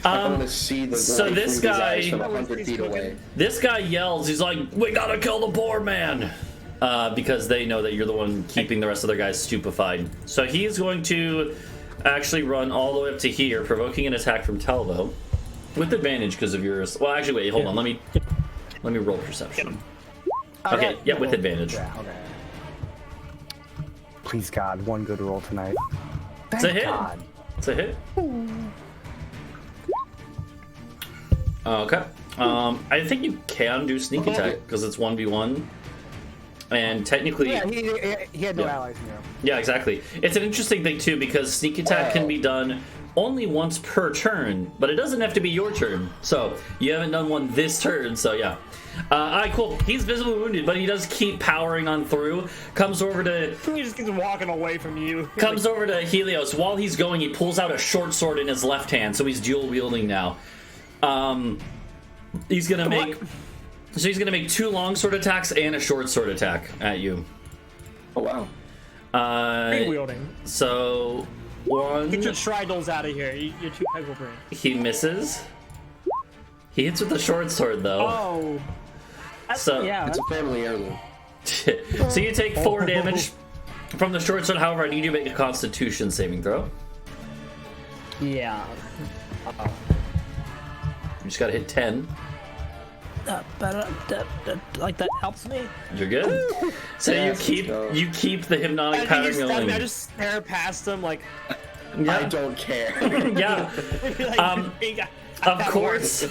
Speaker 3: I want to see the
Speaker 1: so
Speaker 3: light
Speaker 1: this
Speaker 3: from his
Speaker 1: guy-
Speaker 3: eyes from
Speaker 2: Oh,
Speaker 3: 100
Speaker 2: he's
Speaker 3: feet
Speaker 2: cooking.
Speaker 3: away.
Speaker 1: This guy yells. He's like, "We gotta kill the Boarman," because they know that you're the one keeping the rest of their guys stupefied. So he's going to actually run all the way up to here, provoking an attack from Talvo with advantage because of yours. Well, actually, wait, hold on. Let me roll perception. Okay, yeah, with advantage.
Speaker 4: Yeah, okay. Please God, one good roll tonight.
Speaker 1: It's a
Speaker 4: Thank
Speaker 1: hit.
Speaker 4: God.
Speaker 1: It's a hit. Okay. I think you can do sneak attack because it's 1v1, and technically,
Speaker 4: Yeah, he had no
Speaker 1: Yeah.
Speaker 4: allies in there.
Speaker 1: yeah, exactly. It's an interesting thing too because sneak attack can be done only once per turn, but it doesn't have to be your turn. So you haven't done one this turn, so yeah. Alright, cool. He's visibly wounded, but he does keep powering on through. Comes over to
Speaker 2: He just keeps walking away from you.
Speaker 1: Comes over to Helios. While he's going, he pulls out a short sword in his left hand, so he's dual wielding now. He's gonna make. So he's gonna make 2 long sword attacks and a short sword attack at you.
Speaker 3: Oh wow.
Speaker 2: Free wielding.
Speaker 1: So one.
Speaker 2: Get your Tridals out of here. You're too Peggle brain.
Speaker 1: He misses. He hits with the short sword though.
Speaker 2: Oh.
Speaker 1: So
Speaker 2: Yeah.
Speaker 3: It's a family heirloom.
Speaker 1: so you take 4 damage from the short sword. However, I need you to make a Constitution saving throw.
Speaker 2: Yeah.
Speaker 1: just gotta hit 10.
Speaker 2: Like that helps me.
Speaker 1: You're good. So
Speaker 3: Yes,
Speaker 1: you keep the hypnotic pattern going.
Speaker 2: I just stare past him like.
Speaker 3: I don't care.
Speaker 1: Yeah.
Speaker 2: like,
Speaker 1: Of course.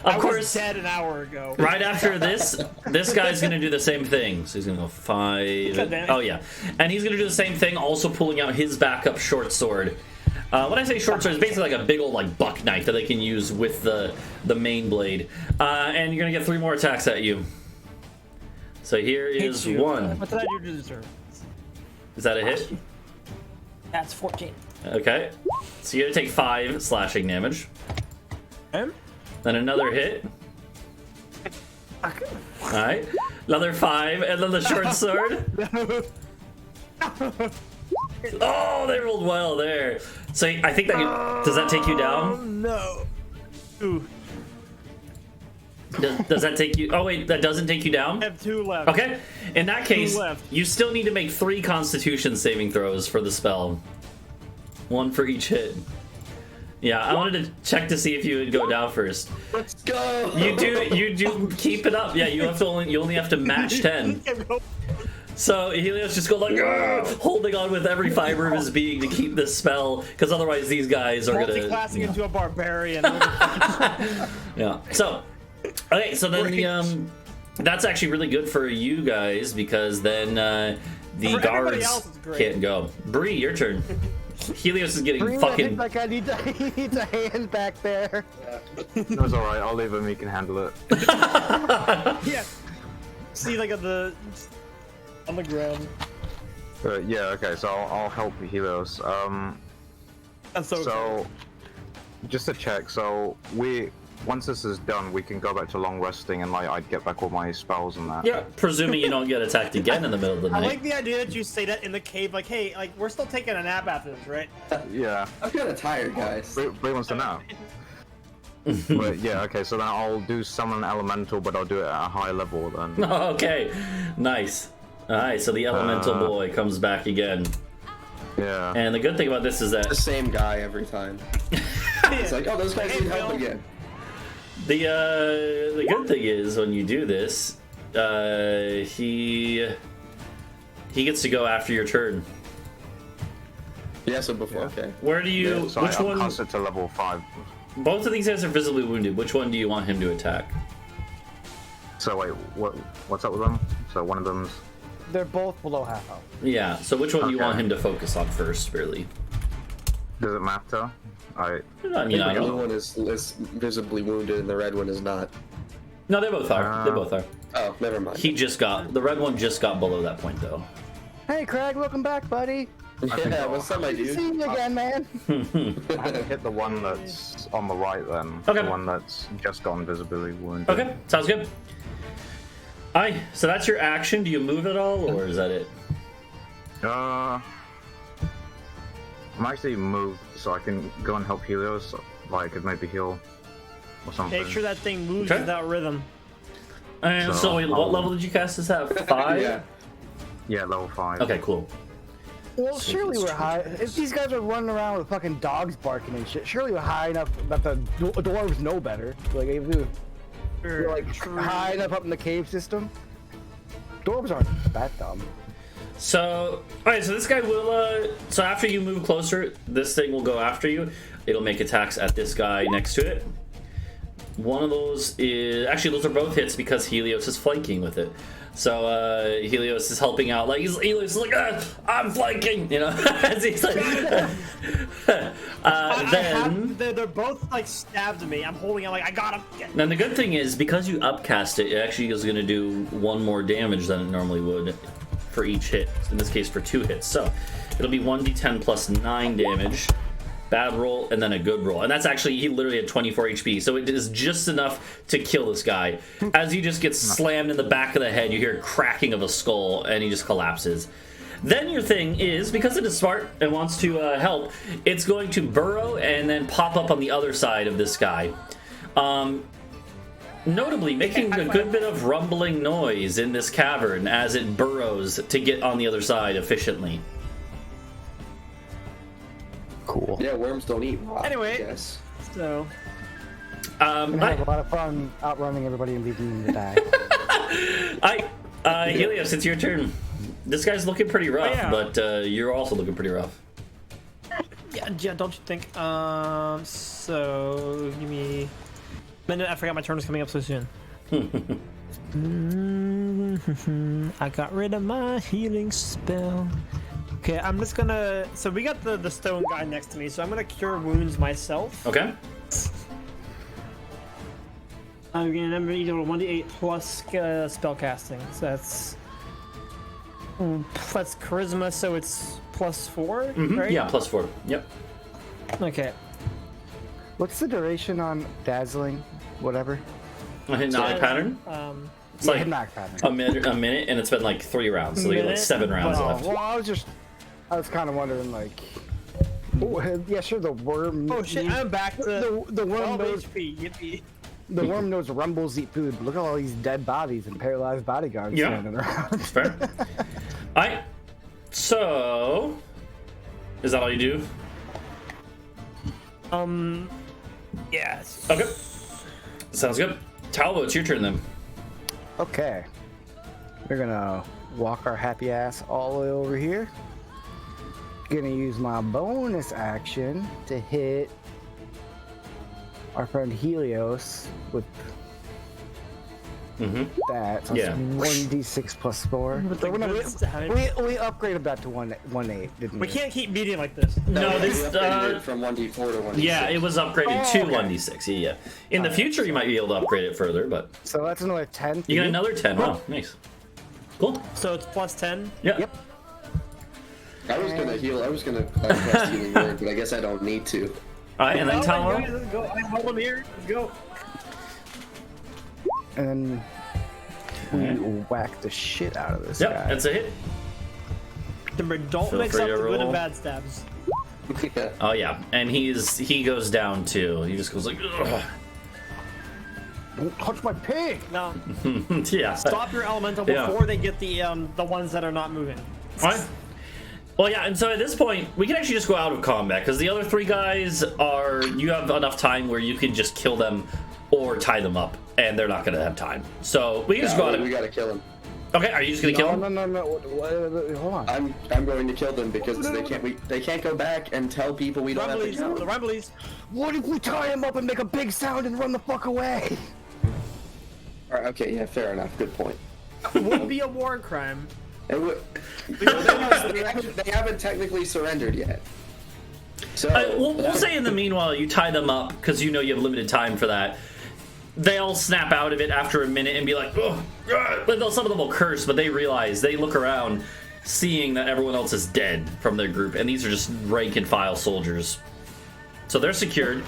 Speaker 2: I was dead an hour ago.
Speaker 1: Right after this guy's gonna do the same thing. So he's gonna go 5.
Speaker 2: God damn it.
Speaker 1: Oh yeah, and he's gonna do the same thing, also pulling out his backup short sword. When I say short sword, it's basically like a big old like buck knife that they can use with the main blade. And you're gonna get 3 more attacks at you. So here is 1.
Speaker 2: What did I do to deserve?
Speaker 1: Is that a hit?
Speaker 2: That's 14.
Speaker 1: Okay. So you're gonna take 5 slashing damage.
Speaker 2: Okay.
Speaker 1: Then another hit. Alright. Another 5, and then the short sword. Oh, they rolled well there. So I think that does that take you down?
Speaker 2: No. Ooh.
Speaker 1: Does that take you? Oh wait, that doesn't take you down.
Speaker 2: I have 2 left.
Speaker 1: Okay. In that case,
Speaker 2: left.
Speaker 1: you still need to make 3 Constitution saving throws for the spell. 1 for each hit. Yeah, I wanted to check to see if you would go down first.
Speaker 3: Let's go.
Speaker 1: You do keep it up. Yeah, you only have to match 10. So Helios just go like holding on with every fiber of his being to keep this spell, because otherwise these guys are gonna
Speaker 2: Multi-classing into a barbarian.
Speaker 1: yeah. So okay, so then that's actually really good for you guys, because then the
Speaker 2: For everybody
Speaker 1: guards
Speaker 2: else, it's great.
Speaker 1: can't go. Bree, your turn. Helios is getting
Speaker 4: Bring
Speaker 1: fucking.
Speaker 4: like I need he needs a hand back there.
Speaker 5: No, it's alright, I'll leave him, he can handle it.
Speaker 2: Yeah. See, like on the ground.
Speaker 5: Yeah, okay, so I'll help Helios.
Speaker 2: That's so
Speaker 5: Just to check, so once this is done, we can go back to long resting and like I'd get back all my spells and that.
Speaker 1: Yeah, presuming you don't get attacked again in the middle of the
Speaker 2: I
Speaker 1: night.
Speaker 2: like the idea that you say that in the cave, like, hey, like, we're still taking a nap after this, right?
Speaker 5: Yeah.
Speaker 3: I'm kind of tired, guys.
Speaker 5: Bree wants to know. But yeah, okay, so then I'll do summon elemental, but I'll do it at a high level then.
Speaker 1: Okay, nice. Alright, so the elemental boy comes back again.
Speaker 5: Yeah.
Speaker 1: And the good thing about this is that
Speaker 3: The same guy every time. It's like, oh, those guys need help again.
Speaker 1: the good thing is when you do this, he gets to go after your turn.
Speaker 3: Yeah, so before, okay.
Speaker 1: Where do you?
Speaker 3: Yeah,
Speaker 5: So
Speaker 1: which
Speaker 5: I'm
Speaker 1: one?
Speaker 5: constant to level 5.
Speaker 1: Both of these guys are visibly wounded. Which one do you want him to attack?
Speaker 5: So wait, what's up with them? So one of them's...
Speaker 4: They're both below half health.
Speaker 1: Yeah. So which one do you
Speaker 5: Okay.
Speaker 1: want him to focus on first, really?
Speaker 5: Does it matter?
Speaker 1: I mean,
Speaker 3: The
Speaker 1: I
Speaker 3: blue
Speaker 1: don't.
Speaker 3: one is visibly wounded and the red one is not.
Speaker 1: No, they both are. They both are.
Speaker 3: Oh, never mind.
Speaker 1: The red one just got below that point though.
Speaker 4: Hey Craig, welcome back, buddy.
Speaker 3: Yeah, what's up, my
Speaker 4: Good
Speaker 3: dude?
Speaker 4: seeing you again, man.
Speaker 5: I haven't hit the one that's on the right then.
Speaker 1: Okay.
Speaker 5: The one that's just gone visibly wounded.
Speaker 1: Okay, sounds good. Aye, so that's your action. Do you move at all, or is that it?
Speaker 5: I'm actually moved so I can go and help Helios. Like, I could maybe heal or something.
Speaker 2: Make sure that thing moves
Speaker 1: Okay.
Speaker 2: without rhythm.
Speaker 1: And so, wait, what level did you cast this at? 5?
Speaker 3: Yeah.
Speaker 5: Yeah, level 5.
Speaker 1: Okay, cool.
Speaker 4: Well, surely we're high. If these guys are running around with fucking dogs barking and shit, surely we're high enough that the dwarves know better. Like, if we're like high enough up in the cave system. Dwarves aren't that dumb.
Speaker 1: So, alright, so this guy will, so after you move closer, this thing will go after you. It'll make attacks at this guy next to it. One of those is, actually those are both hits because Helios is flanking with it. So, Helios is helping out, like, Helios is like, I'm flanking, you know, as he's like, then...
Speaker 2: They're both, like, stabbed me. I'm holding it like, I got him.
Speaker 1: Then the good thing is, because you upcast it, it actually is going to do 1 more damage than it normally would for each hit. In this case, for 2 hits. So it'll be 1d10 plus 9 damage, bad roll, and then a good roll. And that's actually, he literally had 24 HP, so it is just enough to kill this guy. As he just gets slammed in the back of the head, you hear a cracking of a skull, and he just collapses. Then your thing is, because it is smart and wants to help, it's going to burrow and then pop up on the other side of this guy. Notably, making a good bit of rumbling noise in this cavern as it burrows to get on the other side efficiently.
Speaker 5: Cool.
Speaker 3: Yeah, worms don't eat rock.
Speaker 2: Anyway.
Speaker 3: Yes.
Speaker 2: So,
Speaker 4: I'm gonna have
Speaker 1: I,
Speaker 4: a lot of fun outrunning everybody and beating them to die.
Speaker 1: Helios, it's your turn. This guy's looking pretty rough,
Speaker 2: yeah.
Speaker 1: but you're also looking pretty rough.
Speaker 2: Yeah, don't you think? So give me a minute. I forgot my turn was coming up so soon. I got rid of my healing spell. Okay, I'm just gonna. So we got the stone guy next to me, so I'm gonna cure wounds myself.
Speaker 1: Okay.
Speaker 2: I'm gonna number each 1d8 plus spell casting. So that's charisma, so it's +4, right?
Speaker 1: Yeah, +4. Yep.
Speaker 2: Okay.
Speaker 4: What's the duration on dazzling? Whatever.
Speaker 1: A hypnotic pattern. It's like
Speaker 4: Knock pattern.
Speaker 1: a minute, and it's been like 3 rounds, so you get like 7 rounds
Speaker 2: Well,
Speaker 1: left.
Speaker 4: Well, I was kind of wondering, like, yeah, sure, the worm.
Speaker 2: Oh shit! I'm back to
Speaker 4: the worm
Speaker 2: 12
Speaker 4: knows
Speaker 2: HP. Yippee.
Speaker 4: the worm knows rumbles eat food. Look at all these dead bodies and paralyzed bodyguards
Speaker 1: Yeah.
Speaker 4: standing around.
Speaker 1: Fair. Alright. So, is that all you do?
Speaker 2: Yes.
Speaker 1: Okay. Sounds good. Talvo, it's your turn then.
Speaker 4: Okay, we're gonna walk our happy ass all the way over here. Gonna use my bonus action to hit our friend Helios with that. So
Speaker 1: Yeah.
Speaker 4: it's 1d6 plus 4.
Speaker 2: With the
Speaker 4: So
Speaker 2: good damage.
Speaker 4: we upgraded that to 1/8, didn't we?
Speaker 2: We can't keep beating like this.
Speaker 1: No,
Speaker 3: we
Speaker 1: this
Speaker 3: upgraded it from 1d4 to 1d6.
Speaker 1: yeah, it was upgraded
Speaker 4: Oh,
Speaker 1: to
Speaker 4: okay.
Speaker 1: 1d6. Yeah. In the future, you might be able to upgrade it further, but
Speaker 4: So that's another 10.
Speaker 1: you get another 10. Wow, nice. Cool.
Speaker 2: So it's +10.
Speaker 1: Yeah.
Speaker 4: Yep.
Speaker 3: I was gonna heal. I was gonna cast healing word, but I guess I don't need to.
Speaker 1: All right, and then
Speaker 2: Guys,
Speaker 1: Talvo.
Speaker 2: let's go. I hold him here. Let's go.
Speaker 4: And then we whack the shit out of this
Speaker 1: Yep,
Speaker 4: guy.
Speaker 1: that's a hit.
Speaker 2: Remember, don't
Speaker 1: Feel
Speaker 2: mix
Speaker 1: free
Speaker 2: up
Speaker 1: to
Speaker 2: the good
Speaker 1: roll.
Speaker 2: and bad stabs.
Speaker 3: Yeah.
Speaker 1: Oh yeah, and he goes down too. He just goes like, ugh.
Speaker 4: Don't touch my pig!
Speaker 2: No,
Speaker 1: Yeah.
Speaker 2: stop your elemental
Speaker 1: Yeah.
Speaker 2: before they get the ones that are not moving.
Speaker 1: All right. Well, yeah, and so at this point, we can actually just go out of combat, because the other 3 guys are... You have enough time where you can just kill them or tie them up, and they're not going to have time. So we can just go out
Speaker 3: we
Speaker 1: of...
Speaker 3: gotta kill him.
Speaker 1: Okay, are you just going to kill them?
Speaker 4: No. Hold on.
Speaker 3: I'm going to kill them because they can't go back and tell people we don't have to
Speaker 2: Rumblies,
Speaker 3: kill
Speaker 2: the
Speaker 3: them.
Speaker 2: Rumblies.
Speaker 4: What if we tie him up and make a big sound and run the fuck away?
Speaker 3: Alright, okay, yeah, fair enough. Good point.
Speaker 2: It would be a war crime.
Speaker 3: It would, they haven't technically surrendered yet. So
Speaker 1: We'll say in the meanwhile, you tie them up, because you know you have limited time for that. They'll snap out of it after a minute and be like, oh, some of them will curse, but they realize, they look around, seeing that everyone else is dead from their group, and these are just rank and file soldiers. So they're secured.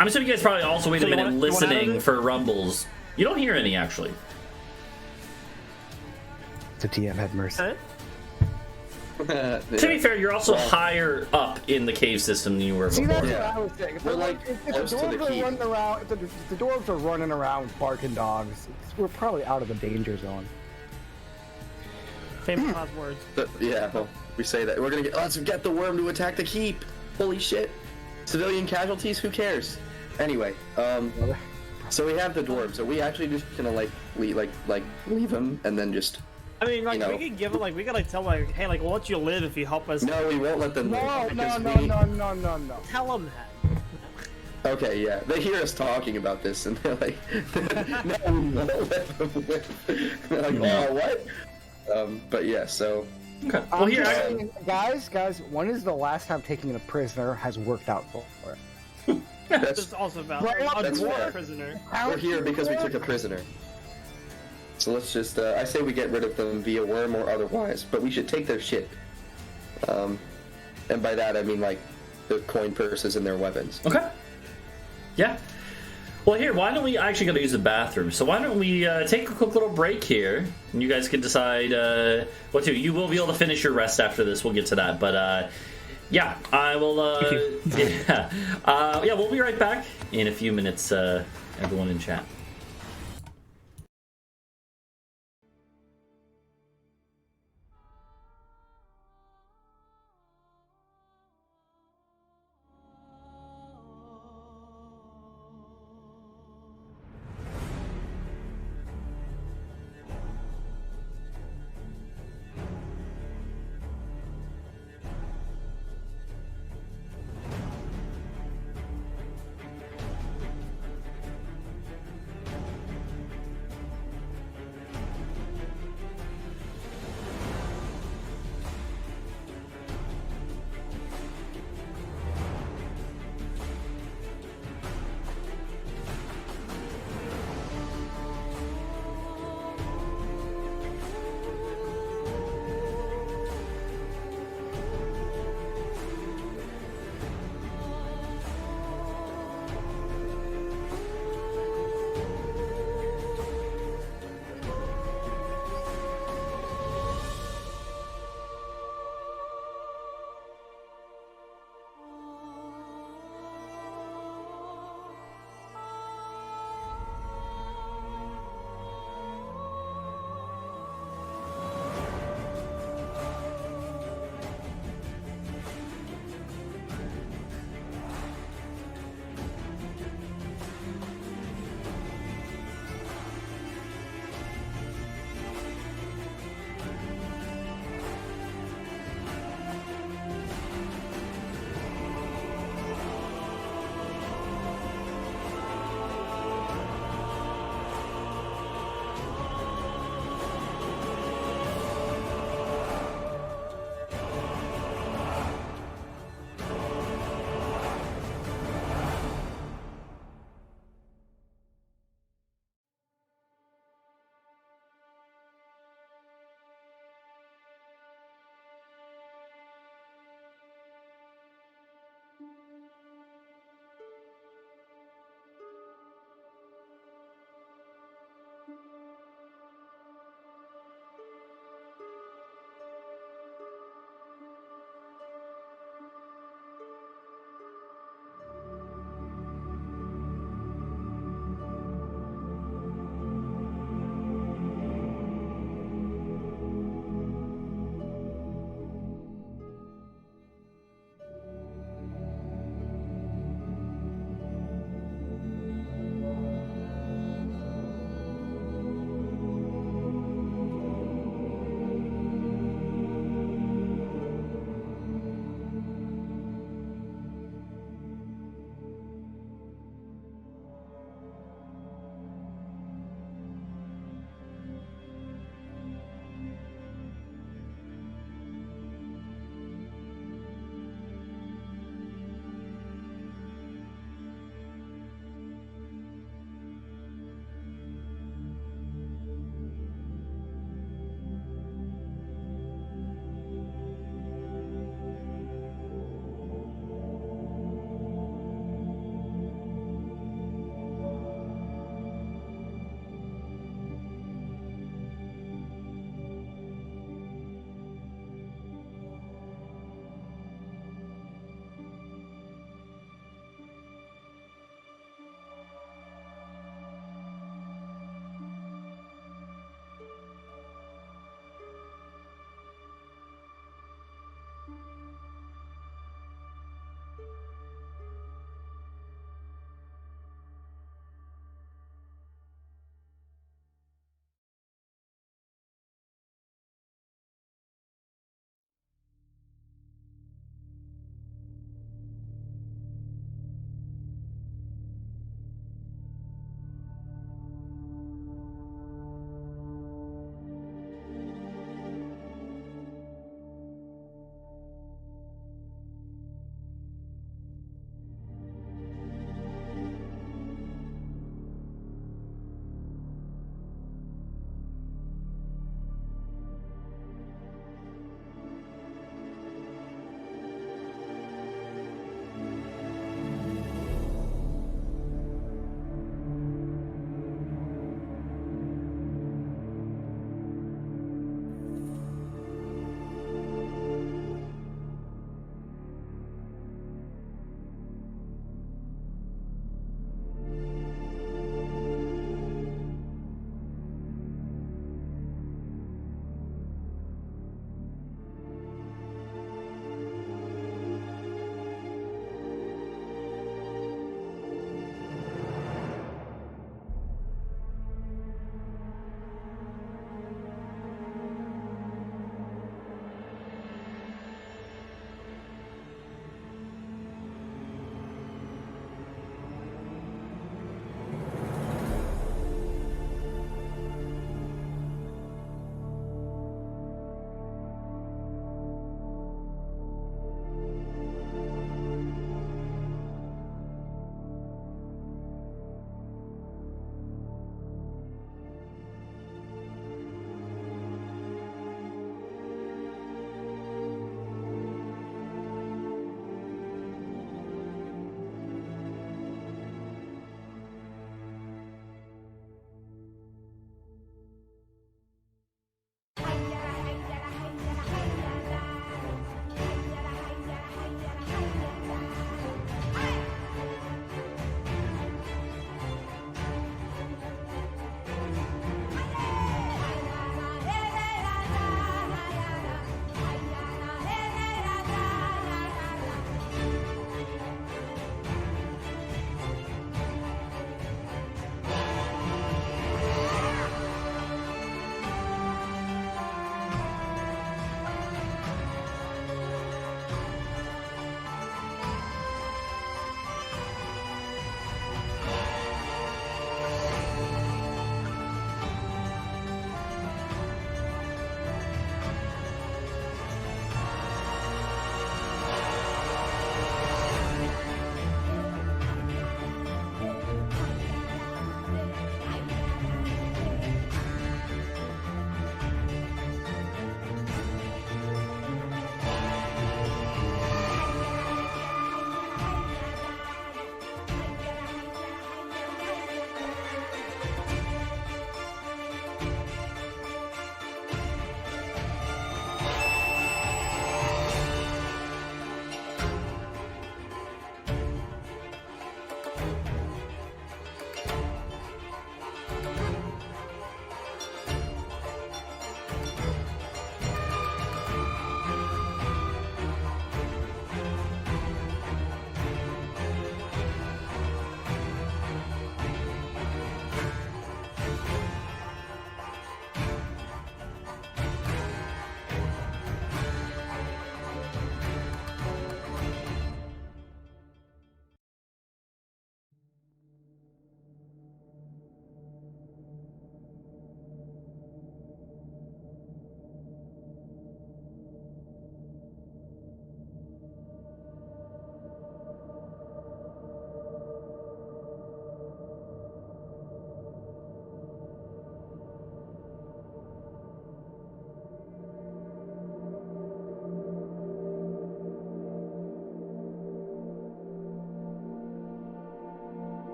Speaker 1: I'm assuming you guys probably also wait a minute listening for rumbles. You don't hear any, actually.
Speaker 4: The TM had mercy.
Speaker 2: Huh?
Speaker 1: To be fair, you're also higher up in the cave system than you were
Speaker 4: See,
Speaker 1: before.
Speaker 4: that's
Speaker 3: Yeah.
Speaker 4: what I was saying. If
Speaker 3: We're,
Speaker 4: the
Speaker 3: like, close to the
Speaker 4: dwarves are
Speaker 3: keep.
Speaker 4: running around, if the dwarves are running around barking dogs, we're probably out of the danger zone.
Speaker 2: Famous last words.
Speaker 3: Yeah, well, we say that. Let's get the worm to attack the keep. Holy shit. Civilian casualties, who cares? Anyway, so we have the dwarves. Are we actually just gonna leave them and then just...
Speaker 2: I mean, like,
Speaker 3: You know.
Speaker 2: we could give it, like, we could, like, tell, like, hey, like, we'll let you live if you help us.
Speaker 3: No, we won't let them
Speaker 4: No,
Speaker 3: live,
Speaker 4: no,
Speaker 3: because
Speaker 4: no,
Speaker 3: we-
Speaker 4: no.
Speaker 2: Tell them that.
Speaker 3: Okay, yeah. They hear us talking about this and they're like, no, we won't let them live. They're like, oh, what? But yeah, so...
Speaker 1: Okay. Well, here,
Speaker 4: Guys, when is the last time taking a prisoner has worked out for it?
Speaker 2: That's also valid. A
Speaker 3: That's
Speaker 2: dwarf
Speaker 3: fair.
Speaker 2: prisoner.
Speaker 3: We're here because we took a prisoner. So let's just, I say we get rid of them via worm or otherwise, but we should take their shit. And by that I mean, like, the coin purses and their weapons.
Speaker 1: Okay. Yeah. Well, here, why don't we... I actually got to use the bathroom, so why don't we take a quick little break here, and you guys can decide what to do. You will be able to finish your rest after this. We'll get to that, but yeah, I will... yeah, we'll be right back in a few minutes, everyone in chat.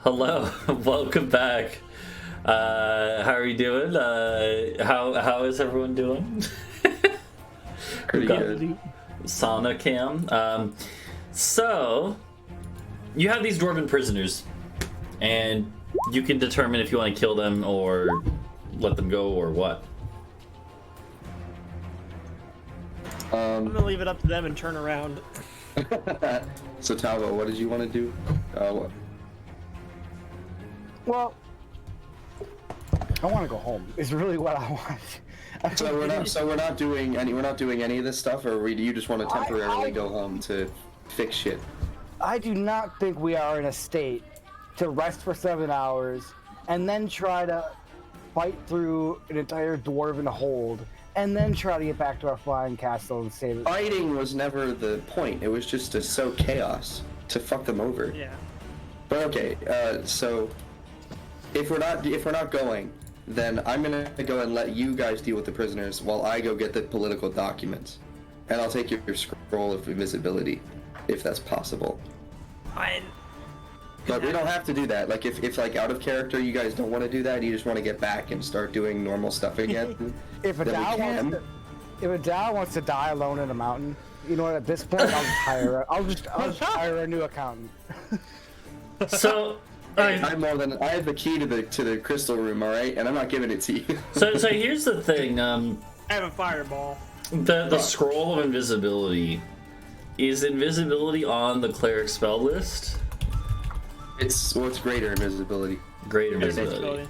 Speaker 1: Hello, welcome back. How are you doing? How is everyone doing?
Speaker 3: Pretty good.
Speaker 1: Sauna cam. So you have these dwarven prisoners, and you can determine if you want to kill them or let them go or what.
Speaker 2: I'm gonna leave it up to them and turn around.
Speaker 3: So Talvo, what did you want to do? What?
Speaker 4: Well, I want to go home. Is really what I want.
Speaker 3: So we're not doing any of this stuff, or you just want to temporarily go home to fix shit?
Speaker 4: I do not think we are in a state to rest for 7 hours and then try to fight through an entire dwarven hold and then try to get back to our flying castle and save it.
Speaker 3: Fighting was never the point. It was just to sow chaos, to fuck them over.
Speaker 2: Yeah.
Speaker 3: But okay, so if we're not going, then I'm gonna go and let you guys deal with the prisoners while I go get the political documents, and I'll take your scroll of invisibility, if that's possible.
Speaker 2: Fine.
Speaker 3: But we don't have to do that. Like if like out of character, you guys don't want to do that. You just want to get back and start doing normal stuff again.
Speaker 4: If Adau wants to die alone in a mountain, you know what? At this point, I'll just hire a new accountant.
Speaker 1: So.
Speaker 3: I have the key to the crystal room, all right, and I'm not giving it to you.
Speaker 1: So here's the thing.
Speaker 2: I have a fireball.
Speaker 1: The scroll of invisibility, is invisibility on the cleric spell list?
Speaker 3: It's greater invisibility.
Speaker 1: Greater invisibility.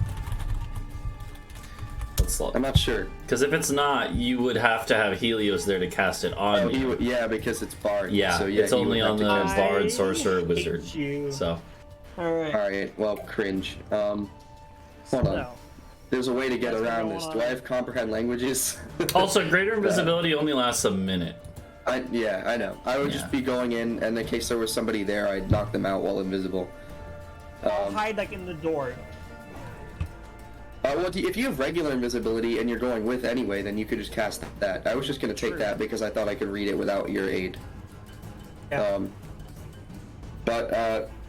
Speaker 1: Let's look.
Speaker 3: I'm not sure.
Speaker 1: Because if it's not, you would have to have Helios there to cast it on you.
Speaker 3: Yeah, because it's bard.
Speaker 1: Yeah,
Speaker 3: so, yeah,
Speaker 1: it's only on the bard, sorcerer,
Speaker 2: hate
Speaker 1: wizard.
Speaker 2: you.
Speaker 1: So.
Speaker 2: Alright.
Speaker 3: Alright, well, cringe. Hold on. There's a way to get around this. Do I have comprehend languages?
Speaker 1: Also, greater invisibility only lasts a minute.
Speaker 3: Yeah, I know. I would just be going in, and in case there was somebody there, I'd knock them out while invisible.
Speaker 2: I'll hide like in the door.
Speaker 3: Well, if you have regular invisibility and you're going with anyway, then you could just cast that. I was just going to take that because I thought I could read it without your aid.
Speaker 2: Yeah.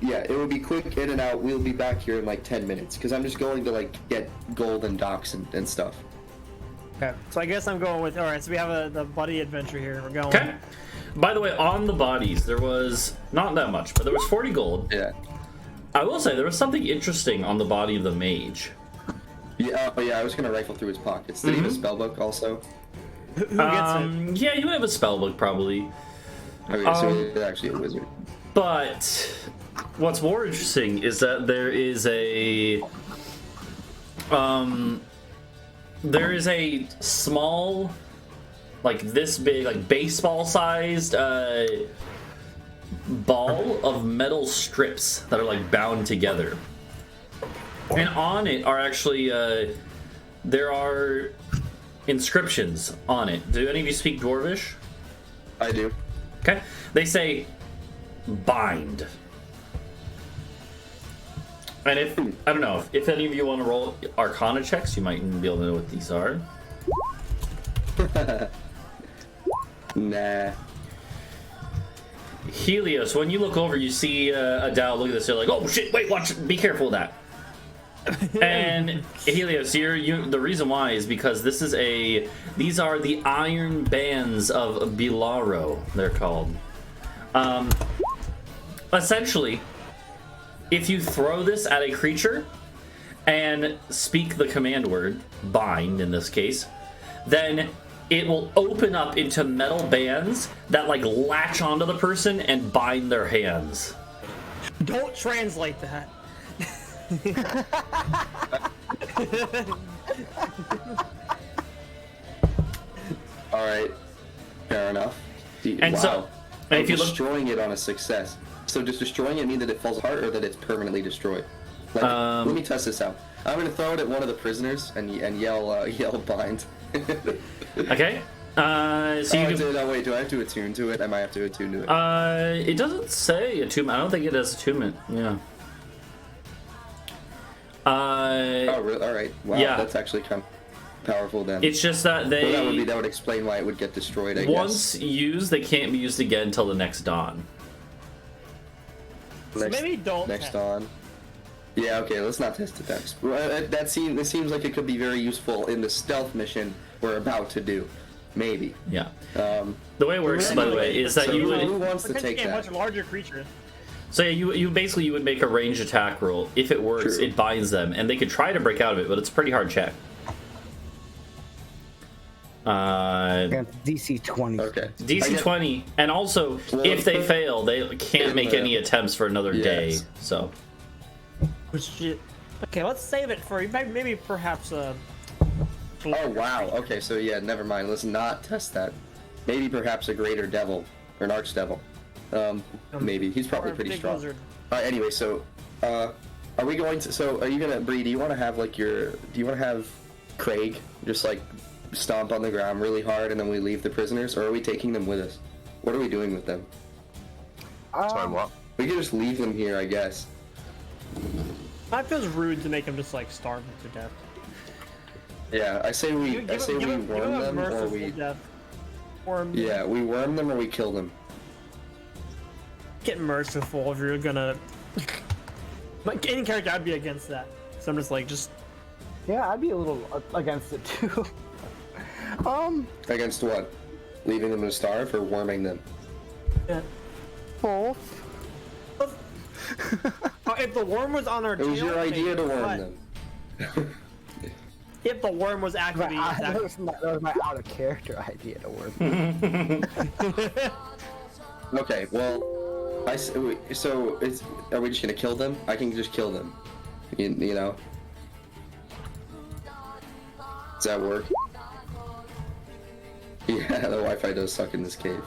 Speaker 3: Yeah, it will be quick in and out. We'll be back here in like 10 minutes because I'm just going to like get gold and docks and stuff.
Speaker 2: Okay. So I guess I'm going with. All right. So we have the buddy adventure here. We're going.
Speaker 1: Okay. By the way, on the bodies, there was not that much, but there was 40 gold.
Speaker 3: Yeah.
Speaker 1: I will say there was something interesting on the body of the mage.
Speaker 3: Yeah. Oh yeah. I was gonna rifle through his pockets. Did he have a spellbook also?
Speaker 2: Who gets it?
Speaker 1: Yeah, you would have a spellbook probably.
Speaker 3: Okay, so he's actually a wizard.
Speaker 1: But what's more interesting is that there is a small, like this big, like baseball-sized ball of metal strips that are like bound together, and on it are actually there are inscriptions on it. Do any of you speak Dwarvish?
Speaker 3: I do.
Speaker 1: Okay, they say bind. And if, I don't know, if any of you want to roll Arcana checks, you might even be able to know what these are.
Speaker 3: Nah.
Speaker 1: Helios, when you look over, you see Adau look at this, you're like, oh shit, wait, watch, be careful of that. And Helios, the reason why is because these are the iron bands of Bilaro, they're called. Essentially, if you throw this at a creature and speak the command word, bind in this case, then it will open up into metal bands that like latch onto the person and bind their hands.
Speaker 2: Don't translate that.
Speaker 3: All right. Fair enough.
Speaker 1: And so, and if you look,
Speaker 3: destroying it on a success. So does destroying it mean that it falls apart or that it's permanently destroyed? Like, let me test this out. I'm gonna throw it at one of the prisoners and yell bind.
Speaker 1: okay. So you can...
Speaker 3: No, wait. Do I have to attune to it? I might have to attune to it.
Speaker 1: It doesn't say attunement. I don't think it has attunement. Yeah.
Speaker 3: Oh, really? All right. Wow. Yeah. That's actually kind of powerful then.
Speaker 1: It's just that they.
Speaker 3: Well, that would explain why it would get destroyed. I guess.
Speaker 1: Once used, they can't be used again until the next dawn.
Speaker 2: So maybe don't.
Speaker 3: Next dawn. Yeah, okay, let's not test it then. Well, this seems like it could be very useful in the stealth mission we're about to do. Maybe.
Speaker 1: Yeah. The way it works, by the way, is that you
Speaker 3: who
Speaker 1: would.
Speaker 3: wants to take
Speaker 2: a
Speaker 3: that?
Speaker 2: much larger creature.
Speaker 1: So yeah, you basically would make a ranged attack roll. If it works,
Speaker 3: True.
Speaker 1: it binds them, and they could try to break out of it, but it's a pretty hard check.
Speaker 4: Against DC 20.
Speaker 3: Okay.
Speaker 1: DC 20, and also if they fail, they can't make any attempts for another day. So.
Speaker 2: Oh, shit. Okay, let's save it for maybe perhaps
Speaker 3: Oh wow. Okay, so yeah, never mind. Let's not test that. Maybe perhaps a greater devil or an archdevil. Maybe he's probably pretty
Speaker 2: big
Speaker 3: strong.
Speaker 2: lizard.
Speaker 3: Anyway, so are we going to? So are you gonna, Bree? Do you want to have like do you want to have Craig just like stomp on the ground really hard and then we leave the prisoners, or are we taking them with us? What are we doing with them?
Speaker 5: Sorry, what?
Speaker 3: We can just leave them here, I guess.
Speaker 2: That feels rude to make them just like starve them to death.
Speaker 3: Yeah, I say we
Speaker 2: Give
Speaker 3: worm
Speaker 2: a
Speaker 3: them, or
Speaker 2: merciful
Speaker 3: we.
Speaker 2: death. Worm.
Speaker 3: Yeah, we worm them or we kill them.
Speaker 2: Get merciful if you're gonna. Like any character, I'd be against that. So I'm just like,
Speaker 4: Yeah, I'd be a little against it too.
Speaker 3: Against what? Leaving them to starve or worming them?
Speaker 2: yeah.
Speaker 4: Both.
Speaker 2: If the worm was on our
Speaker 3: It was
Speaker 2: tail,
Speaker 3: your idea to
Speaker 2: maybe,
Speaker 3: worm
Speaker 2: but
Speaker 3: them.
Speaker 2: If the worm was actually
Speaker 4: That was my out of character idea to work.
Speaker 3: Okay, well, so are we just gonna kill them? I can just kill them. You know? Does that work? Yeah, the Wi-Fi does suck in this cave.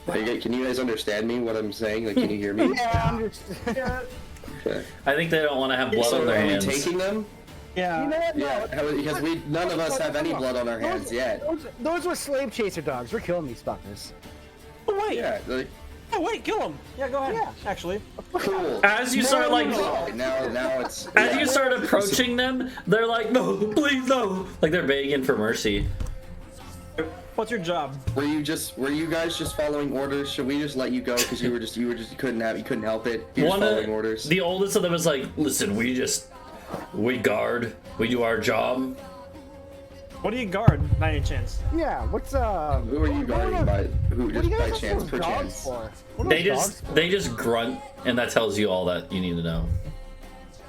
Speaker 3: Can you guys understand me? What I'm saying? Like, can you hear me?
Speaker 4: Yeah, I'm just.
Speaker 3: Okay.
Speaker 1: I think they don't want to have blood
Speaker 3: So
Speaker 1: on their
Speaker 3: are we
Speaker 1: hands.
Speaker 3: taking them?
Speaker 2: yeah.
Speaker 4: You know what? No.
Speaker 3: Yeah, because none of us have any blood on our hands yet.
Speaker 4: Those were slave chaser dogs. We're killing these fuckers.
Speaker 2: Oh wait.
Speaker 3: Yeah, like,
Speaker 2: Oh wait, kill him. Yeah, go ahead.
Speaker 4: Yeah.
Speaker 2: Actually.
Speaker 3: cool.
Speaker 1: As you start like,
Speaker 3: Now it's.
Speaker 1: as
Speaker 3: yeah.
Speaker 1: you start approaching them, they're like, no, please no, like they're begging for mercy.
Speaker 2: What's your job?
Speaker 3: Were you guys just following orders? Should we just let you go because you couldn't help it? You were just following orders.
Speaker 1: The oldest of them was like, listen, we guard, we do our job.
Speaker 2: What do you guard by any chance?
Speaker 4: Yeah. What's
Speaker 3: Who are you guarding by? Who
Speaker 4: What do
Speaker 3: just
Speaker 4: you
Speaker 3: by
Speaker 4: guys
Speaker 3: chance,
Speaker 4: have
Speaker 3: per
Speaker 4: those dogs
Speaker 3: chance?
Speaker 4: for? What are those dogs for?
Speaker 1: They just grunt, and that tells you all that you need to know.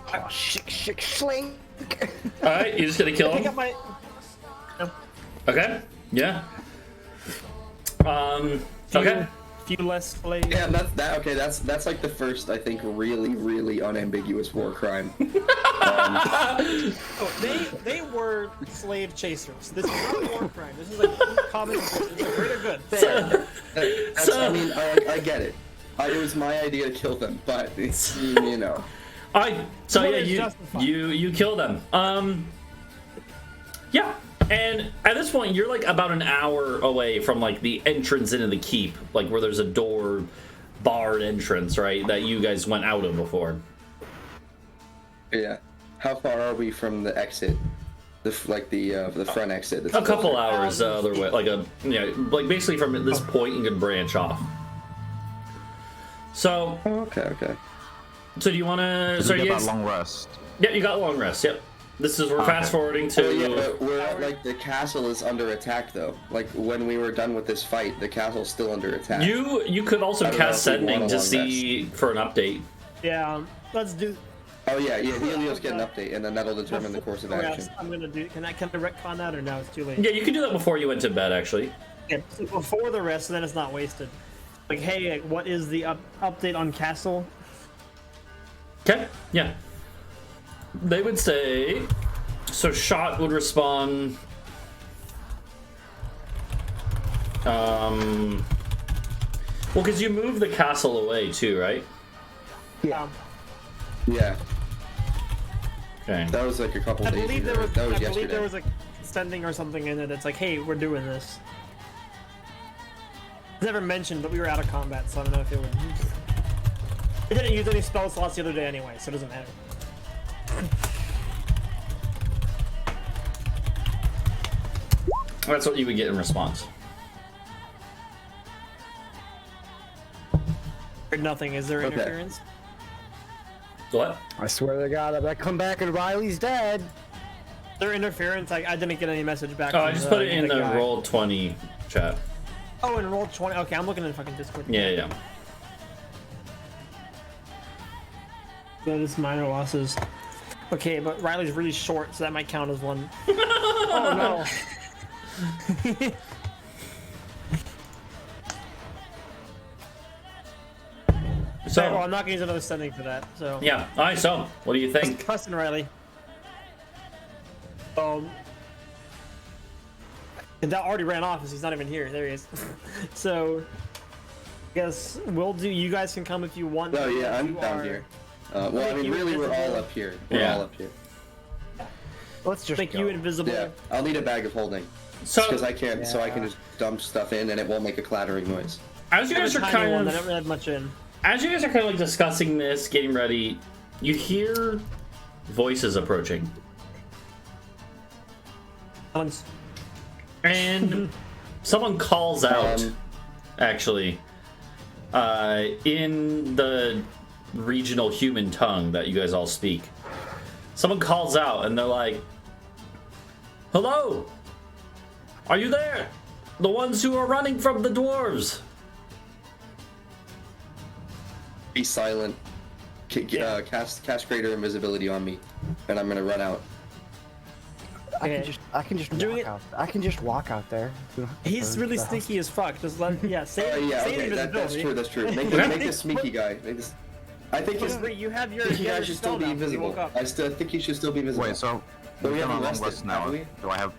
Speaker 4: Oh, shik, slink.
Speaker 1: All right, you just gonna kill
Speaker 2: Pick
Speaker 1: him?
Speaker 2: up my. No.
Speaker 1: Okay, yeah. Okay.
Speaker 2: Few less slaves.
Speaker 3: Yeah, okay. That's like the first, I think, really unambiguous war crime.
Speaker 2: Oh, they were slave chasers. This is not a war crime. This is a common. It's a greater good.
Speaker 3: I mean, I get it. It was my idea to kill them, but it's, you know.
Speaker 1: So
Speaker 2: Well,
Speaker 1: yeah,
Speaker 2: it's justified.
Speaker 1: you kill them. Yeah, and at this point you're like about an hour away from like the entrance into the keep, like where there's a door, barred entrance, right? That you guys went out of before.
Speaker 3: Yeah. How far are we from the exit? The front exit. that's
Speaker 1: A couple
Speaker 3: closer?
Speaker 1: hours other way, like basically from this point you can branch off. So,
Speaker 3: Okay.
Speaker 1: so do you want to?
Speaker 5: Did
Speaker 1: So
Speaker 5: we get
Speaker 1: yes,
Speaker 5: that long rest?
Speaker 1: yeah, you got a long rest. Yep. We're fast forwarding to.
Speaker 3: Oh yeah, but we're at, like, the castle is under attack though. Like when we were done with this fight, the castle's still under attack.
Speaker 1: You could also
Speaker 3: I don't know
Speaker 1: cast
Speaker 3: if we
Speaker 1: sending
Speaker 3: want a
Speaker 1: to
Speaker 3: long
Speaker 1: see for an update.
Speaker 2: Yeah. Let's do.
Speaker 3: Oh yeah. Helios get an update, and then that'll determine the course of action.
Speaker 2: I'm gonna do. Can I retcon that or now it's too late?
Speaker 1: Yeah, you can do that before you went to bed, actually.
Speaker 2: Yeah, so before the rest, so then it's not wasted. Like, hey, like, what is the update on castle?
Speaker 1: Okay, yeah. They would say... So shot would respond... Well, because you moved the castle away too, right?
Speaker 2: Yeah.
Speaker 3: Yeah,
Speaker 1: Okay.
Speaker 3: that was like a couple
Speaker 2: I
Speaker 3: days
Speaker 2: believe
Speaker 3: ago.
Speaker 2: there was.
Speaker 3: That was
Speaker 2: I
Speaker 3: yesterday.
Speaker 2: believe there was a sending or something in it that's like, hey, we're doing this. It's never mentioned, but we were out of combat, so I don't know if it would. It didn't use any spell slots the other day anyway, so it doesn't matter.
Speaker 1: That's what you would get in response.
Speaker 2: Heard nothing. Is there
Speaker 3: Okay.
Speaker 2: interference?
Speaker 1: What?
Speaker 4: I swear to God, I bet come back and Riley's dead.
Speaker 2: Their interference, I didn't get any message back.
Speaker 1: Oh,
Speaker 2: from
Speaker 1: I just put it in the
Speaker 2: guy.
Speaker 1: roll 20 chat.
Speaker 2: Oh, and roll 20. Okay, I'm looking in fucking Discord.
Speaker 1: Yeah.
Speaker 2: So this minor losses. Okay, but Riley's really short, so that might count as one. Oh no.
Speaker 1: So,
Speaker 2: Well, I'm not gonna use another setting for that. So
Speaker 1: yeah. All right. So, what do you think?
Speaker 2: Trust in Riley. And that already ran off because he's not even here. There he is. So, I guess we'll do. You guys can come if you want.
Speaker 3: No, yeah,
Speaker 2: If
Speaker 3: I'm
Speaker 2: you
Speaker 3: down
Speaker 2: are-
Speaker 3: here. Well, I mean, really, we're all up here. We're
Speaker 1: Yeah.
Speaker 3: all up here.
Speaker 4: Let's just
Speaker 2: Make
Speaker 4: go.
Speaker 2: you invisible.
Speaker 3: Yeah, I'll need a bag of holding.
Speaker 1: So,
Speaker 3: Because I can't, so I can just dump stuff in and it won't make a clattering noise.
Speaker 1: as you
Speaker 2: I have
Speaker 1: guys
Speaker 2: a
Speaker 1: are
Speaker 2: tiny
Speaker 1: kind
Speaker 2: one
Speaker 1: of,
Speaker 2: that I don't really have much in.
Speaker 1: as you guys are kind of like discussing this, getting ready, you hear voices approaching,
Speaker 2: Once.
Speaker 1: and someone calls out. Actually, in the regional human tongue that you guys all speak, someone calls out, and they're like, "Hello, are you there? The ones who are running from the dwarves."
Speaker 3: Be silent. Cast greater invisibility on me, and I'm gonna run out.
Speaker 2: Okay.
Speaker 4: I can just
Speaker 2: Doing
Speaker 4: walk
Speaker 2: it-
Speaker 4: out. I can just walk out there. We don't have to
Speaker 2: He's
Speaker 4: go
Speaker 2: really
Speaker 4: to the house.
Speaker 2: sneaky as fuck. Just let say
Speaker 3: Yeah,
Speaker 2: say
Speaker 3: okay, that's
Speaker 2: invisibility.
Speaker 3: true. That's true. Make this sneaky guy. Make this. I think his
Speaker 2: Bree, you have your
Speaker 3: sneaky
Speaker 2: you
Speaker 3: guy
Speaker 2: have your
Speaker 3: should still
Speaker 2: spell
Speaker 3: be
Speaker 2: now. You
Speaker 3: invisible.
Speaker 2: woke up.
Speaker 3: I still think he should still be visible.
Speaker 5: Wait, so
Speaker 3: But we
Speaker 5: we've done
Speaker 3: haven't
Speaker 5: a long
Speaker 3: rested,
Speaker 5: rest now.
Speaker 3: have we?
Speaker 5: Do I have?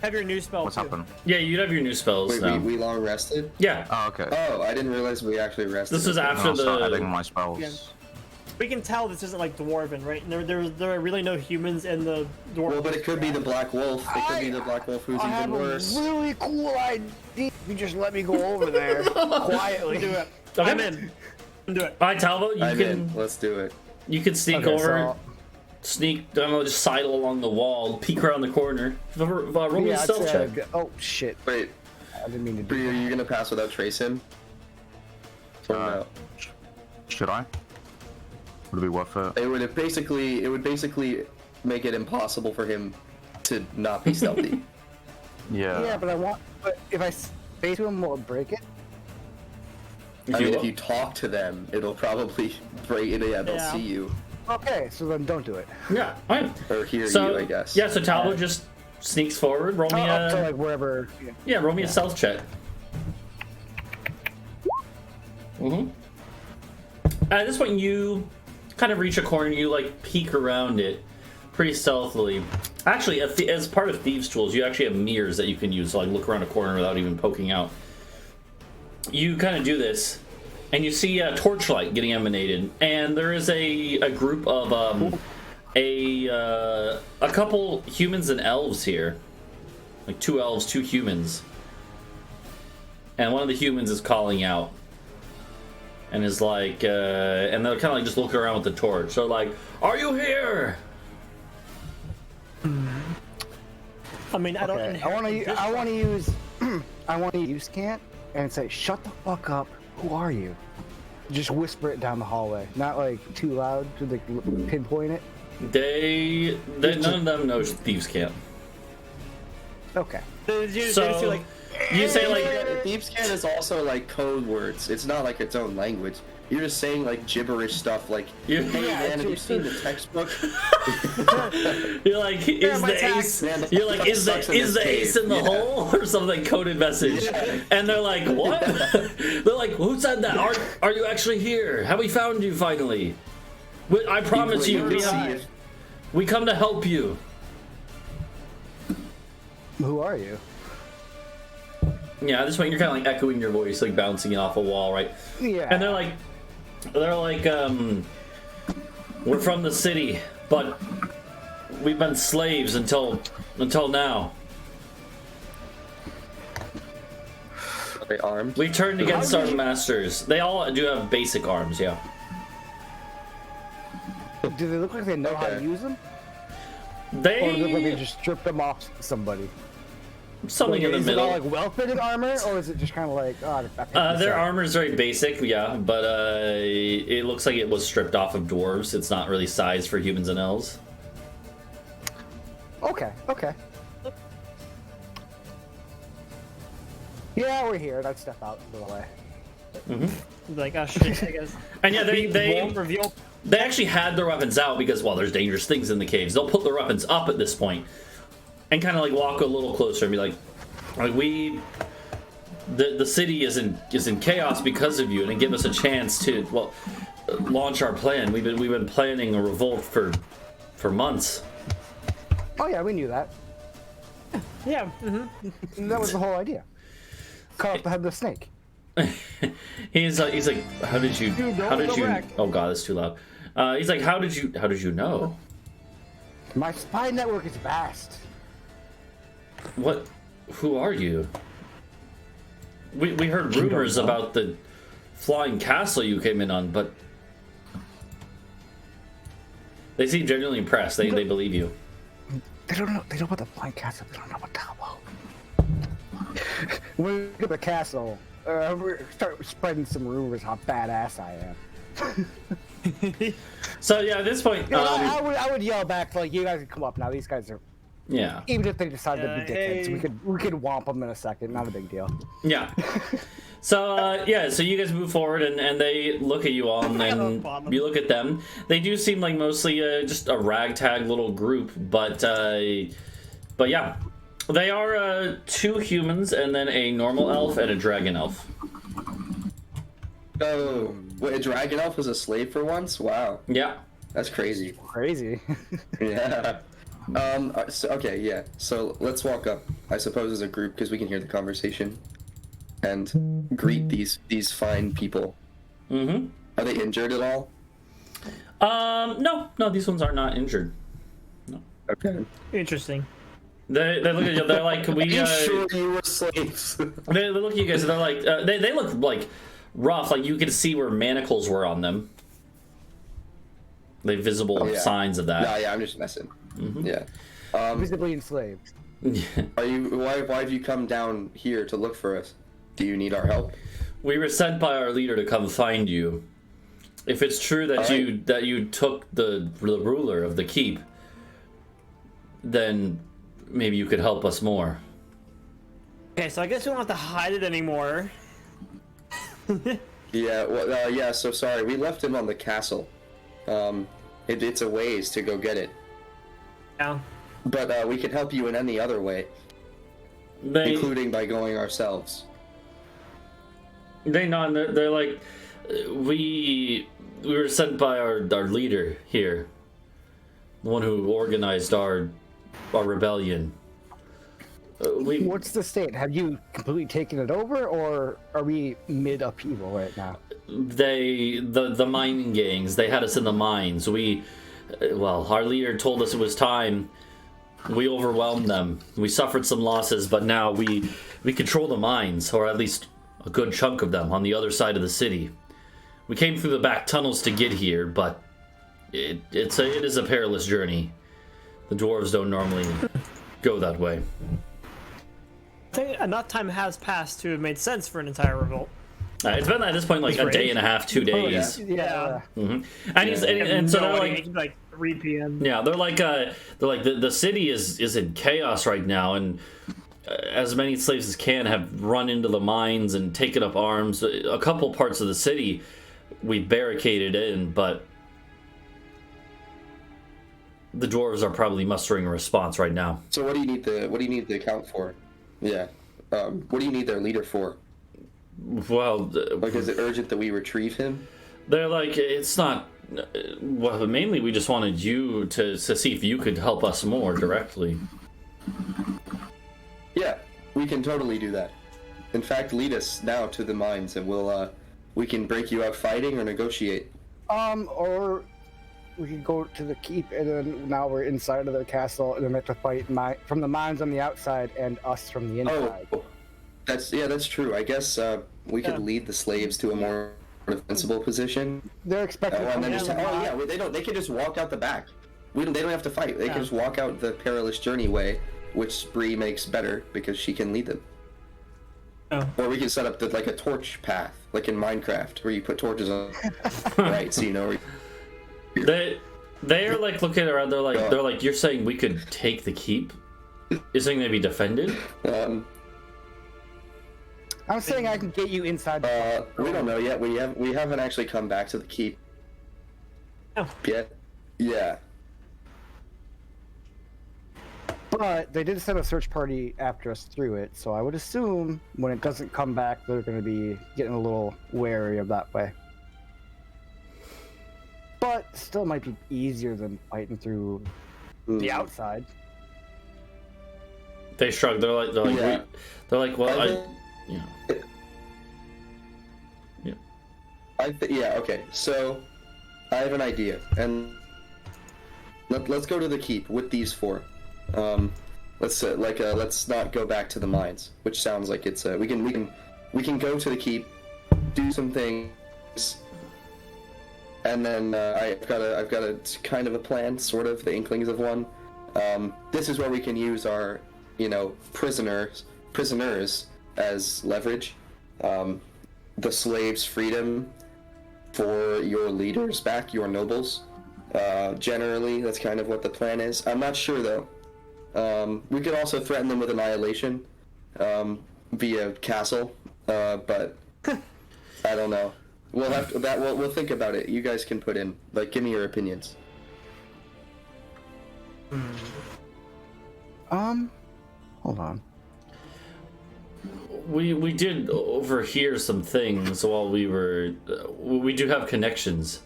Speaker 2: Have your new spell
Speaker 5: What's
Speaker 2: too.
Speaker 5: happened?
Speaker 1: Yeah, you'd have your new spells
Speaker 3: Wait,
Speaker 1: now.
Speaker 3: we long rested?
Speaker 1: Yeah,
Speaker 5: Oh, okay.
Speaker 3: Oh, I didn't realize we actually rested.
Speaker 1: this was after
Speaker 5: I'll start adding
Speaker 1: the.
Speaker 5: my spells.
Speaker 2: Yeah. We can tell this isn't like dwarven, right? There are really no humans in the dwarven.
Speaker 3: Well, but it could be the Black Wolf. It could be the Black Wolf who's
Speaker 4: I
Speaker 3: even
Speaker 4: have
Speaker 3: worse.
Speaker 4: a really cool idea. You just let me go over there quietly.
Speaker 2: Do it.
Speaker 1: Okay.
Speaker 2: I'm in. Do it.
Speaker 1: All right, Talvo, you
Speaker 3: I'm
Speaker 1: can
Speaker 3: in. Let's do it.
Speaker 1: you can sneak
Speaker 4: Okay,
Speaker 1: over,
Speaker 4: so-
Speaker 1: sneak. I don't know, just sidle along the wall, peek around the corner. Roll me a
Speaker 4: I'd
Speaker 1: stealth
Speaker 4: say
Speaker 1: check.
Speaker 4: I'd go- Oh shit!
Speaker 3: Wait,
Speaker 4: I didn't mean to do
Speaker 3: Bree, are
Speaker 4: that.
Speaker 3: you gonna pass without trace him? Or no?
Speaker 5: Should I? Would it be worth it?
Speaker 3: It would basically make it impossible for him to not be stealthy.
Speaker 5: Yeah.
Speaker 4: Yeah, but if I space him, will it break it?
Speaker 3: I mean, if you talk to them, it'll probably break it. Yeah, they'll
Speaker 2: Yeah.
Speaker 3: see you
Speaker 4: Okay, so then don't do it.
Speaker 1: Yeah, fine.
Speaker 3: or hear
Speaker 1: So
Speaker 3: you, I guess.
Speaker 1: yeah, so Talvo just sneaks forward. Roll me
Speaker 4: Up to
Speaker 1: a
Speaker 4: like wherever.
Speaker 1: yeah, roll me a stealth check. At this point, you kind of reach a corner. You like peek around it pretty stealthily. Actually, as part of thieves' tools, you actually have mirrors that you can use to like look around a corner without even poking out. You kind of do this, and you see a torchlight getting emanated, and there is a group of a couple humans and elves here, like 2 elves, 2 humans, and one of the humans is calling out, and is like, and they're kind of like just looking around with the torch. So like, are you here?
Speaker 2: I mean, I don't.
Speaker 4: Okay. I want to use. I want to use can't and say, "Shut the fuck up. Who are you?" Just whisper it down the hallway, not like too loud to like pinpoint it.
Speaker 1: They none of them know thieves' camp.
Speaker 4: Okay.
Speaker 1: So you say like,
Speaker 3: Thieves' Cant is also like code words. It's not like its own language. You're just saying like gibberish stuff like,
Speaker 1: You-
Speaker 3: hey man, have you seen the textbook?
Speaker 1: you're like, is
Speaker 2: my
Speaker 1: the
Speaker 2: tax.
Speaker 1: ace?
Speaker 3: Man, the
Speaker 1: You're like,
Speaker 3: fuck
Speaker 1: is
Speaker 3: sucks in
Speaker 1: the
Speaker 3: this
Speaker 1: ace
Speaker 3: cave.
Speaker 1: in the
Speaker 3: Yeah.
Speaker 1: hole or something coded message?
Speaker 3: Yeah.
Speaker 1: And they're like, what? They're like, who said that? Are you actually here? Have we found you finally? I promise you, we come to help you.
Speaker 4: Who are you?
Speaker 1: Yeah, at this point you're kind of like echoing your voice, like bouncing it off a wall, right?
Speaker 4: Yeah.
Speaker 1: And they're like, we're from the city, but we've been slaves until now.
Speaker 3: Are they armed?
Speaker 1: We turned against our masters. They all do have basic arms, yeah.
Speaker 4: Do they look like they know how to
Speaker 3: Okay.
Speaker 4: use them? Or do they look like they
Speaker 1: They
Speaker 4: just stripped them off somebody?
Speaker 1: something in the
Speaker 4: is
Speaker 1: middle.
Speaker 4: it all like well-fitting armor, or is it just kind of like, oh, I picked this
Speaker 1: Their
Speaker 4: up?
Speaker 1: armor is very basic, yeah, but it looks like it was stripped off of dwarves. It's not really sized for humans and elves.
Speaker 4: Okay. Yeah, we're here. I'd step out a little way.
Speaker 2: Like, oh shit, I guess.
Speaker 1: And yeah,
Speaker 2: Won't
Speaker 1: they
Speaker 2: reveal.
Speaker 1: actually had their weapons out because, well, there's dangerous things in the caves. They'll put their weapons up at this point and kind of like walk a little closer and be like the city is in chaos because of you, and give us a chance to launch our plan. We've been planning a revolt for months.
Speaker 4: Oh yeah, we knew that.
Speaker 2: Yeah.
Speaker 4: That was the whole idea. Cut off the head of the snake.
Speaker 1: he's like, how did you? Oh god, that's too loud. He's like, how did you know?
Speaker 4: My spy network is vast.
Speaker 1: What? Who are you? We heard rumors about the flying castle you came in on, but they seem genuinely impressed. They believe you.
Speaker 4: They don't know. They know about the flying castle. They don't know about Talvo. When we get to the castle, we start spreading some rumors how badass I am.
Speaker 1: So yeah, at this point,
Speaker 4: You know, I would yell back like, "You guys can come up now. These guys are."
Speaker 1: yeah,
Speaker 4: Even if they decided to be dickheads,
Speaker 2: hey.
Speaker 4: we could whomp them in a second. Not a big deal.
Speaker 1: yeah. So so you guys move forward, and they look at you all, and then you look at them. They do seem like mostly just a ragtag little group, but yeah, they are 2 humans and then a normal elf and a dragon elf.
Speaker 3: Oh, wait, a dragon elf was a slave for once? Wow,
Speaker 1: Yeah.
Speaker 3: that's crazy.
Speaker 4: Crazy.
Speaker 3: Yeah. Okay, yeah. So let's walk up, I suppose, as a group because we can hear the conversation, and greet these fine people.
Speaker 1: Mm-hmm.
Speaker 3: Are they injured at all?
Speaker 1: No, these ones are not injured.
Speaker 3: Okay.
Speaker 2: Interesting.
Speaker 1: They look at you. They're like,
Speaker 3: Are you sure you were slaves?
Speaker 1: They look at you guys, and they're like, they look like rough. Like you could see where manacles were on them. They visible signs of that.
Speaker 3: Nah, yeah, I'm just messing.
Speaker 1: Mm-hmm.
Speaker 3: Yeah.
Speaker 4: Visibly enslaved.
Speaker 3: Are you? Why have you come down here to look for us? Do you need our help?
Speaker 1: We were sent by our leader to come find you. If it's true that you took the ruler of the keep, then maybe you could help us more.
Speaker 2: Okay, so I guess we don't have to hide it anymore.
Speaker 3: Yeah. Well, yeah. So sorry, we left him on the castle. It's a ways to go get it.
Speaker 2: Yeah.
Speaker 3: But we can help you in any other way, including by going ourselves.
Speaker 1: They nod. They're like, we were sent by our leader here, the one who organized our rebellion.
Speaker 4: What's the state? Have you completely taken it over, or are we mid upheaval right now?
Speaker 1: The mining gangs, they had us in the mines. Our leader told us it was time. We overwhelmed them. We suffered some losses, but now we control the mines, or at least a good chunk of them, on the other side of the city. We came through the back tunnels to get here, but it is a perilous journey. The dwarves don't normally go that way.
Speaker 2: I think enough time has passed to have made sense for an entire revolt.
Speaker 1: It's been at this point like a day and a half, 2 days.
Speaker 2: Yeah.
Speaker 1: Mm-hmm. And so they're
Speaker 2: like 3 p.m.
Speaker 1: Yeah, they're like the city is in chaos right now, and as many slaves as can have run into the mines and taken up arms. A couple parts of the city we barricaded in, but the dwarves are probably mustering a response right now.
Speaker 3: So what do you need the account for? Yeah. What do you need their leader for?
Speaker 1: Well,
Speaker 3: Like, is it urgent that we retrieve him?
Speaker 1: they're like, it's not. Well, mainly we just wanted you to see if you could help us more directly.
Speaker 3: Yeah, we can totally do that. In fact, lead us now to the mines, and we can break you out fighting or negotiate.
Speaker 4: Or we could go to the keep, and then now we're inside of the castle, and then we have to fight from the mines on the outside and us from the inside.
Speaker 3: Oh, that's true. I guess we could lead the slaves to a more defensible position.
Speaker 4: They're expecting.
Speaker 3: And then they can just walk out the back. They don't have to fight. They can just walk out the perilous journey way which Bree makes better because she can lead them.
Speaker 2: Oh.
Speaker 3: Or we can set up like a torch path, like in Minecraft, where you put torches on, right? So you know.
Speaker 1: They're like looking around. They're like, you're saying we could take the keep? You're saying they'd be defended?
Speaker 4: I'm saying I can get you inside.
Speaker 3: We don't know yet. We haven't actually come back to the keep yet. Yeah.
Speaker 4: But they did send a search party after us through it, so I would assume when it doesn't come back, they're going to be getting a little wary of that way. But still might be easier than fighting through the outside.
Speaker 1: They shrug. They're like,
Speaker 3: Yeah.
Speaker 1: well,
Speaker 3: yeah. Okay. So I have an idea, and let's go to the keep with these four. Let's not go back to the mines, which sounds like it's we can go to the keep, do some things, and then I've got a kind of a plan, sort of the inklings of one. This is where we can use our prisoners as leverage. The slaves' freedom for your leaders back, your nobles. Generally, that's kind of what the plan is. I'm not sure though. We could also threaten them with annihilation via castle, but I don't know. We'll think about it. You guys can put in, give me your opinions.
Speaker 4: Hold on.
Speaker 1: We did overhear some things while we were. We do have connections.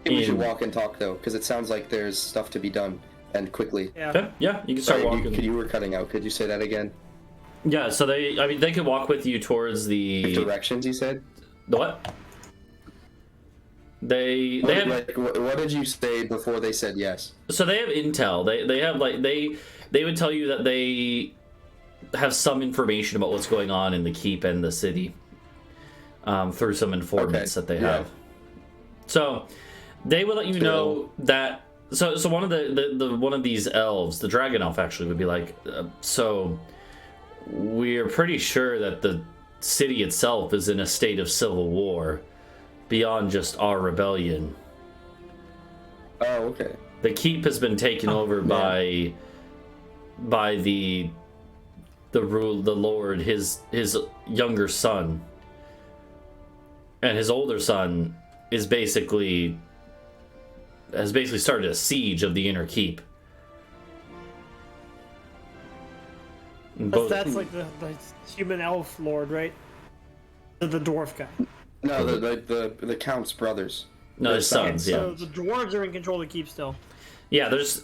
Speaker 3: We should walk and talk though, because it sounds like there's stuff to be done, and quickly.
Speaker 2: Yeah.
Speaker 1: Okay, yeah, you can start walking.
Speaker 3: You were cutting out. Could you say that again?
Speaker 1: Yeah, so they could walk with you towards the
Speaker 3: directions. You said.
Speaker 1: The what? They have
Speaker 3: what did you say before they said yes?
Speaker 1: So they have intel. They have they would tell you that they have some information about what's going on in the keep and the city through some informants that they have. So they will let you know that. So one of the one of these elves, the dragon elf, actually would be like, so we're pretty sure that the city itself is in a state of civil war beyond just our rebellion.
Speaker 3: Oh, okay.
Speaker 1: The keep has been taken over by the lord, his younger son, and his older son has basically started a siege of the inner keep.
Speaker 2: That's like the human elf lord, right? The dwarf guy.
Speaker 3: No, the count's brothers.
Speaker 1: No, his sons. Yeah.
Speaker 2: So the dwarves are in control of the keep still.
Speaker 1: Yeah, there's a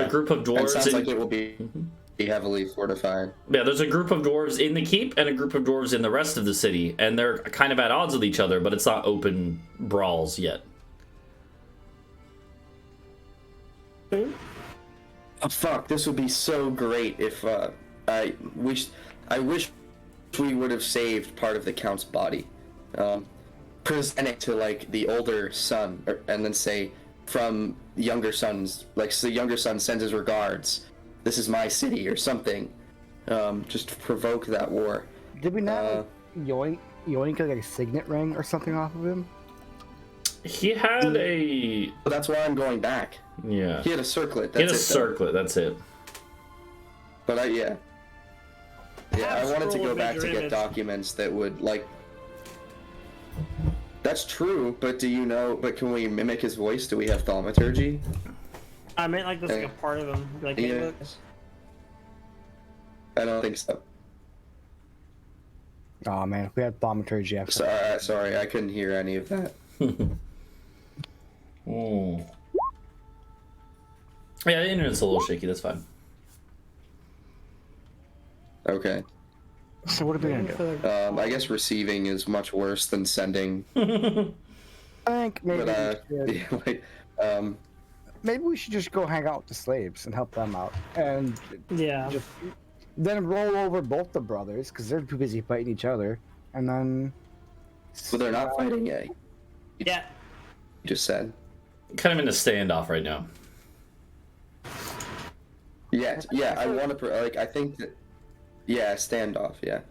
Speaker 1: group of dwarves.
Speaker 3: It sounds like it will be heavily fortified.
Speaker 1: Yeah, there's a group of dwarves in the keep and a group of dwarves in the rest of the city, and they're kind of at odds with each other, but it's not open brawls yet.
Speaker 3: Oh fuck! This would be so great if I wish we would have saved part of the count's body, present it to the older son, and then say from the younger sons, so the younger son sends his regards. This is my city or something, just to provoke that war.
Speaker 4: Did we not yoink a signet ring or something off of him?
Speaker 1: He had a.
Speaker 3: But that's why I'm going back.
Speaker 1: Yeah.
Speaker 3: He had a circlet.
Speaker 1: That's it.
Speaker 3: But I wanted to go back to get documents that would That's true, but but can we mimic his voice? Do we have thaumaturgy?
Speaker 2: I meant like a part of him.
Speaker 3: Yes. I don't think so.
Speaker 4: Oh man, we had thaumaturgy after.
Speaker 3: Sorry, I couldn't hear any of that.
Speaker 1: Yeah, the internet's a little shaky. That's fine.
Speaker 3: Okay.
Speaker 4: So what are we gonna do?
Speaker 3: I guess receiving is much worse than sending.
Speaker 4: I think maybe.
Speaker 3: But,
Speaker 4: maybe we should just go hang out with the slaves and help them out, and then roll over both the brothers because they're too busy fighting each other, and then.
Speaker 3: So they're not fighting yet.
Speaker 2: Yeah.
Speaker 3: You just said.
Speaker 1: Kind of in a standoff right now.
Speaker 3: Yeah. I want to like. I think that. Yeah, standoff. Yeah.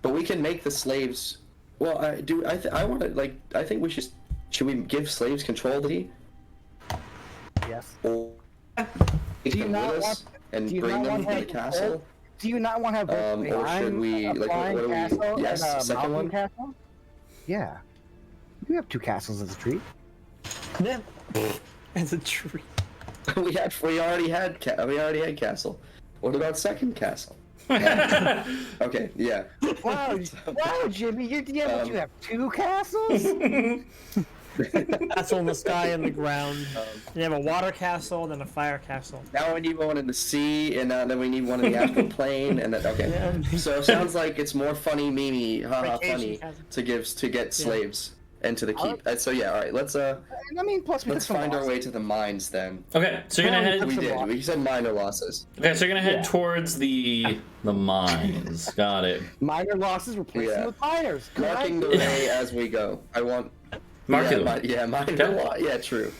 Speaker 3: But we can make the slaves. Well, I do. I want to like. I think we should. Should we give slaves control to
Speaker 4: Yes.
Speaker 3: or take
Speaker 4: you
Speaker 3: them
Speaker 4: not
Speaker 3: with
Speaker 4: want-
Speaker 3: us and
Speaker 4: do you
Speaker 3: bring
Speaker 4: not
Speaker 3: them
Speaker 4: want
Speaker 3: to the castle?
Speaker 4: Do you not want to have both
Speaker 3: Or should we
Speaker 4: a
Speaker 3: like? What
Speaker 4: flying
Speaker 3: do we?
Speaker 4: castle
Speaker 3: Yes,
Speaker 4: and a
Speaker 3: second
Speaker 4: mountain
Speaker 3: one.
Speaker 4: castle? Yeah. We have 2 castles as a treat.
Speaker 2: Yeah. It's a tree.
Speaker 3: We already had castle. What about second castle? Okay, yeah.
Speaker 4: Wow, wow, Jimmy, you have 2 castles?
Speaker 2: Castle in the sky and the ground. You have a water castle and then a fire castle.
Speaker 3: Now we need one in the sea, and then we need one in the astral plane, and then okay.
Speaker 2: Yeah.
Speaker 3: So it sounds like it's more funny, Mimi, haha,
Speaker 2: Vacation
Speaker 3: funny
Speaker 2: castle.
Speaker 3: to get slaves into the keep. So yeah, all right. Let's
Speaker 4: I mean, plus we
Speaker 3: let's
Speaker 4: took some
Speaker 3: find our
Speaker 4: losses.
Speaker 3: way to the mines then.
Speaker 1: Okay, so you're gonna head.
Speaker 3: We
Speaker 4: Some
Speaker 3: did.
Speaker 4: losses.
Speaker 3: We said minor losses.
Speaker 1: Okay, so you're gonna head
Speaker 4: Yeah.
Speaker 1: towards the mines. Got it.
Speaker 4: Minor losses replaced
Speaker 3: Yeah.
Speaker 4: with minors. Good
Speaker 3: Marking the
Speaker 4: idea.
Speaker 3: way as we go. I want.
Speaker 1: Mark
Speaker 3: yeah,
Speaker 1: it.
Speaker 3: minor
Speaker 1: Okay.
Speaker 3: lot. Yeah, true.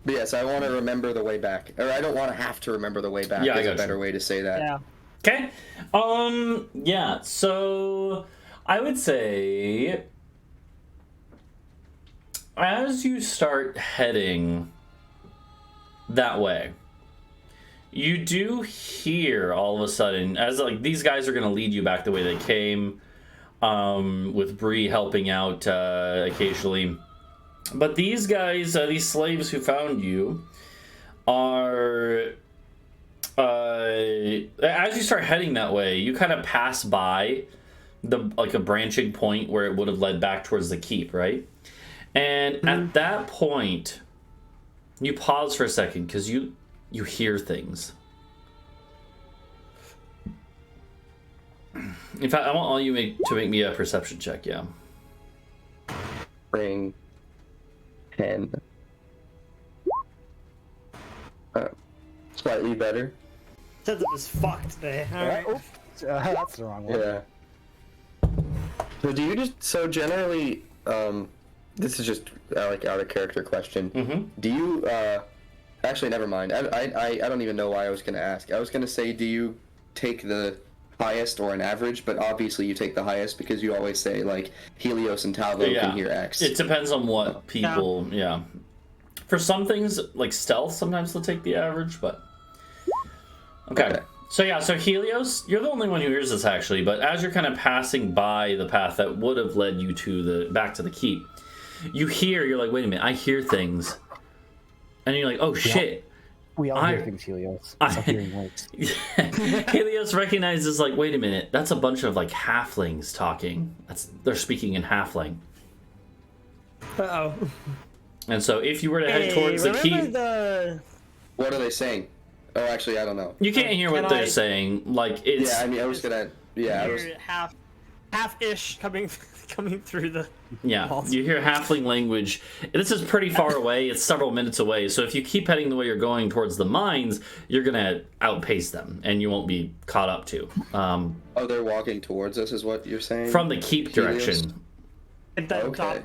Speaker 3: But yes, I want to remember the way back, or I don't want to have to remember the way back.
Speaker 1: Yeah, I
Speaker 3: There's a
Speaker 1: got
Speaker 3: better
Speaker 1: you.
Speaker 3: way to say that.
Speaker 2: Yeah.
Speaker 1: Okay. Yeah. So I would say as you start heading that way, you do hear all of a sudden, as like these guys are gonna lead you back the way they came, with Bree helping out occasionally. But these guys, these slaves who found you, are as you start heading that way, you kind of pass by a branching point where it would have led back towards the keep, right? And at that point, you pause for a second because you hear things. In fact, I want all you to make me a perception check. Yeah.
Speaker 3: Ring 10. Slightly better.
Speaker 2: Says it was fucked today. Alright.
Speaker 4: Oops, that's the wrong one.
Speaker 3: Yeah. So do you just generally this is just like out of character question.
Speaker 1: Mm-hmm.
Speaker 3: Do you actually never mind. I don't even know why I was gonna ask. I was gonna say, do you take the highest or an average? But obviously you take the highest because you always say like Helios and Talvo
Speaker 1: Yeah.
Speaker 3: can hear X.
Speaker 1: It depends on what people. Yeah. For some things like stealth, sometimes they'll take the average, but okay. So yeah, so Helios, you're the only one who hears this actually, but as you're kind of passing by the path that would have led you to back to the keep, you're like, wait a minute, I hear things. And you're like, oh shit.
Speaker 4: We all hear things, Helios. It's a hearing voice.
Speaker 1: Helios recognizes like, wait a minute, that's a bunch of like halflings talking. They're speaking in halfling.
Speaker 2: Uh-oh.
Speaker 1: And so if you were to head towards the keep,
Speaker 3: What are they saying? Oh, actually, I don't know.
Speaker 1: you can't hear what
Speaker 2: Can
Speaker 1: they're
Speaker 2: I-
Speaker 1: saying. Like it's
Speaker 3: Yeah, I mean, I was gonna. Yeah, I was.
Speaker 2: You're half-ish coming through the
Speaker 1: Yeah,
Speaker 2: walls.
Speaker 1: you hear halfling language. This is pretty far away. It's several minutes away. So if you keep heading the way you're going towards the mines, you're going to outpace them, and you won't be caught up to.
Speaker 3: Oh, they're walking towards us, is what you're saying?
Speaker 1: From the keep
Speaker 3: Helios?
Speaker 1: direction.
Speaker 3: Okay.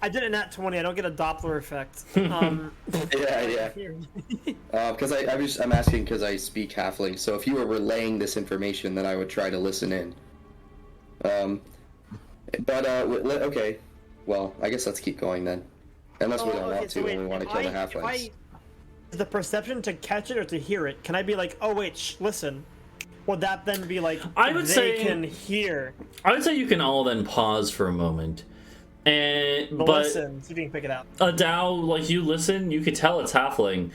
Speaker 2: I did a nat 20. I don't get a Doppler effect.
Speaker 3: Yeah. Because I'm asking because I speak halfling. So if you were relaying this information, then I would try to listen in. Okay. Well, I guess let's keep going then. Unless we don't want to, and we want to kill the halflings.
Speaker 2: Is the perception to catch it or to hear it? Can I be like, oh wait, listen? Would that then be like,
Speaker 1: I would
Speaker 2: they
Speaker 1: say-
Speaker 2: can hear?
Speaker 1: I would say you can all then pause for a moment. But
Speaker 2: Listen, see if you can pick it out.
Speaker 1: Adau, like you listen, you could tell it's halfling.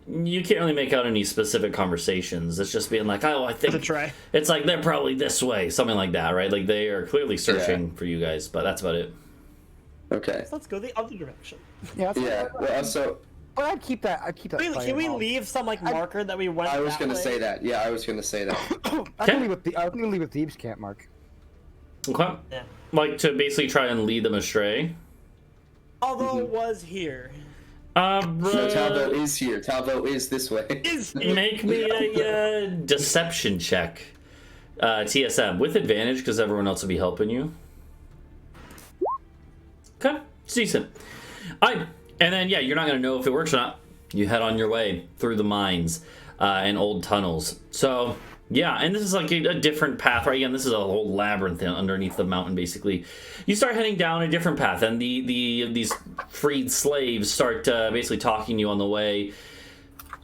Speaker 1: You can't really make out any specific conversations. It's just being like, oh, I
Speaker 2: To
Speaker 1: think
Speaker 2: try.
Speaker 1: it's like they're probably this way, something like that, right? Like they are clearly searching for you guys, but that's about it.
Speaker 3: Okay.
Speaker 2: Let's go the other direction.
Speaker 4: Yeah, that's
Speaker 3: Yeah. Well, so
Speaker 4: But I'd keep that. I'd keep that.
Speaker 2: Can we
Speaker 4: fireball.
Speaker 2: leave some like marker that we went?
Speaker 3: I was
Speaker 2: that
Speaker 3: gonna
Speaker 2: way?
Speaker 3: say that. Yeah, I was gonna say that.
Speaker 4: I can leave with the. I can leave with Thieves' Camp, Mark.
Speaker 1: Okay.
Speaker 2: Yeah.
Speaker 1: Like to basically try and lead them astray.
Speaker 2: Although it was here.
Speaker 3: No, Talvo is here. Talvo is this way.
Speaker 2: Is
Speaker 1: Make me a deception check. TSM with advantage because everyone else will be helping you. Okay, it's decent. And then yeah, you're not gonna know if it works or not. You head on your way through the mines. and old tunnels. So yeah, and this is like a different path, right? Again, this is a whole labyrinth underneath the mountain, basically. You start heading down a different path, and these freed slaves start basically talking to you on the way.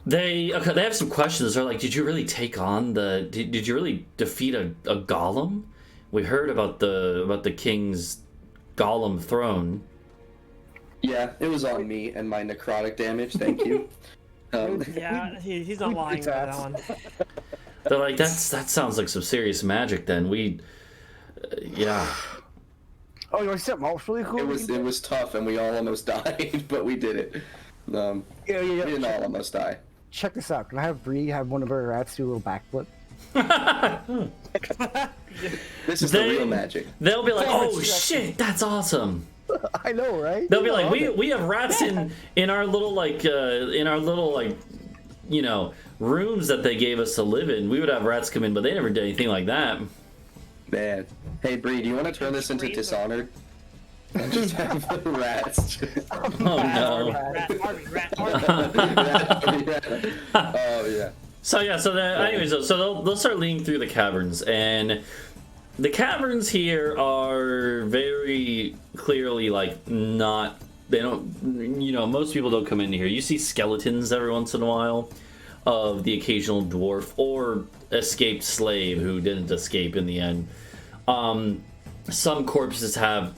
Speaker 1: They have some questions. They're like, did you really take on did you really defeat a golem? We heard about the king's golem throne.
Speaker 3: Yeah, it was on me and my necrotic damage, thank you.
Speaker 2: Yeah, he's not lying about that one.
Speaker 1: They're like, that sounds like some serious magic then. Yeah.
Speaker 4: Oh, you want to see something else really cool?
Speaker 3: It was tough and we all almost died, but we did it.
Speaker 4: Yeah.
Speaker 3: We didn't all almost die.
Speaker 4: Check this out. Can I have Bree have one of her rats do a little backflip?
Speaker 3: This is the real magic.
Speaker 1: They'll be like, oh shit, that's awesome.
Speaker 4: I know, right?
Speaker 1: They'll be like, we have rats in our little rooms that they gave us to live in. We would have rats come in, but they never did anything like that.
Speaker 3: Man. Hey Bree, do you want to turn this into Dishonored? And just have the rats.
Speaker 1: Oh no.
Speaker 2: Rat.
Speaker 3: Oh yeah.
Speaker 1: So anyways, so they'll start leading through the caverns, and the caverns here are very clearly like not. They don't. Most people don't come into here. You see skeletons every once in a while of the occasional dwarf or escaped slave who didn't escape in the end. Some corpses are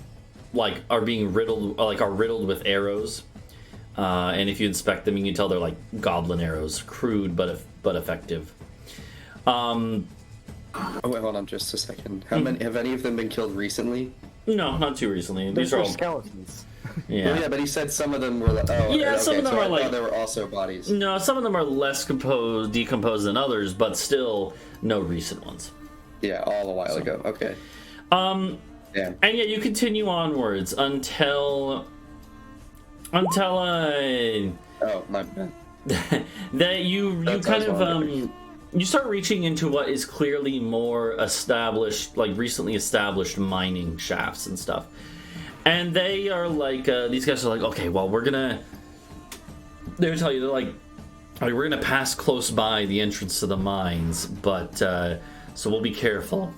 Speaker 1: riddled with arrows, and if you inspect them, you can tell they're like goblin arrows, crude but effective.
Speaker 3: Oh wait, hold on just a second. Have any of them been killed recently?
Speaker 1: No, not too recently. These are all
Speaker 4: skeletons.
Speaker 1: Yeah.
Speaker 3: Well, yeah, but he said some of them were.
Speaker 1: Some of them are like.
Speaker 3: There were also bodies.
Speaker 1: No, some of them are less decomposed than others, but still no recent ones.
Speaker 3: Yeah, all a while ago. Okay.
Speaker 1: Yeah. And yeah, you continue onwards until
Speaker 3: Oh, my bad.
Speaker 1: that you kind of you start reaching into what is clearly more established, like recently established mining shafts and stuff. And they are like, these guys are like, okay, well, they're gonna tell you, they're like, we're gonna pass close by the entrance to the mines, but, so we'll be careful.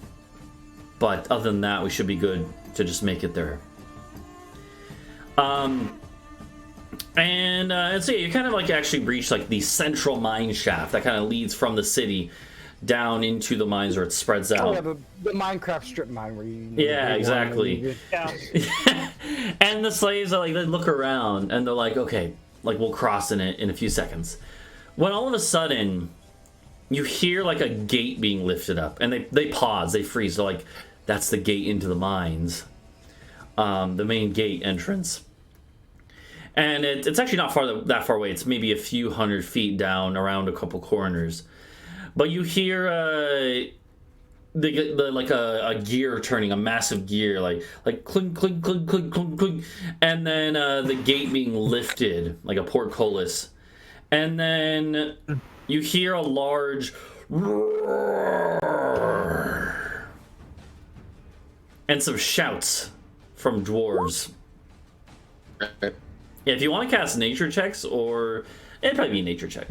Speaker 1: But other than that, we should be good to just make it there. And so yeah, you kind of like actually reach like the central mine shaft that kind of leads from the city down into the mines where it spreads out.
Speaker 4: Oh, yeah, the Minecraft strip mine where you...
Speaker 1: Yeah, exactly.
Speaker 2: Yeah.
Speaker 1: And the slaves are like, they look around and they're like, okay, like we'll cross in it in a few seconds. When all of a sudden, you hear like a gate being lifted up, and they pause, they freeze. They're like, that's the gate into the mines. The main gate entrance. And it's actually not that far away. It's maybe a few hundred feet down around a couple corners. But you hear like a gear turning, a massive gear, like clink, clink, clink, clink, clink, clink. And then the gate being lifted, like a portcullis. And then you hear a large roar. And some shouts from dwarves. Yeah, if you want to cast nature checks, or it'd probably be a nature check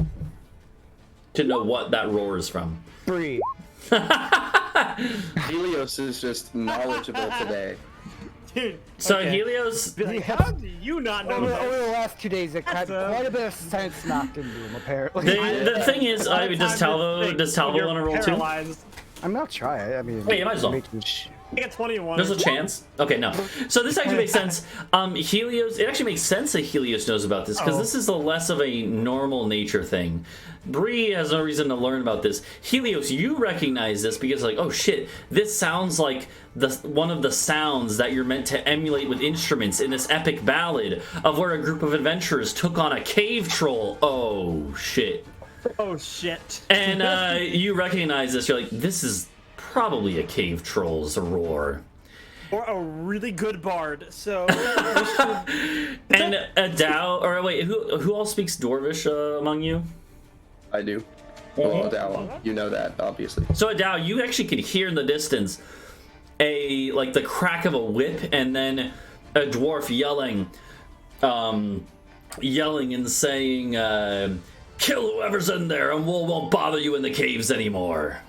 Speaker 1: to know what that roar is from.
Speaker 4: Bree.
Speaker 3: Helios is just knowledgeable today.
Speaker 2: Dude.
Speaker 1: So
Speaker 2: okay.
Speaker 1: Helios,
Speaker 2: Be like, how do you not know
Speaker 4: Over
Speaker 2: this?
Speaker 4: the last 2 days, it had quite a bit of sense knocked into him, apparently.
Speaker 1: the thing is, does Talvo want to roll too?
Speaker 4: I'm not trying. I mean,
Speaker 1: Hey, you might as well.
Speaker 2: I get 21.
Speaker 1: There's a chance. Okay, no. So this actually makes sense. Helios. It actually makes sense that Helios knows about this because this is less of a normal nature thing. Bree has no reason to learn about this. Helios, you recognize this because, like, oh shit, this sounds like one of the sounds that you're meant to emulate with instruments in this epic ballad of where a group of adventurers took on a cave troll. Oh shit.
Speaker 2: Oh shit.
Speaker 1: And you recognize this. You're like, this is probably a cave troll's roar.
Speaker 2: Or a really good bard. So.
Speaker 1: And Adau, or wait, who all speaks Dwarvish among you?
Speaker 3: I do. Well, Adau, you know that, obviously.
Speaker 1: So Adau, you actually can hear in the distance the crack of a whip, and then a dwarf yelling and saying, kill whoever's in there, and we won't bother you in the caves anymore.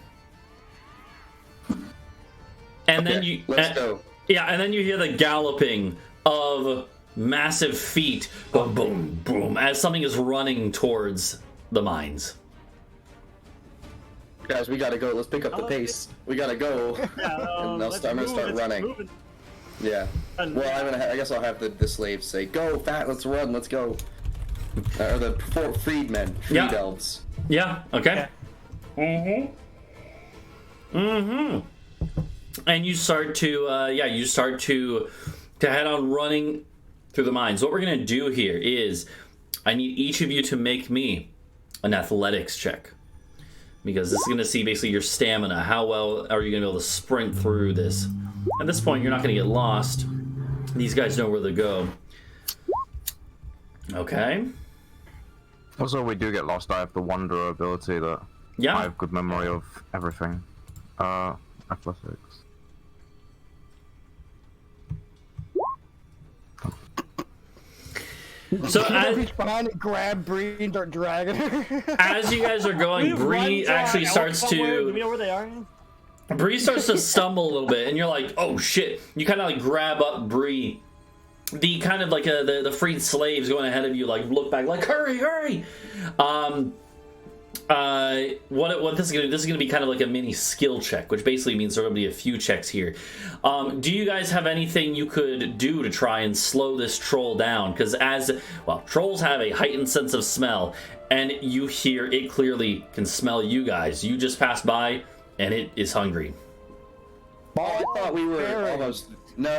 Speaker 1: And then you
Speaker 3: let's go.
Speaker 1: Yeah, and then you hear the galloping of massive feet, boom, boom, boom, as something is running towards the mines.
Speaker 3: Guys, we gotta go. Let's pick up the pace. We gotta go.
Speaker 2: Yeah,
Speaker 3: And I'm gonna start running. Yeah. Well, I guess I'll have the slaves say, "Go, fat. Let's run. Let's go." Or the freedmen, freed elves.
Speaker 1: Yeah. Okay. And you start to head on running through the mines. What we're gonna do here is, I need each of you to make me an athletics check, because this is gonna see basically your stamina. How well are you gonna be able to sprint through this? At this point, you're not gonna get lost. These guys know where to go. Okay.
Speaker 5: Also, we do get lost. I have the Wanderer ability that I have good memory of everything. Athletics.
Speaker 1: So
Speaker 4: reach behind and grab Bree and start dragging her.
Speaker 1: as you guys are going, Bree actually starts
Speaker 2: Do we
Speaker 1: to
Speaker 2: know where they are?
Speaker 1: Bree starts to stumble a little bit, and you're like, "Oh shit!" You kind of like grab up Bree. The kind of like the freed slaves going ahead of you, like look back, like hurry, hurry. What this is gonna do? This is gonna be kind of like a mini skill check, which basically means there will be a few checks here. Do you guys have anything you could do to try and slow this troll down? Because trolls have a heightened sense of smell, and you hear it clearly can smell you guys. You just passed by, and it is hungry.
Speaker 3: Oh, I thought we were almost. No.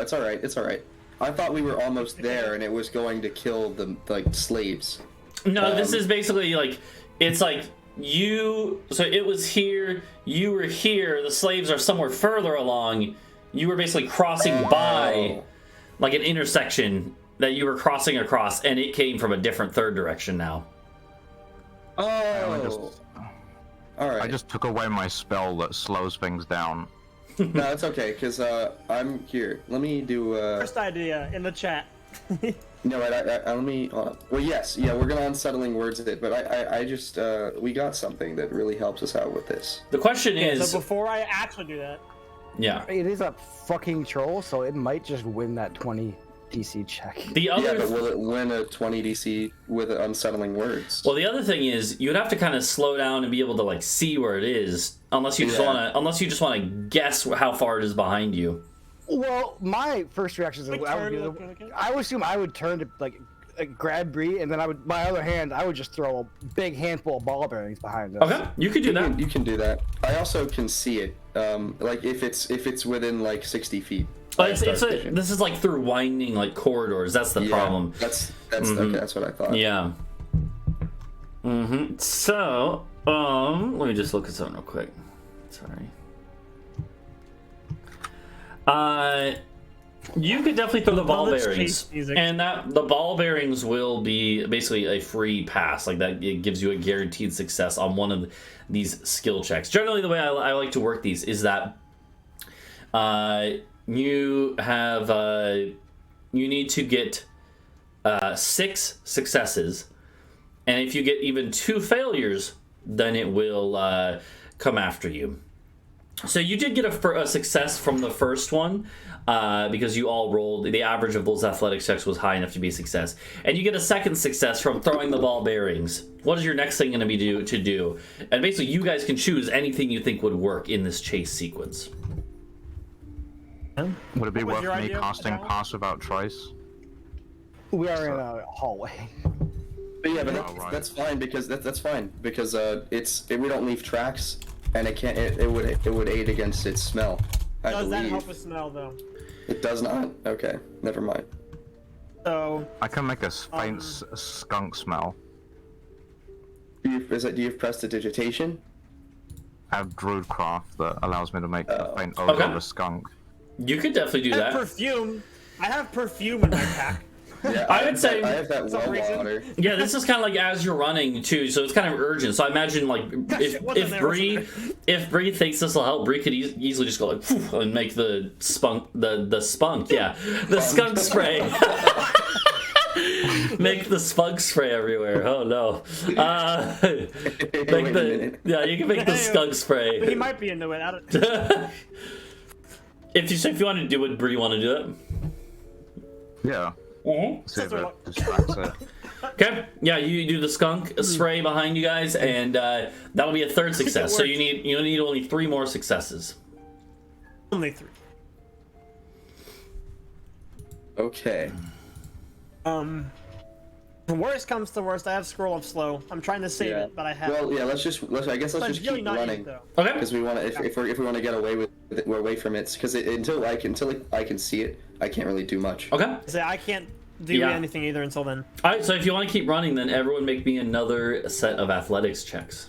Speaker 3: It's all right. It's all right. I thought we were almost there, and it was going to kill the slaves.
Speaker 1: No, this is basically like, it's like you. So it was here. You were here. The slaves are somewhere further along. You were basically crossing by, like an intersection that you were crossing across, and it came from a different third direction now.
Speaker 3: Oh. All right.
Speaker 5: I just took away my spell that slows things down.
Speaker 3: No, it's okay, because I'm here. Let me do...
Speaker 2: First idea in the chat.
Speaker 3: No, let me... well, yes, yeah, we're gonna unsettling words it, but I just... we got something that really helps us out with this.
Speaker 1: The question is...
Speaker 2: So before I actually do that...
Speaker 1: Yeah.
Speaker 4: It is a fucking troll, so it might just win that 20 DC check.
Speaker 1: The other...
Speaker 3: Yeah, but will it win a 20 DC with unsettling words?
Speaker 1: Well, the other thing is, you'd have to kind of slow down and be able to, like, see where it is, unless you just want to guess how far it is behind you.
Speaker 4: Well, my first reaction is I would assume I would turn to like grab Bree, and then my other hand, I would just throw a big handful of ball bearings behind us.
Speaker 1: Okay, you could do that.
Speaker 3: You can do that. I also can see it, like if it's within like 60 feet.
Speaker 1: This is like through winding like corridors. That's the problem.
Speaker 3: That's okay. That's what I thought.
Speaker 1: Yeah. So, let me just look at something real quick. Sorry. You could definitely throw the ball bearings, and the ball bearings will be basically a free pass. Like that, it gives you a guaranteed success on one of these skill checks. Generally, the way I like to work these is that you need to get 6 successes, and if you get even 2 failures, then it will come after you. So you did get a success from the first one, because you all rolled, the average of those athletics checks was high enough to be a success. And you get a second success from throwing the ball bearings. What is your next thing going to be to do? And basically you guys can choose anything you think would work in this chase sequence.
Speaker 5: Would it be worth me casting Pass Without Trace?
Speaker 4: We are in a hallway.
Speaker 3: But yeah, but that's fine, because that's fine, because we don't leave tracks, and it would aid against its smell.
Speaker 2: Does that help with smell though?
Speaker 3: It does not. Okay, never mind.
Speaker 2: So
Speaker 5: I can make a faint skunk smell.
Speaker 3: Do you have prestidigitation?
Speaker 5: I have Druidcraft that allows me to make a faint odor of a skunk.
Speaker 1: You could definitely do that.
Speaker 2: Perfume. I have perfume in my pack.
Speaker 3: Yeah,
Speaker 1: I would say
Speaker 3: I have that well water.
Speaker 1: Yeah, this is kind of like as you're running too, so it's kind of urgent. So I imagine like if Bree thinks this will help, Bree could easily just go like and make the skunk spray. Make the spunk spray everywhere. Oh no. Make the you can make the skunk spray.
Speaker 2: He might be into it. I don't...
Speaker 1: If you want to do it, Bree, you want to do it?
Speaker 5: Yeah. See if it distracts it.
Speaker 1: Okay. Yeah, you do the skunk spray behind you guys, and that'll be a third success. So you need only 3 more successes.
Speaker 2: Only 3.
Speaker 3: Okay.
Speaker 2: The worst comes to worst, I have scroll of slow. I'm trying to save it, but I have.
Speaker 3: Well, yeah. Let's just keep running
Speaker 1: Okay.
Speaker 3: because we want to. If we want to get away from it, because until I can see it, I can't really do much.
Speaker 1: Okay.
Speaker 2: Say I can't do anything either until then.
Speaker 1: All right. So if you want to keep running, then everyone make me another set of athletics checks.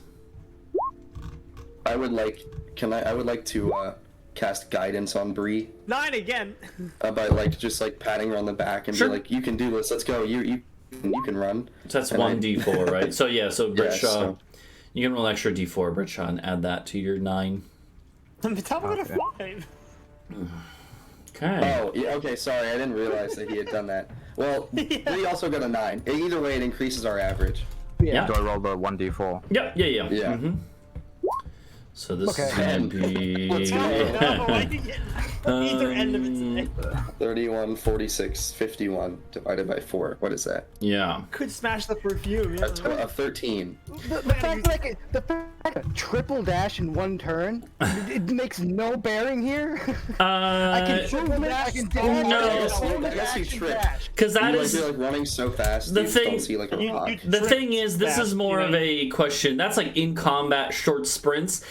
Speaker 3: I would like to cast guidance on Bree.
Speaker 2: 9 again.
Speaker 3: By just patting her on the back and
Speaker 1: Sure.
Speaker 3: be like, "You can do this. Let's go. You can run."
Speaker 1: So that's
Speaker 3: And
Speaker 1: 1d4, right? So yeah. So Britsha,
Speaker 3: so-
Speaker 1: you can roll an extra d4, Britsha, and add that to your 9.
Speaker 2: I'm top of a 5.
Speaker 1: Okay.
Speaker 3: Oh, yeah, okay. Sorry, I didn't realize that he had done that. Well, Bree also got a 9. Either way, it increases our average.
Speaker 1: Yeah.
Speaker 5: Do I roll the 1d4?
Speaker 1: Yep. Yeah. Yeah.
Speaker 3: Yeah.
Speaker 1: Mm-hmm. So this is
Speaker 4: Okay.
Speaker 1: gonna be
Speaker 2: I can get either end of it.
Speaker 3: 31, 46, 51 divided by 4. What is that?
Speaker 1: yeah.
Speaker 2: Could smash the perfume. Yeah.
Speaker 3: A 13.
Speaker 4: The fact that a triple dash in one turn, it makes no bearing here. I can triple dash, I can dash,
Speaker 1: no.
Speaker 3: I guess you tricked.
Speaker 1: Because that
Speaker 3: You
Speaker 1: is
Speaker 3: be running so fast.
Speaker 1: The
Speaker 3: You
Speaker 1: thing-
Speaker 3: don't see a rock.
Speaker 1: the thing is, this
Speaker 2: fast,
Speaker 1: is more
Speaker 2: you
Speaker 1: of
Speaker 2: know?
Speaker 1: a question. That's in combat short sprints.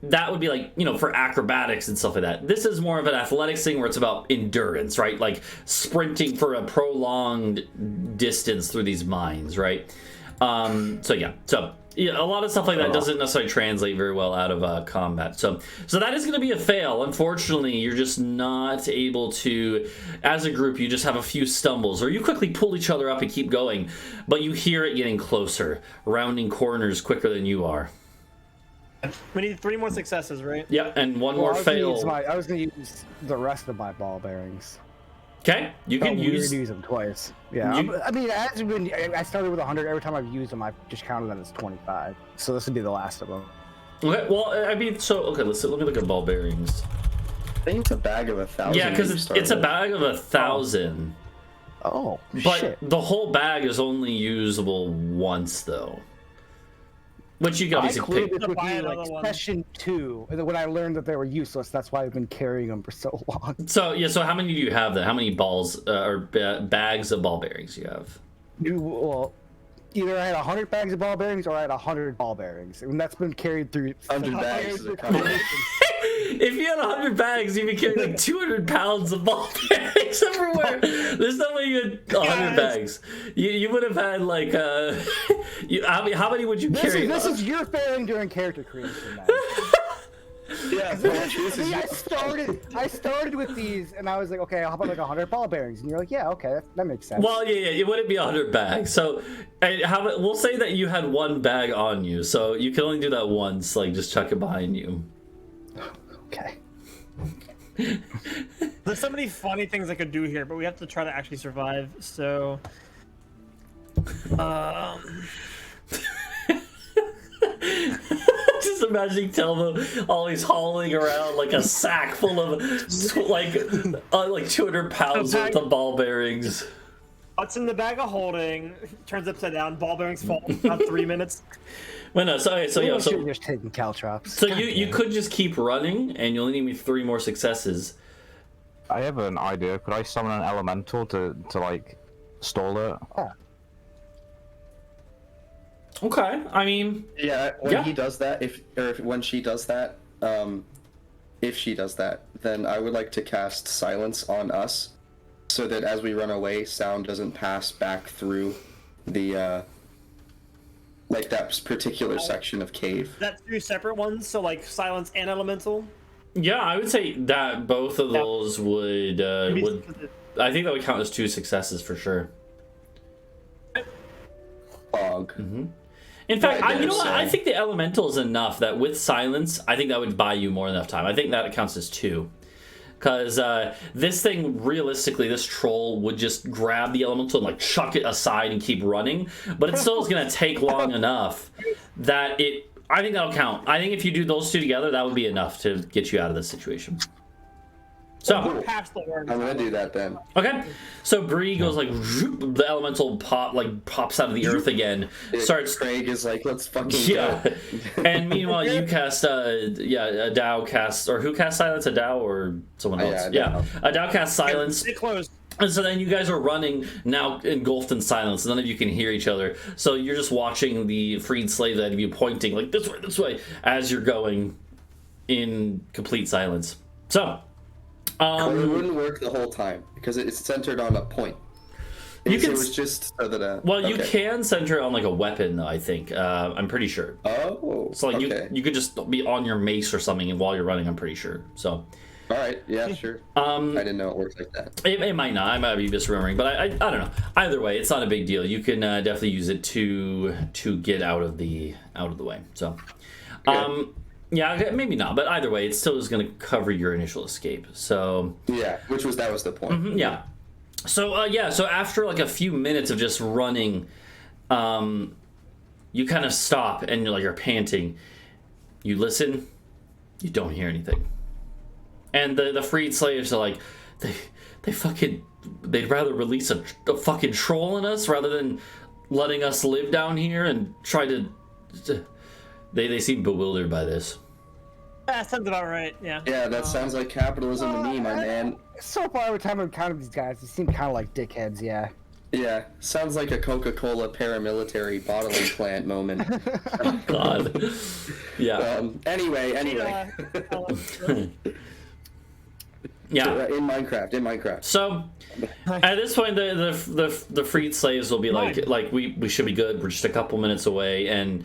Speaker 1: That would be for acrobatics and stuff like that. This is more of an athletics thing where it's about endurance, right? Like sprinting for a prolonged distance through these mines, right? So a lot of stuff like that doesn't necessarily translate very well out of combat. So that is going to be a fail. Unfortunately, you're just not able to, as a group, you just have a few stumbles, or you quickly pull each other up and keep going, but you hear it getting closer, rounding corners quicker than you are.
Speaker 2: We need 3 more successes, right?
Speaker 1: Yep, and one more fail.
Speaker 4: I was going to use the rest of my ball bearings.
Speaker 1: Okay, you can
Speaker 4: use them twice. Yeah,
Speaker 1: You-
Speaker 4: I started with 100. Every time I've used them, I've just counted them as 25. So this would be the last of them.
Speaker 1: Okay, well, let me look at ball bearings.
Speaker 3: I think it's a bag of 1,000.
Speaker 1: Yeah, because it's a bag of 1,000,
Speaker 4: Oh,
Speaker 1: but
Speaker 4: shit.
Speaker 1: the whole bag is only usable once, though. Which you can
Speaker 4: I
Speaker 1: obviously
Speaker 4: included
Speaker 1: pick.
Speaker 4: this with
Speaker 2: Buy
Speaker 4: you,
Speaker 2: another one.
Speaker 4: session 2, when I learned that they were useless. That's why I've been carrying them for so long.
Speaker 1: So how many do you have then? How many balls bags of ball bearings do you have?
Speaker 4: Either I had 100 bags of ball bearings or I had 100 ball bearings, and that's been carried through
Speaker 3: 100 bags is a combination.
Speaker 1: If you had 100 bags, you'd be carrying 200 pounds of ball bearings everywhere. There's no way you had 100 bags. You would have had how many would you carry?
Speaker 4: This is your failing during character creation, man.
Speaker 3: Yeah,
Speaker 4: I started with these, and I was like, okay, how about 100 ball bearings? And you're like, yeah, okay, that makes sense.
Speaker 1: Well, yeah, it wouldn't be 100 bags. So, we'll say that you had 1 bag on you, so you can only do that once. Just chuck it behind you.
Speaker 4: Okay.
Speaker 2: There's so many funny things I could do here, but we have to try to actually survive. So,
Speaker 1: Just imagining Talvo always hauling around like a sack full of 200 pounds worth of ball bearings.
Speaker 2: what's in the bag of holding? Turns upside down. Ball bearings fall. About 3 minutes.
Speaker 1: Well, no, so
Speaker 4: You're just taking caltrops.
Speaker 1: So you could just keep running, and you'll only need 3 more successes.
Speaker 5: I have an idea. Could I summon an elemental to stall it?
Speaker 1: Okay, I mean,
Speaker 3: Yeah, when he does that, when she does that, if she does that, then I would like to cast silence on us, so that as we run away, sound doesn't pass back through the that particular section of cave.
Speaker 2: That's 2 separate ones. So silence and elemental.
Speaker 1: yeah, I would say that both of those would I think that would count as 2 successes for sure.
Speaker 3: Fog.
Speaker 1: In fact,
Speaker 3: Right,
Speaker 1: you know what?
Speaker 3: so-
Speaker 1: I think the elemental is enough that with silence, I think that would buy you more than enough time. I think that counts as 2. because this thing, realistically, this troll would just grab the elemental and like chuck it aside and keep running, but it still is going to take long enough that I think that'll count. I think if you do those two together, that would be enough to get you out of this situation. So
Speaker 2: Past the worm.
Speaker 3: I'm gonna do that then.
Speaker 1: okay, so Bree goes like zoop, the elemental pops out of the earth again, starts.
Speaker 3: Craig is like, let's fucking
Speaker 1: Yeah,
Speaker 3: go.
Speaker 1: and meanwhile you cast Adau casts, or who casts silence, Adau or someone else?
Speaker 3: yeah,
Speaker 1: Adau casts silence.
Speaker 2: Stay close.
Speaker 1: And so then you guys are running, now engulfed in silence. None of you can hear each other. So you're just watching the freed slave that you pointing like this way, as you're going in complete silence. So,
Speaker 3: It wouldn't work the whole time because it's centered on a point. It was just so that.
Speaker 1: well, you
Speaker 3: okay.
Speaker 1: can center it on like a weapon, I think. I'm pretty sure.
Speaker 3: Oh.
Speaker 1: So like
Speaker 3: okay.
Speaker 1: you could just be on your mace or something while you're running. I'm pretty sure. So.
Speaker 3: All right. Yeah. Sure. I didn't know it worked like that.
Speaker 1: It might not. I might be misremembering, but I don't know. Either way, it's not a big deal. You can definitely use it to get out of the way. So, yeah, maybe not, but either way, it still is going to cover your initial escape. So
Speaker 3: Yeah, that was the point.
Speaker 1: yeah. So so after like a few minutes of just running, you kind of stop and you're panting. You listen. You don't hear anything. And the freed slaves are like, they'd rather release a fucking troll in us rather than letting us live down here and try to. They seem bewildered by this.
Speaker 2: That sounds about right. Yeah.
Speaker 3: Yeah, that sounds like capitalism to me, my man.
Speaker 4: So far, every time I've encountered these guys, they seem kind of like dickheads. Yeah.
Speaker 3: Yeah, sounds like a Coca-Cola paramilitary bottling plant moment.
Speaker 1: Oh, God. Yeah.
Speaker 3: Anyway.
Speaker 1: Yeah.
Speaker 3: In Minecraft.
Speaker 1: So at this point, the freed slaves will be like we should be good. We're just a couple minutes away, and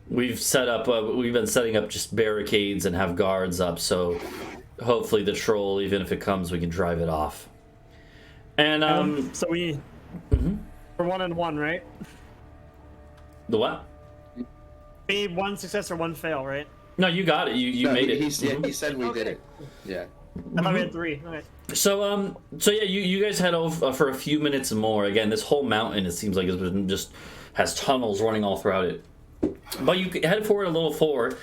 Speaker 1: we've been setting up just barricades and have guards up. So hopefully the troll, even if it comes, we can drive it off. And
Speaker 2: so we're 1-1, right?
Speaker 1: The what?
Speaker 2: We need one success or one fail, right?
Speaker 1: No, you got it. You made it.
Speaker 3: He said we did it. Yeah.
Speaker 2: I thought we had 3. All right.
Speaker 1: So yeah, you guys head over for a few minutes more. Again, this whole mountain, it seems like, has tunnels running all throughout it. But you head forward a little more,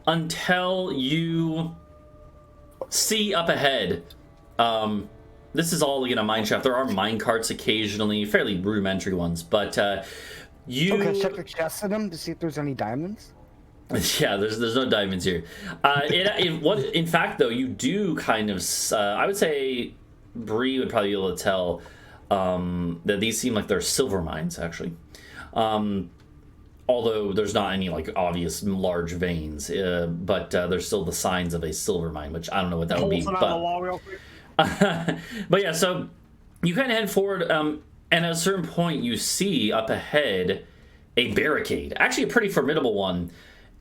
Speaker 1: until you see up ahead. This is all in a mine shaft. There are mine carts occasionally, fairly rudimentary ones, but you.
Speaker 4: Okay, check the chest in them to see if there's any diamonds.
Speaker 1: Yeah, there's no diamonds here. In fact, though, you do kind of. I would say Bree would probably be able to tell that these seem like they're silver mines, actually. Although there's not any like obvious large veins, but there's still the signs of a silver mine, which I don't know what that would be. But yeah, so you kind of head forward, and at a certain point, you see up ahead a barricade, actually a pretty formidable one,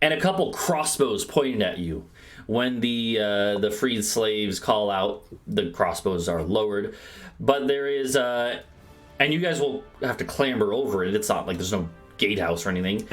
Speaker 1: and a couple crossbows pointed at you. When the freed slaves call out, the crossbows are lowered, but there is and you guys will have to clamber over it. It's not like there's no gatehouse or anything,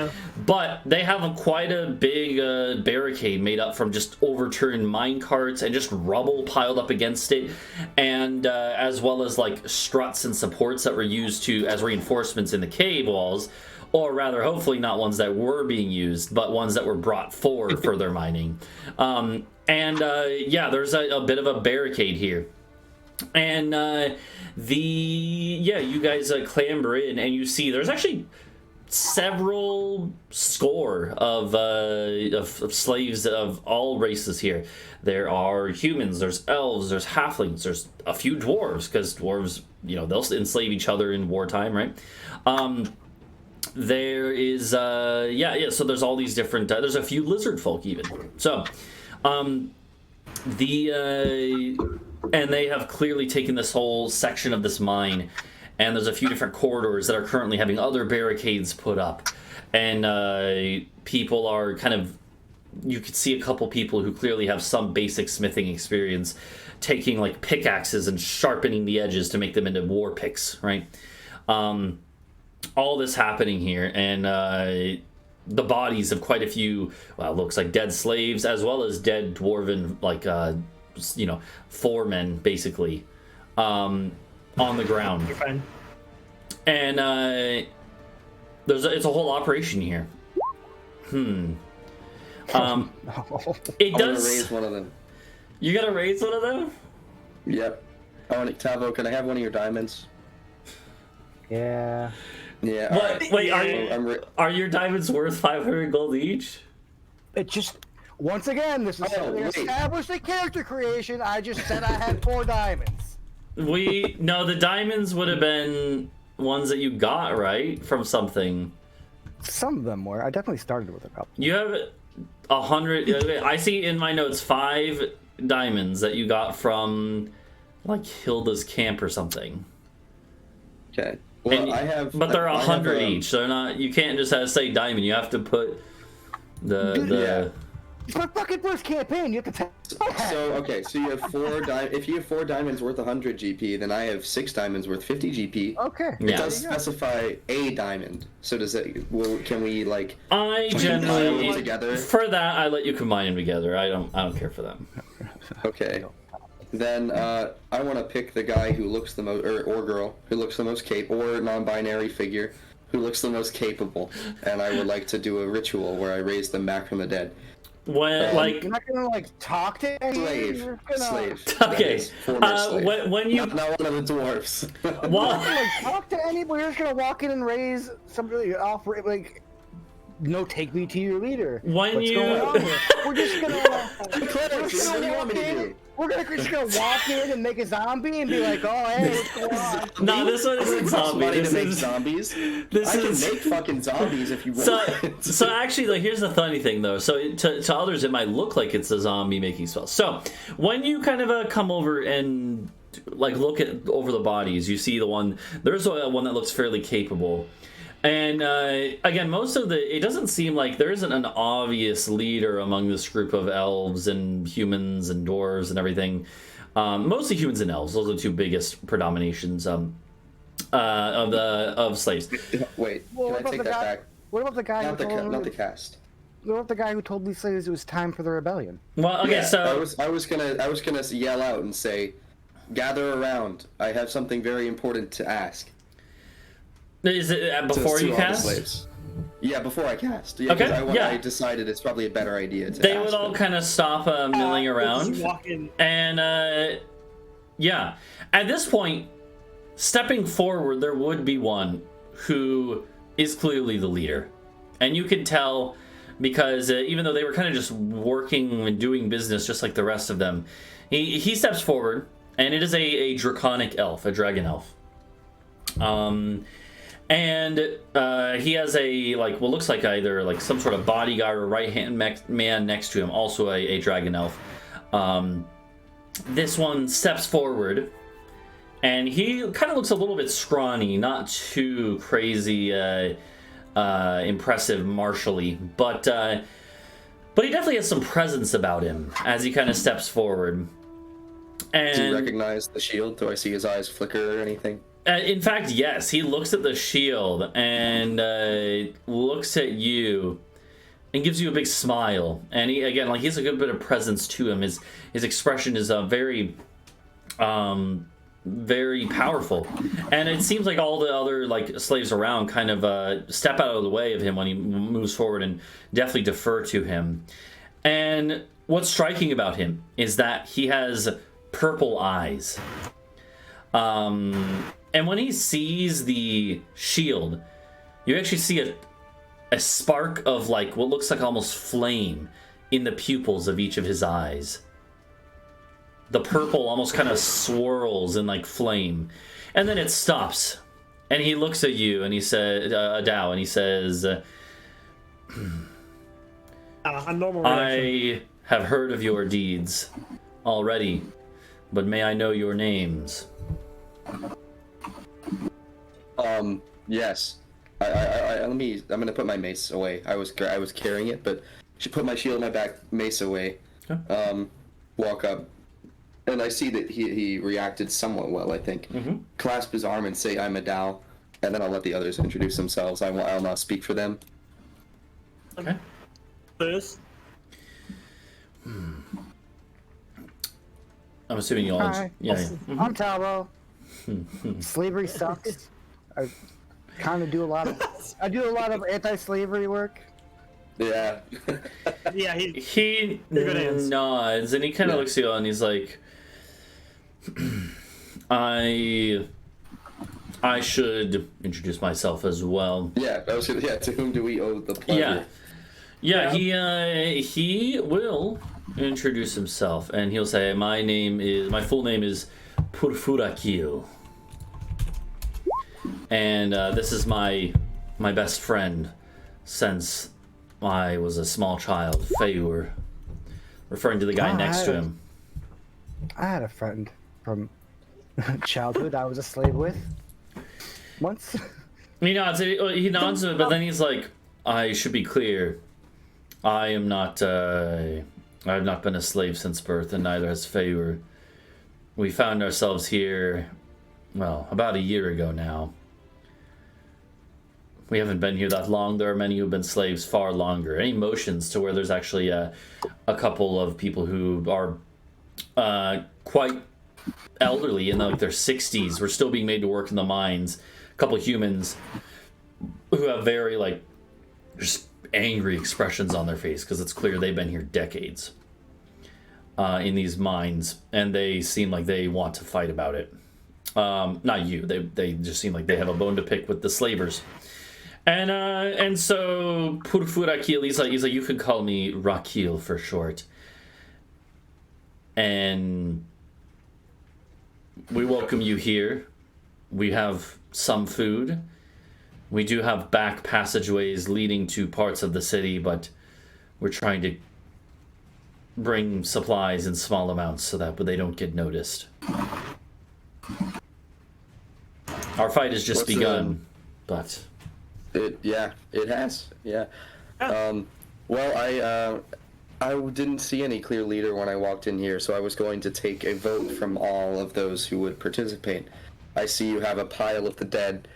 Speaker 1: but they have quite a big barricade made up from just overturned mine carts and just rubble piled up against it, and as well as like struts and supports that were used as reinforcements in the cave walls, or rather, hopefully not ones that were being used, but ones that were brought for further mining. Yeah, there's a bit of a barricade here. And you guys clamber in, and you see there's actually several score of slaves of all races here. There are humans, there's elves, there's halflings, there's a few dwarves, because dwarves, they'll enslave each other in wartime, right? There is so there's all these different there's a few lizard folk even. So and they have clearly taken this whole section of this mine, and there's a few different corridors that are currently having other barricades put up, and people are you could see a couple people who clearly have some basic smithing experience taking like pickaxes and sharpening the edges to make them into war picks, right? All this happening here, and the bodies of quite a few, well, looks like dead slaves, as well as dead dwarven, like, foremen, basically, on the ground.
Speaker 2: You're fine.
Speaker 1: And it's a whole operation here. It
Speaker 3: I'm
Speaker 1: does.
Speaker 3: gonna raise one of them.
Speaker 1: You gotta raise one of them?
Speaker 3: Yep. Talvo, can I have one of your diamonds?
Speaker 4: Yeah.
Speaker 3: Yeah.
Speaker 1: What?
Speaker 3: alright.
Speaker 1: Wait, are your diamonds worth 500 gold each?
Speaker 4: It just once again, this is something
Speaker 3: wait.
Speaker 4: established a character creation. I just said I had 4 diamonds.
Speaker 1: No, the diamonds would have been ones that you got, right? From something.
Speaker 4: Some of them were. I definitely started with a couple.
Speaker 1: You have 100. I see in my notes 5 diamonds that you got from, like, Hilda's camp or something.
Speaker 3: Okay. Well,
Speaker 1: And-
Speaker 3: I have.
Speaker 1: But they're
Speaker 3: I have,
Speaker 1: 100 each. They're not. You can't just say diamond. You have to put the.
Speaker 3: Yeah.
Speaker 4: It's my fucking first campaign. You have to tell.
Speaker 3: So you have 4 if you have 4 diamonds worth 100 GP, then I have 6 diamonds worth 50 GP.
Speaker 4: Okay.
Speaker 3: It
Speaker 1: Yeah.
Speaker 3: does specify a diamond. So does it? Can we like?
Speaker 1: I
Speaker 3: combine
Speaker 1: generally
Speaker 3: them together?
Speaker 1: for that I let you combine them together. I don't care for them.
Speaker 3: Okay. Then I want to pick the guy who looks the most, or girl who looks the most or non-binary figure who looks the most capable, and I would like to do a ritual where I raise them back from the dead.
Speaker 1: When like
Speaker 4: You're not gonna like talk to anyone.
Speaker 3: Slave,
Speaker 4: You're gonna,
Speaker 3: slave. That
Speaker 1: okay,
Speaker 3: is, former slave.
Speaker 1: when you
Speaker 3: not one of the dwarves.
Speaker 1: well,
Speaker 4: like talk to anybody. You're just gonna walk in and raise somebody off like. No, take me to your leader.
Speaker 1: When
Speaker 4: What's
Speaker 1: you-
Speaker 4: going on here? We're just gonna.
Speaker 3: Cleric,
Speaker 4: we're
Speaker 3: what
Speaker 4: just
Speaker 3: do
Speaker 4: gonna
Speaker 3: you want
Speaker 4: walk
Speaker 3: me to
Speaker 4: in.
Speaker 3: do?
Speaker 4: We're just gonna walk in and make a zombie and be like, oh hey, what's going on?
Speaker 1: no, this one isn't zombie.
Speaker 3: Money
Speaker 1: This
Speaker 3: to make
Speaker 1: is
Speaker 3: zombies.
Speaker 1: this
Speaker 3: I can
Speaker 1: is-
Speaker 3: make fucking zombies if you want.
Speaker 1: so actually, like, here's the funny thing though. So to others, it might look like it's a zombie making spell. So when you kind of come over and like look at over the bodies, you see there's one that looks fairly capable. And again, it doesn't seem like there isn't an obvious leader among this group of elves and humans and dwarves and everything. Mostly humans and elves; those are the 2 biggest predominations of slaves.
Speaker 3: Wait,
Speaker 4: Well,
Speaker 3: can I take that back?
Speaker 4: What about the guy
Speaker 3: Not
Speaker 4: who
Speaker 3: the
Speaker 4: told
Speaker 3: not the cast.
Speaker 4: What about the guy who told these slaves it was time for the rebellion?
Speaker 1: Well, okay,
Speaker 3: Yeah,
Speaker 1: so
Speaker 3: I was gonna yell out and say, "Gather around! I have something very important to ask."
Speaker 1: is it before
Speaker 3: To
Speaker 1: you
Speaker 3: all the
Speaker 1: cast?
Speaker 3: slaves. Yeah, before I cast. Yeah, 'cause
Speaker 1: Okay, yeah.
Speaker 3: I decided it's probably a better idea to.
Speaker 1: They
Speaker 3: ask
Speaker 1: would all
Speaker 3: them.
Speaker 1: kind of stop milling around.
Speaker 2: Just walk in.
Speaker 1: And yeah, at this point, stepping forward, there would be one who is clearly the leader, and you can tell because even though they were kind of just working and doing business just like the rest of them, he steps forward, and it is a draconic elf, a dragon elf. And he has what looks like either like some sort of bodyguard or right hand man next to him, also a dragon elf. This one steps forward, and he kind of looks a little bit scrawny, not too crazy, impressive martially, but he definitely has some presence about him as he kind of steps forward. And
Speaker 3: Do you recognize the shield? Do I see his eyes flicker or anything?
Speaker 1: in fact, yes, he looks at the shield and looks at you and gives you a big smile. And he has a good bit of presence to him. His expression is very very powerful, and it seems like all the other slaves around kind of step out of the way of him when he moves forward and definitely defer to him. And what's striking about him is that he has purple eyes. And when he sees the shield, you actually see a spark of what looks like almost flame in the pupils of each of his eyes. The purple almost kind of swirls in flame, and then it stops. And he looks at you, and he says, Adau, and he says,
Speaker 2: A normal reaction.
Speaker 1: I have heard of your deeds already, but may I know your names?
Speaker 3: Yes. I'm gonna put my mace away. I was carrying it, but should put my shield in my back, mace away.
Speaker 1: Okay.
Speaker 3: Walk up, and I see that he reacted somewhat well. I think.
Speaker 1: Mm-hmm.
Speaker 3: Clasp his arm and say, "I'm Adau," and then I'll let the others introduce themselves. I'll now speak for them.
Speaker 1: Okay.
Speaker 2: This.
Speaker 1: I'm assuming you all.
Speaker 4: Hi.
Speaker 1: Yeah.
Speaker 4: I'm Talvo. Slavery sucks. I kind of do a lot of. I do a lot of anti-slavery work.
Speaker 3: Yeah.
Speaker 2: Yeah,
Speaker 1: He
Speaker 2: good hands.
Speaker 1: nods and he kind of looks at you and he's like, I should introduce myself as well.
Speaker 3: Yeah, to whom do we owe the pleasure?
Speaker 1: Yeah, he will introduce himself and he'll say, my full name is Purfurakil. And this is my best friend since I was a small child, Feyur. Referring to the guy next to him.
Speaker 4: I had a friend from childhood I was a slave with. Once.
Speaker 1: He nods, but then he's like, I should be clear. I have not been a slave since birth, and neither has Feyur. We found ourselves here, well, about a year ago now. We haven't been here that long. There are many who've been slaves far longer. Any motions to where there's actually a couple of people who are quite elderly in like their 60s. We're still being made to work in the mines. A couple of humans who have very like just angry expressions on their face because it's clear they've been here decades in these mines, and they seem like they want to fight about it. Not you. They just seem like they have a bone to pick with the slavers. And so Purfurakil, he's like, you can call me Rakil for short. And we welcome you here. We have some food. We do have back passageways leading to parts of the city, but we're trying to bring supplies in small amounts so that they don't get noticed. Our fight has just begun, but...
Speaker 3: It has. Yeah. Well, I didn't see any clear leader when I walked in here, so I was going to take a vote from all of those who would participate. I see you have a pile of the dead,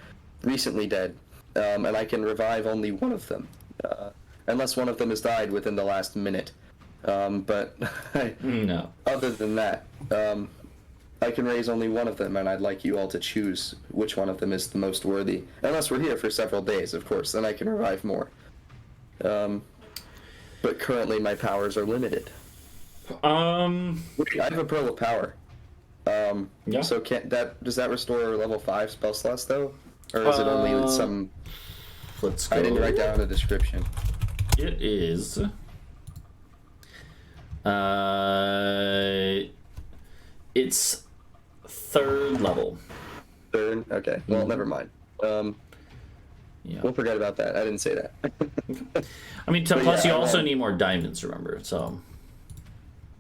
Speaker 3: recently dead, and I can revive only one of them, unless one of them has died within the last minute. But
Speaker 1: no.
Speaker 3: Other than that, I can raise only one of them, and I'd like you all to choose which one of them is the most worthy. Unless we're here for several days, of course, then I can revive more. But currently my powers are limited. I have a pearl of power.
Speaker 1: Yeah.
Speaker 3: So does that restore level 5 spell slots though? Or is it only some...
Speaker 1: Let's go.
Speaker 3: I didn't write down a description.
Speaker 1: It is... It's 3rd level.
Speaker 3: 3rd? Okay. Well, never mind.
Speaker 1: Yeah.
Speaker 3: We'll forget about that. I didn't say that.
Speaker 1: I mean, plus you also need more diamonds, remember, so...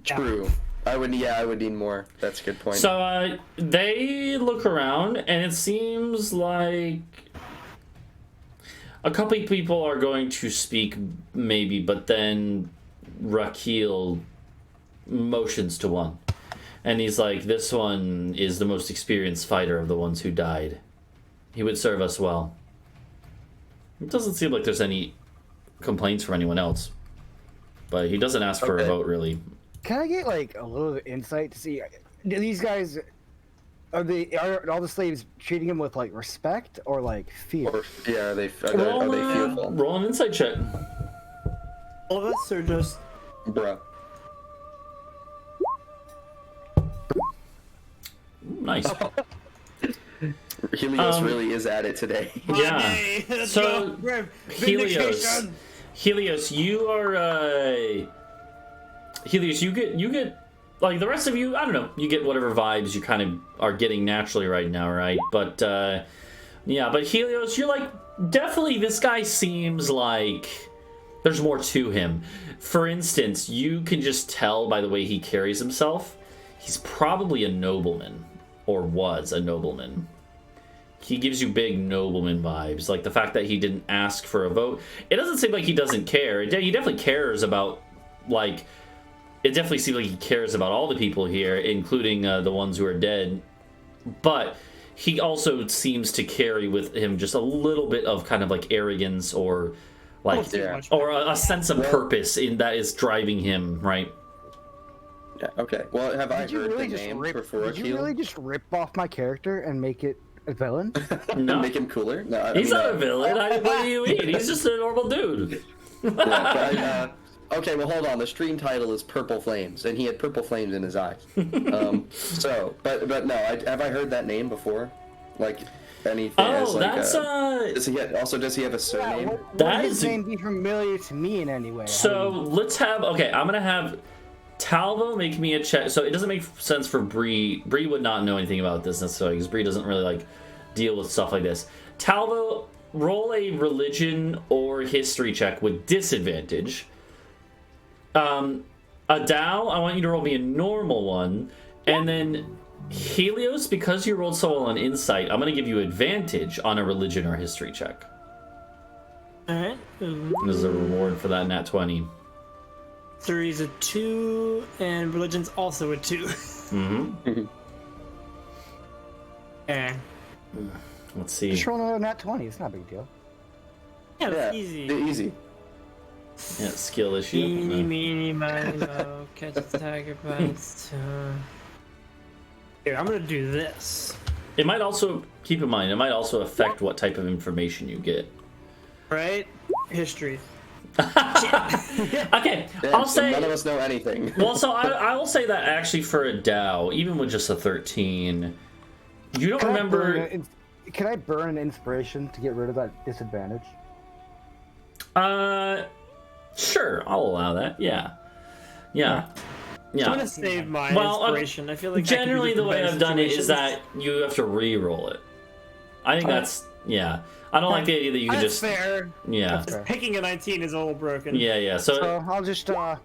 Speaker 3: True. I would need more. That's a good point.
Speaker 1: So, they look around, and it seems like... a couple of people are going to speak, maybe, but then Rakil motions to one. And he's like, this one is the most experienced fighter of the ones who died. He would serve us well. It doesn't seem like there's any complaints from anyone else. But he doesn't ask for a vote, really.
Speaker 4: Can I get like a little insight to see, do these guys, are all the slaves treating him with like respect or like fear?
Speaker 3: Or, yeah, are they fearful?
Speaker 1: Roll an insight check.
Speaker 2: All of us are just...
Speaker 3: Bruh.
Speaker 1: Nice.
Speaker 3: Helios really is at it today.
Speaker 1: Yeah. So, Helios, you are, Helios, you get, like, the rest of you, I don't know, you get whatever vibes you kind of are getting naturally right now, right? But, yeah, but Helios, you're like, definitely this guy seems like there's more to him. For instance, you can just tell by the way he carries himself, he's probably a nobleman, or was a nobleman. He gives you big nobleman vibes, like the fact that he didn't ask for a vote. It doesn't seem like he doesn't care. He definitely cares about, like, it definitely seems like he cares about all the people here, including the ones who are dead. But he also seems to carry with him just a little bit of kind of like arrogance or like,
Speaker 2: too much.
Speaker 1: or a sense of purpose in that is driving him, right?
Speaker 3: Yeah, okay. Well, have I
Speaker 4: Did you
Speaker 3: heard
Speaker 4: really
Speaker 3: the
Speaker 4: just
Speaker 3: name
Speaker 4: rip?
Speaker 3: for
Speaker 4: Did you really just rip off my character and make it a villain?
Speaker 1: No.
Speaker 3: Make him cooler? No, I
Speaker 1: He's
Speaker 3: mean,
Speaker 1: not a villain. What do you mean? He's just a normal dude.
Speaker 3: yeah, okay, well, hold on. The stream title is Purple Flames, and he had purple flames in his eyes. But no, have I heard that name before? Like anything?
Speaker 1: Oh,
Speaker 3: as, like,
Speaker 1: that's
Speaker 3: does he have a surname?
Speaker 1: That
Speaker 4: Would
Speaker 1: is
Speaker 4: his name be familiar to me in any way?
Speaker 1: So let's have. Okay, I'm gonna have Talvo make me a check. So it doesn't make sense for Bree. Bree would not know anything about this necessarily because Bree doesn't really like deal with stuff like this. Talvo, roll a religion or history check with disadvantage. Adau, I want you to roll me a normal one, and then Helios, because you rolled so well on insight, I'm going to give you advantage on a religion or history check.
Speaker 2: Alright.
Speaker 1: This is a reward for that nat 20.
Speaker 2: 3's a 2, and religion's also a 2.
Speaker 1: Mm-hmm.
Speaker 2: Okay.
Speaker 1: Let's see.
Speaker 4: Just roll another nat 20. It's not a big deal.
Speaker 2: Yeah,
Speaker 3: Yeah,
Speaker 2: that's easy.
Speaker 3: Easy.
Speaker 1: Yeah, skill issue.
Speaker 2: Eeny,
Speaker 1: No.
Speaker 2: meeny, miny, mo, catch a tiger by its tongue. Here, I'm gonna do this.
Speaker 1: It might also, keep in mind, it might also affect what type of information you get.
Speaker 2: Right? History.
Speaker 1: Okay,
Speaker 3: Yeah,
Speaker 1: I'll
Speaker 3: so
Speaker 1: say.
Speaker 3: none of us know anything.
Speaker 1: Well, so I will say that actually for Adau, even with just a 13, you don't remember.
Speaker 4: Can I burn an inspiration to get rid of that disadvantage?
Speaker 1: Sure, I'll allow that. Yeah.
Speaker 2: I'm gonna save my inspiration. I feel like
Speaker 1: generally the way I've done it is
Speaker 2: situations.
Speaker 1: that you have to re-roll it. I think that's I don't like the idea that you can
Speaker 2: That's
Speaker 1: just
Speaker 2: fair.
Speaker 1: yeah
Speaker 4: fair.
Speaker 2: Picking a 19 is a little broken.
Speaker 1: yeah. So
Speaker 4: I'll just
Speaker 1: okay,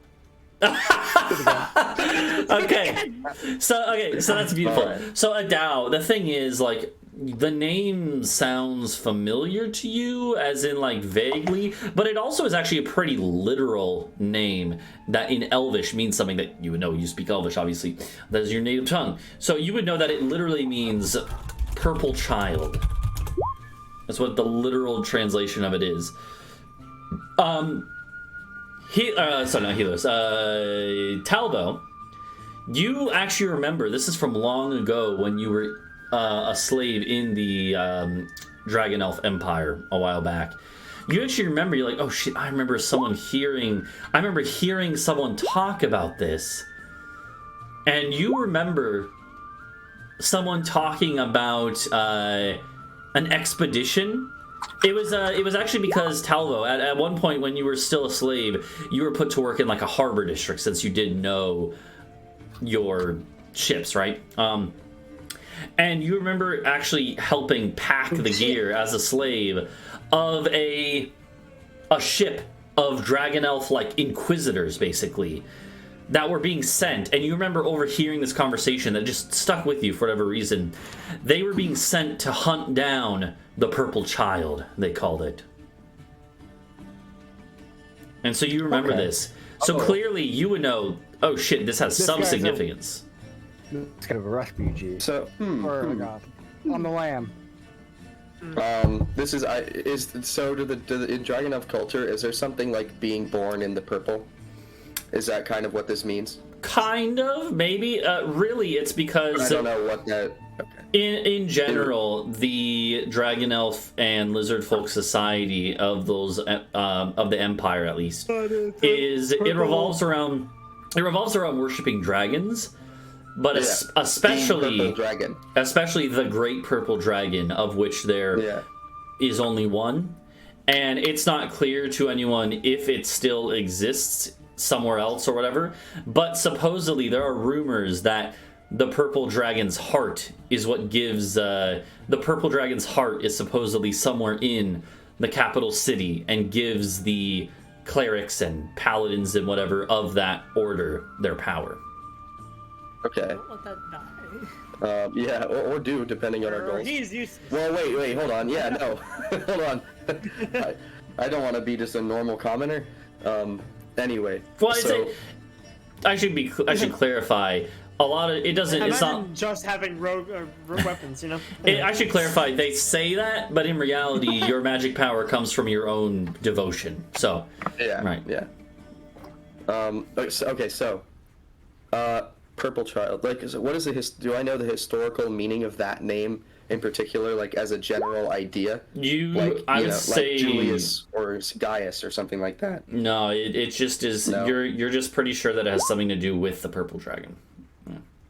Speaker 1: so that's beautiful.
Speaker 3: Alright.
Speaker 1: So Adau, the thing is, like, the name sounds familiar to you, as in like vaguely, but it also is actually a pretty literal name that in Elvish means something that you would know. You speak Elvish, obviously. That is your native tongue, so you would know that it literally means purple child. That's what the literal translation of it is. Talvo, you actually remember, this is from long ago when you were a slave in the Dragon Elf Empire a while back. You actually remember, you're like, oh shit, I remember hearing someone talk about this. And you remember someone talking about an expedition. It was actually because Talvo, at one point when you were still a slave, you were put to work in like a harbor district since you didn't know your ships, right? And you remember actually helping pack the gear as a slave of a ship of Dragon Elf like inquisitors, basically, that were being sent. And you remember overhearing this conversation that just stuck with you for whatever reason. They were being sent to hunt down the purple child, they called it. And so you remember this. So clearly you would know, oh shit, this has some
Speaker 4: guy's
Speaker 1: significance.
Speaker 4: It's kind of a refugee.
Speaker 3: So,
Speaker 4: On the lam.
Speaker 3: this is in Dragon Elf culture, is there something like being born in the purple? Is that kind of what this means?
Speaker 1: Kind of, maybe. Really, it's because
Speaker 3: I don't know what that. Okay.
Speaker 1: in general, the Dragon Elf and Lizard Folk society of those of the Empire, at least, it revolves around worshiping dragons, but especially
Speaker 3: Purple dragon.
Speaker 1: especially the Great Purple Dragon, of which there is only one, and it's not clear to anyone if it still exists somewhere else or whatever, but supposedly there are rumors that the purple dragon's heart is what gives the purple dragon's heart is supposedly somewhere in the capital city and gives the clerics and paladins and whatever of that order their power.
Speaker 3: Okay.
Speaker 2: Don't let that die.
Speaker 3: Or do, depending on our goals.
Speaker 2: He's useless.
Speaker 3: Well, wait, hold on. Yeah, no. Hold on. I don't want to be just a normal commoner. Anyway.
Speaker 1: Well, I should clarify. a lot of it doesn't. It's
Speaker 2: Imagine
Speaker 1: not.
Speaker 2: just having rogue weapons, you know.
Speaker 1: I should clarify. They say that, but in reality, your magic power comes from your own devotion. So,
Speaker 3: Yeah.
Speaker 1: right.
Speaker 3: Yeah. So, Purple Child. Like, what is the do I know the historical meaning of that name in particular? Like, as a general idea.
Speaker 1: I would say
Speaker 3: like Julius or Gaius or something like that.
Speaker 1: No, it just is.
Speaker 3: No?
Speaker 1: You're just pretty sure that it has something to do with the purple dragon.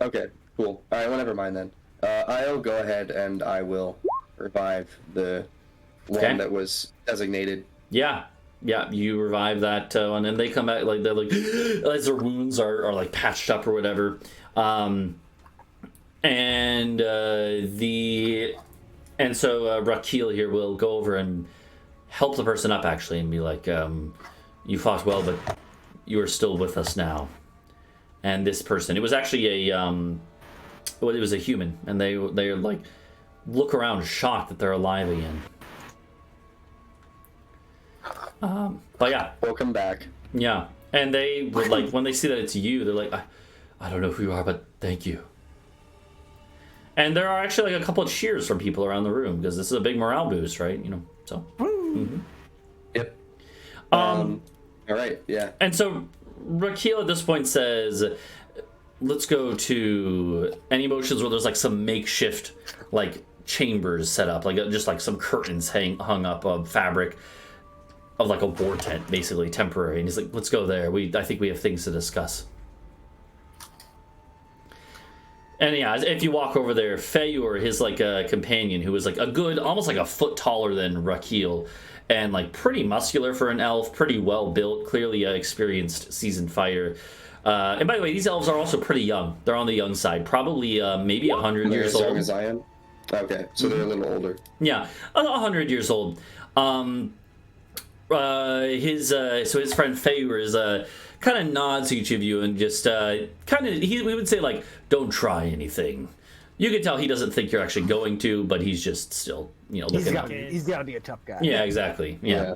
Speaker 3: Okay. Cool. All right. Well, never mind then. I'll go ahead and I will revive the one that was designated.
Speaker 1: Yeah. Yeah, you revive that one, and they come back like they're like as their wounds are like patched up or whatever, and so Rakeel here will go over and help the person up actually, and be like, "You fought well, but you are still with us now." And this person, it was actually it was a human, and they like look around shocked that they're alive again. But yeah,
Speaker 3: Welcome back.
Speaker 1: yeah, and they would like when they see that it's you, they're like, I don't know who you are, but thank you. And there are actually like a couple of cheers from people around the room because this is a big morale boost, right? You know, so. Mm-hmm.
Speaker 3: Yep. All right. Yeah.
Speaker 1: And so Rakeel at this point says, let's go to any motions where there's like some makeshift like chambers set up, like just like some curtains hung up of fabric. Of like a war tent, basically temporary, and he's like, "Let's go there. I think we have things to discuss." And yeah, if you walk over there, Feyur, his like companion, who was like a good, almost like a foot taller than Rakeel, and like pretty muscular for an elf, pretty well built, clearly an experienced, seasoned fighter. And by the way, these elves are also pretty young. They're on the young side, probably maybe 100
Speaker 3: They're
Speaker 1: years
Speaker 3: as
Speaker 1: old.
Speaker 3: young as I am. Okay, so they're a little older.
Speaker 1: Yeah, 100 years old. His friend Feyur is kind of nods to each of you and just we would say like, don't try anything. You can tell he doesn't think you're actually going to, but he's just still looking up.
Speaker 4: He's gotta be a tough guy.
Speaker 1: Yeah, exactly. Yeah.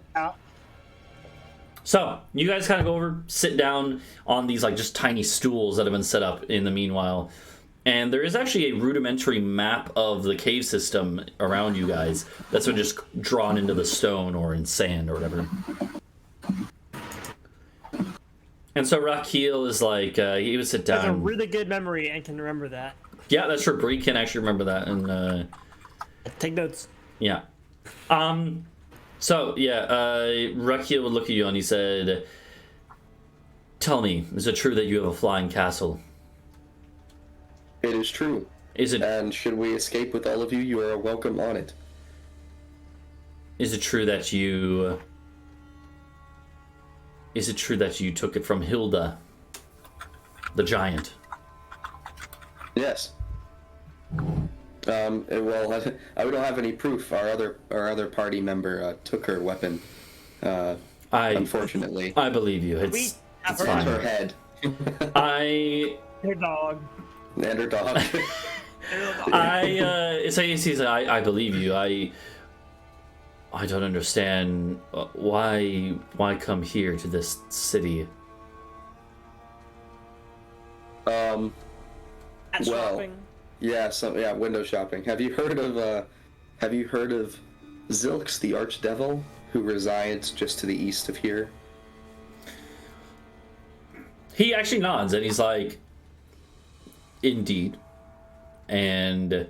Speaker 1: So you guys kind of go over, sit down on these like just tiny stools that have been set up in the meanwhile. And there is actually a rudimentary map of the cave system around you guys that's been just drawn into the stone or in sand or whatever. And so Rakeel is like, he would sit down.
Speaker 2: Has a really good memory and can remember that.
Speaker 1: Yeah, that's true. Bree can actually remember that. And
Speaker 2: Take notes.
Speaker 1: yeah. So, yeah, Rakeel would look at you and he said, tell me, is it true that you have a flying castle?
Speaker 3: It is true.
Speaker 1: Is it?
Speaker 3: And should we escape with all of you, you are welcome on it.
Speaker 1: Is it true that you? Is it true that you took it from Hilda, the giant?
Speaker 3: Yes. Well, I don't have any proof. Our other party member took her weapon. Unfortunately.
Speaker 1: I believe you. It's
Speaker 3: on her head.
Speaker 2: Her dog.
Speaker 3: And her dog.
Speaker 1: I believe you. I don't understand why come here to this city.
Speaker 3: Well,
Speaker 2: Shopping.
Speaker 3: yeah, window shopping. Have you heard of Zilx the Archdevil, who resides just to the east of here?
Speaker 1: He actually nods and he's like, indeed. And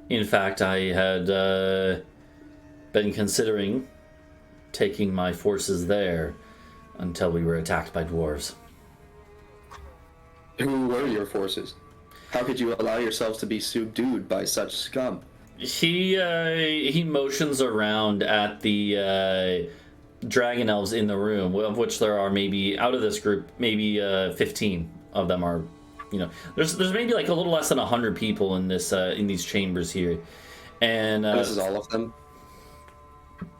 Speaker 1: in fact, I had been considering taking my forces there until we were attacked by dwarves.
Speaker 3: Who were your forces? How could you allow yourselves to be subdued by such scum?
Speaker 1: He motions around at the dragon elves in the room, of which there are maybe, out of this group, maybe 15 of them are, there's maybe like a little less than 100 people in this in these chambers here, and
Speaker 3: this is all of them.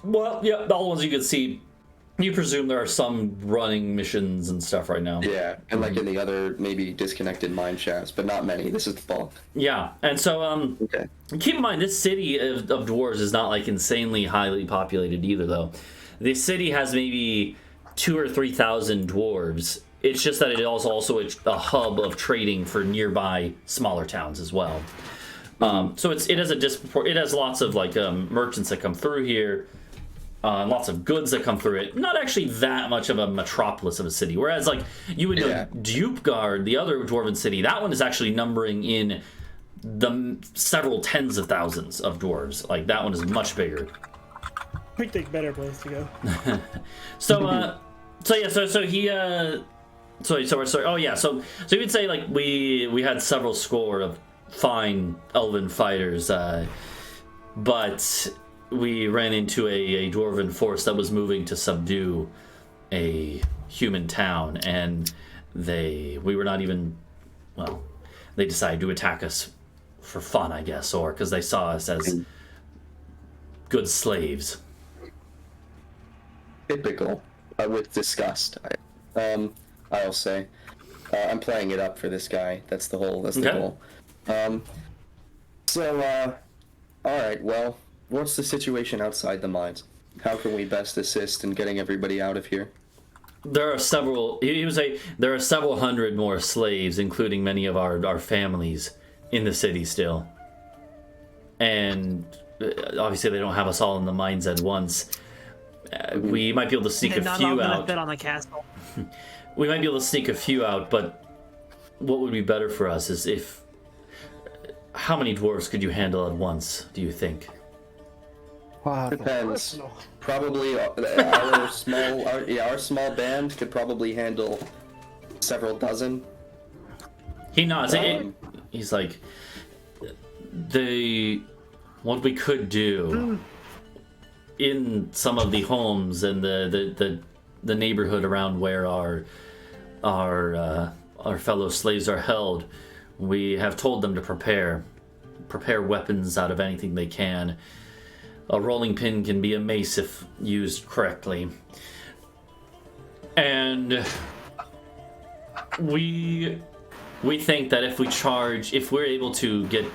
Speaker 1: Well, yeah, all the ones you could see. You presume there are some running missions and stuff right now.
Speaker 3: Yeah, and like in the other maybe disconnected mine shafts, but not many. This is the bulk.
Speaker 1: Yeah, and so
Speaker 3: okay.
Speaker 1: Keep in mind this city of dwarves is not like insanely highly populated either, though. The city has maybe 2,000 or 3,000 dwarves It's just that it is also a hub of trading for nearby smaller towns as well. So it has lots of like merchants that come through here, lots of goods that come through it. Not actually that much of a metropolis of a city. Whereas like you would know Dupegard, the other dwarven city, that one is actually numbering in the several tens of thousands of dwarves. Like that one is much bigger.
Speaker 2: We think better place to go.
Speaker 1: So you would say like we had several score of fine elven fighters, but we ran into a dwarven force that was moving to subdue a human town, and they decided to attack us for fun, I guess, or because they saw us as good slaves.
Speaker 3: Typical, with disgust. I'll say. I'm playing it up for this guy. That's the goal. Alright, well, what's the situation outside the mines? How can we best assist in getting everybody out of here?
Speaker 1: There are several hundred more slaves, including many of our families, in the city still. And obviously they don't have us all in the mines at once. We might be able to sneak a few out.
Speaker 2: Fit on the castle.
Speaker 1: We might be able to sneak a few out, but what would be better for us is if... How many dwarves could you handle at once, do you think?
Speaker 3: Depends. Probably our small band could probably handle several dozen.
Speaker 1: He nods. He's like, what we could do in some of the homes and the neighborhood around where our fellow slaves are held, we have told them to prepare weapons out of anything they can. A rolling pin can be a mace if used correctly. And we think that if we're able to get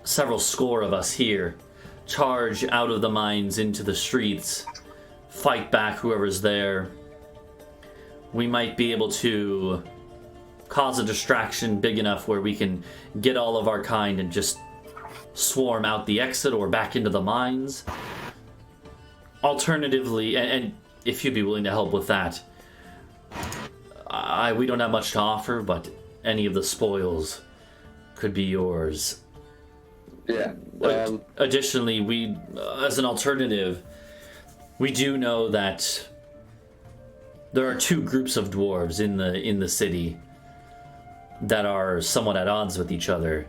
Speaker 1: several score of us here, charge out of the mines into the streets, fight back whoever's there, we might be able to cause a distraction big enough where we can get all of our kind and just swarm out the exit or back into the mines. Alternatively, and if you'd be willing to help with that, we don't have much to offer, but any of the spoils could be yours.
Speaker 3: Yeah.
Speaker 1: Additionally, we, as an alternative, we do know that there are two groups of dwarves in the city that are somewhat at odds with each other,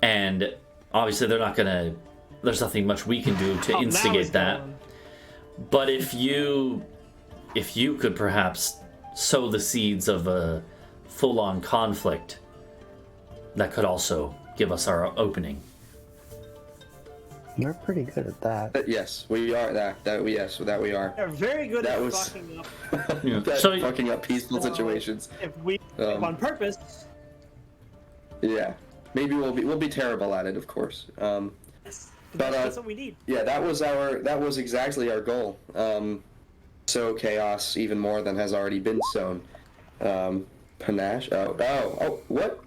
Speaker 1: and obviously there's nothing much we can do to instigate that. But if you could perhaps sow the seeds of a full-on conflict, that could also give us our opening.
Speaker 4: You're pretty good at that.
Speaker 3: Yes, we are. That we are.
Speaker 2: They're very good at fucking up.
Speaker 3: Fucking up peaceful situations.
Speaker 2: If we on purpose.
Speaker 3: Yeah, maybe we'll be terrible at it, of course. But
Speaker 2: that's what we need.
Speaker 3: Yeah, that was exactly our goal. Sow chaos even more than has already been sown. Panache. Oh, what?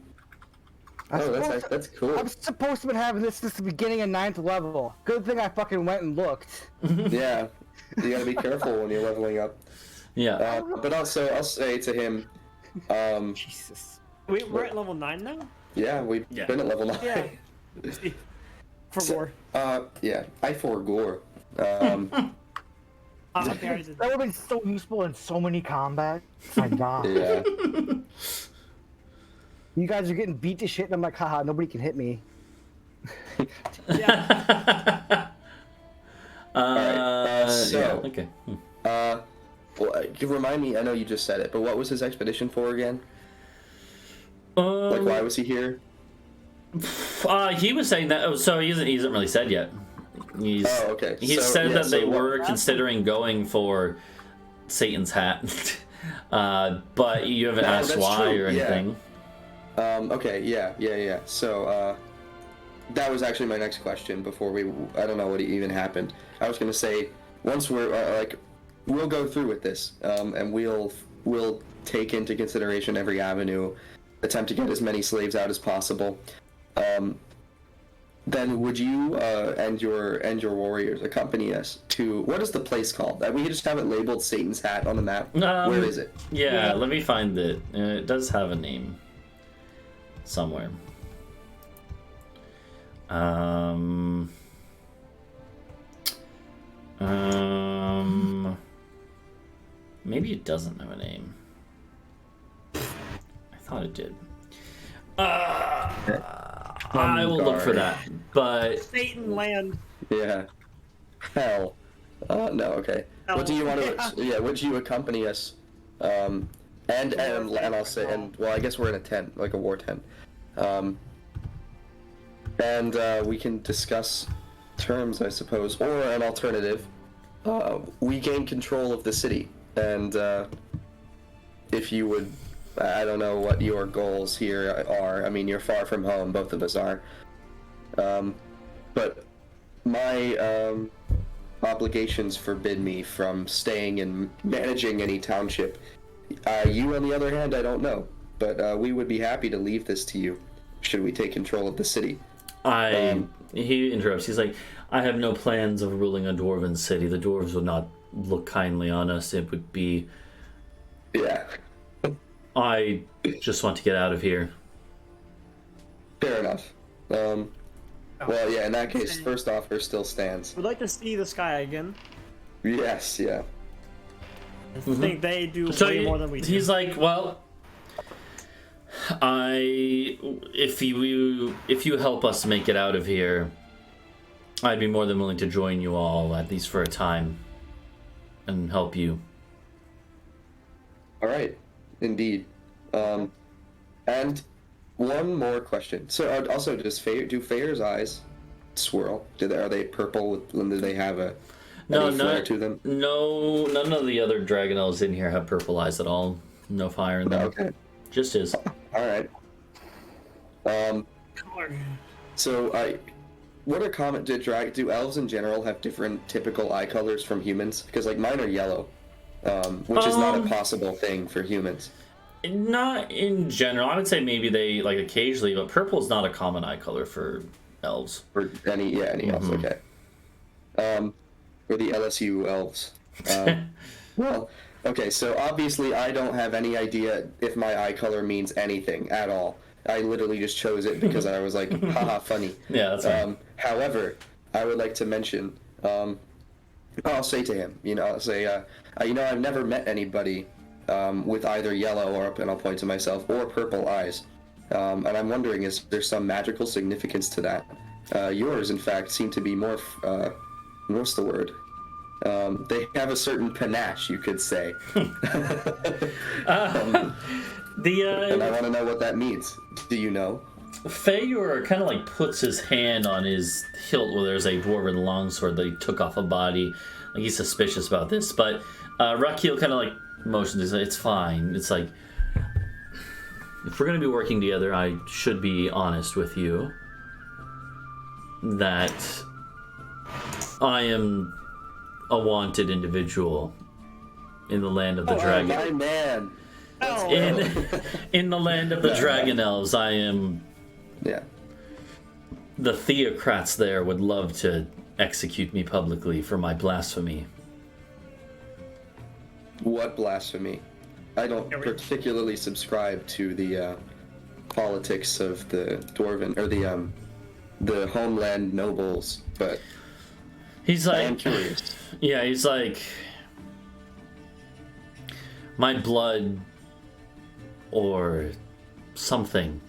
Speaker 3: That's cool.
Speaker 4: I'm supposed to be having this since the beginning of 9th level. Good thing I fucking went and looked.
Speaker 3: Yeah, you gotta be careful when you're leveling up.
Speaker 1: Yeah.
Speaker 3: But also, I'll say to him,
Speaker 4: Jesus.
Speaker 2: We're at level 9 now?
Speaker 3: Yeah, we've been at level 9.
Speaker 2: Yeah. For gore.
Speaker 3: Yeah, I forgore.
Speaker 2: Okay,
Speaker 4: That would have been so useful in so many combats. My God.
Speaker 3: Yeah.
Speaker 4: You guys are getting beat to shit, and I'm like, haha, nobody can hit me.
Speaker 2: Yeah.
Speaker 3: Alright, so,
Speaker 1: okay.
Speaker 3: well, remind me, I know you just said it, but what was his expedition for again? Like, why was he here?
Speaker 1: He was saying that. So he hasn't really said yet.
Speaker 3: Okay.
Speaker 1: He said that they were considering going for Satan's hat, but you haven't asked why or anything.
Speaker 3: Okay. Yeah. So that was actually my next question. Before I don't know what even happened. I was gonna say once we're we'll go through with this, and we'll will take into consideration every avenue, attempt to get as many slaves out as possible. Then would you and your warriors accompany us to, what is the place called? We just have it labeled Satan's Hat on the map. Where is it?
Speaker 1: Yeah, let me find it. It does have a name somewhere. Maybe it doesn't have a name. I thought it did. I will look for that, but
Speaker 2: Satan land.
Speaker 3: Yeah. Hell. No, okay.
Speaker 2: Hell.
Speaker 3: What do you want to? Yeah. Would you accompany us? And I'll say, and well, I guess we're in a tent, like a war tent. And we can discuss terms, I suppose, or an alternative. We gain control of the city, and if you would. I don't know what your goals here are. I mean, you're far from home, both of us are. But my obligations forbid me from staying and managing any township. You, on the other hand, I don't know. But we would be happy to leave this to you, should we take control of the city.
Speaker 1: He interrupts. He's like, I have no plans of ruling a dwarven city. The dwarves would not look kindly on us. It would be...
Speaker 3: Yeah.
Speaker 1: I just want to get out of here.
Speaker 3: Fair enough. Well, yeah, in that case, first offer still stands.
Speaker 2: We'd like to see the sky again.
Speaker 3: Yes, yeah.
Speaker 2: I think they do way more than we do.
Speaker 1: He's like, well, if you help us make it out of here, I'd be more than willing to join you all, at least for a time, and help you.
Speaker 3: All right. Indeed. And one more question. So, also, do Feyr's eyes swirl? Are they purple? Do they have any flare to them?
Speaker 1: No, none of the other dragon elves in here have purple eyes at all. No fire in them.
Speaker 3: Okay.
Speaker 1: Just his.
Speaker 3: All right. So, what are common? Do elves in general have different typical eye colors from humans? Because like mine are yellow. Which is not a possible thing for humans.
Speaker 1: Not in general. I would say maybe they like occasionally, but purple is not a common eye color for elves.
Speaker 3: For any elves, okay. Or the LSU elves. Well, okay, so obviously I don't have any idea if my eye color means anything at all. I literally just chose it because I was like, haha, funny.
Speaker 1: Yeah, that's right.
Speaker 3: However, I would like to mention, I'll say to him, I'll say, I've never met anybody with either yellow, or, and I'll point to myself, or purple eyes. And I'm wondering, is there some magical significance to that? Yours, in fact, seem to be more, what's the word? They have a certain panache, you could say. And I want to know what that means. Do you know?
Speaker 1: Feyur kind of like puts his hand on his hilt where there's a dwarven longsword that he took off a body. Like he's suspicious about this, but Rhuk kind of like motions. It's fine. It's like, if we're gonna be working together, I should be honest with you that I am a wanted individual in the land of the dragon.
Speaker 3: My man.
Speaker 1: In the land of the dragon elves, I am.
Speaker 3: Yeah.
Speaker 1: The theocrats there would love to execute me publicly for my blasphemy.
Speaker 3: What blasphemy? I don't particularly subscribe to the politics of the dwarven or the homeland nobles, but
Speaker 1: he's like,
Speaker 3: I am curious.
Speaker 1: Yeah, he's like, my blood or something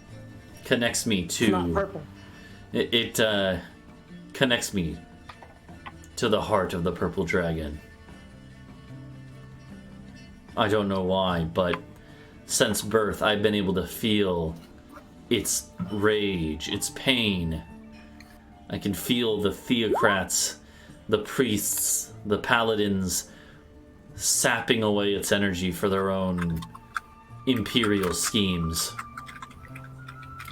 Speaker 1: connects me to.
Speaker 2: It's not purple.
Speaker 1: It connects me to the heart of the purple dragon. I don't know why, but since birth, I've been able to feel its rage, its pain. I can feel the theocrats, the priests, the paladins sapping away its energy for their own imperial schemes.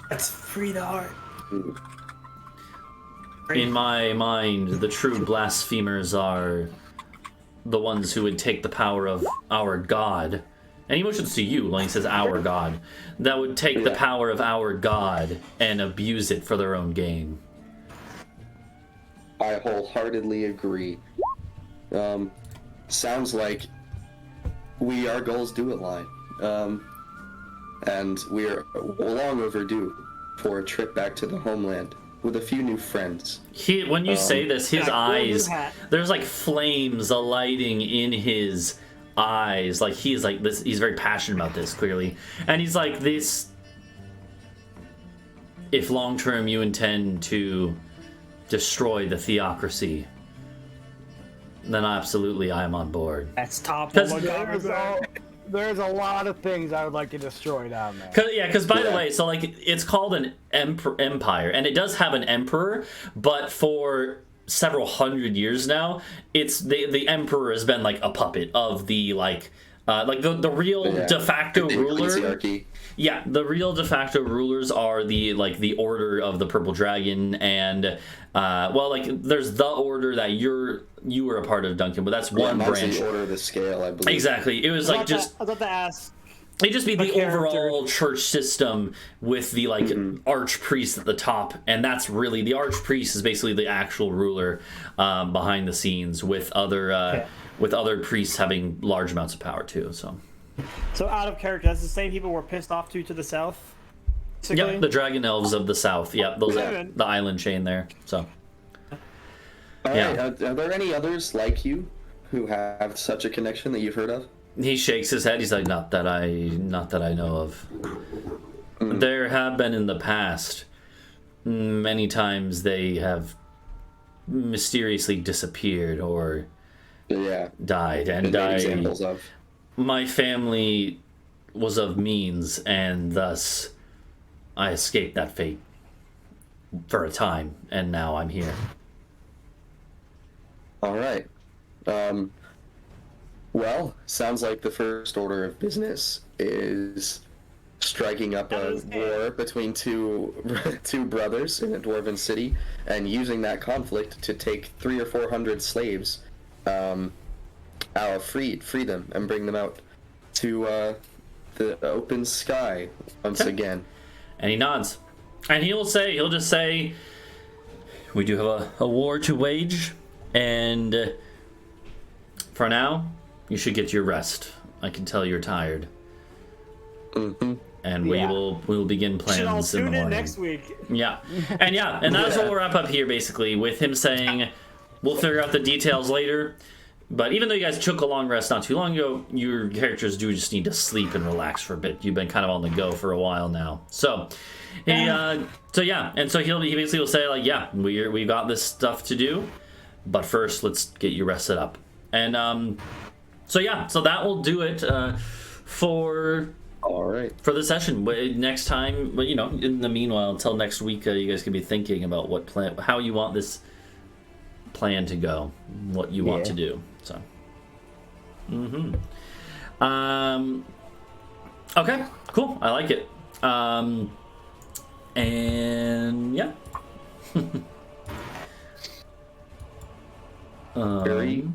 Speaker 2: Let's free the heart.
Speaker 1: In my mind, the true blasphemers are the ones who would take the power of our god and he motions to you when he says our god, that would take the power of our god and abuse it for their own gain.
Speaker 3: I wholeheartedly agree. Sounds like our goals do align. And we're long overdue for a trip back to the homeland with a few new friends.
Speaker 1: When you say this, his eyes,
Speaker 2: hat.
Speaker 1: there's like flames alighting in his eyes. Like he's like this, he's very passionate about this, clearly. And he's like, this, if long term you intend to destroy the theocracy, then absolutely I am on board.
Speaker 2: That's top.
Speaker 1: Because-
Speaker 4: There's a lot of things I would like to destroy down there.
Speaker 1: Because by the way, so like it's called an empire, and it does have an emperor, but for several hundred years now, it's the emperor has been like a puppet of the like the real de facto ruler.
Speaker 3: Ecclesiarchy.
Speaker 1: Yeah, the real de facto rulers are the Order of the Purple Dragon, and there's the Order that you were a part of, Duncan, but that's one branch.
Speaker 3: The Order of the Scale, I believe.
Speaker 1: Exactly. It was like just.
Speaker 2: I was about to ask.
Speaker 1: It'd just be the
Speaker 2: character.
Speaker 1: overall church system with the archpriest at the top, and that's really the archpriest is basically the actual ruler behind the scenes, with other priests having large amounts of power too.
Speaker 2: So out of character, that's the same people we're pissed off to the south. Basically?
Speaker 1: Yeah, the dragon elves of the south. Yeah, those are the island chain there. So.
Speaker 3: All
Speaker 1: Yeah.
Speaker 3: right. Are there any others like you who have such a connection that you've heard of?
Speaker 1: He shakes his head. He's like, not that I know of. There have been in the past. Many times they have mysteriously disappeared or died, and
Speaker 3: Examples of.
Speaker 1: my family was of means, and thus I escaped that fate for a time, and now I'm here.
Speaker 3: All right. Well, sounds like the first order of business is striking up a war between two brothers in a dwarven city, and using that conflict to take 300 or 400 slaves, free them and bring them out to the open sky once again.
Speaker 1: And he nods, and he'll just say, we do have a war to wage, and for now, you should get your rest. I can tell you're tired.
Speaker 3: Mm-hmm.
Speaker 1: And we will begin
Speaker 2: Should all
Speaker 1: plans in the
Speaker 2: tune in
Speaker 1: morning.
Speaker 2: next week.
Speaker 1: Yeah, and that's what we'll wrap up here, basically, with him saying, we'll figure out the details later. But even though you guys took a long rest not too long ago, your characters do just need to sleep and relax for a bit. You've been kind of on the go for a while now. So, he basically will say, like, yeah, we got this stuff to do, but first let's get you rested up. And so that will do it for the session. Next time, but in the meanwhile, until next week, you guys can be thinking about how you want this plan to go, what you want to do. So, okay, cool. I like it. And yeah.
Speaker 3: Very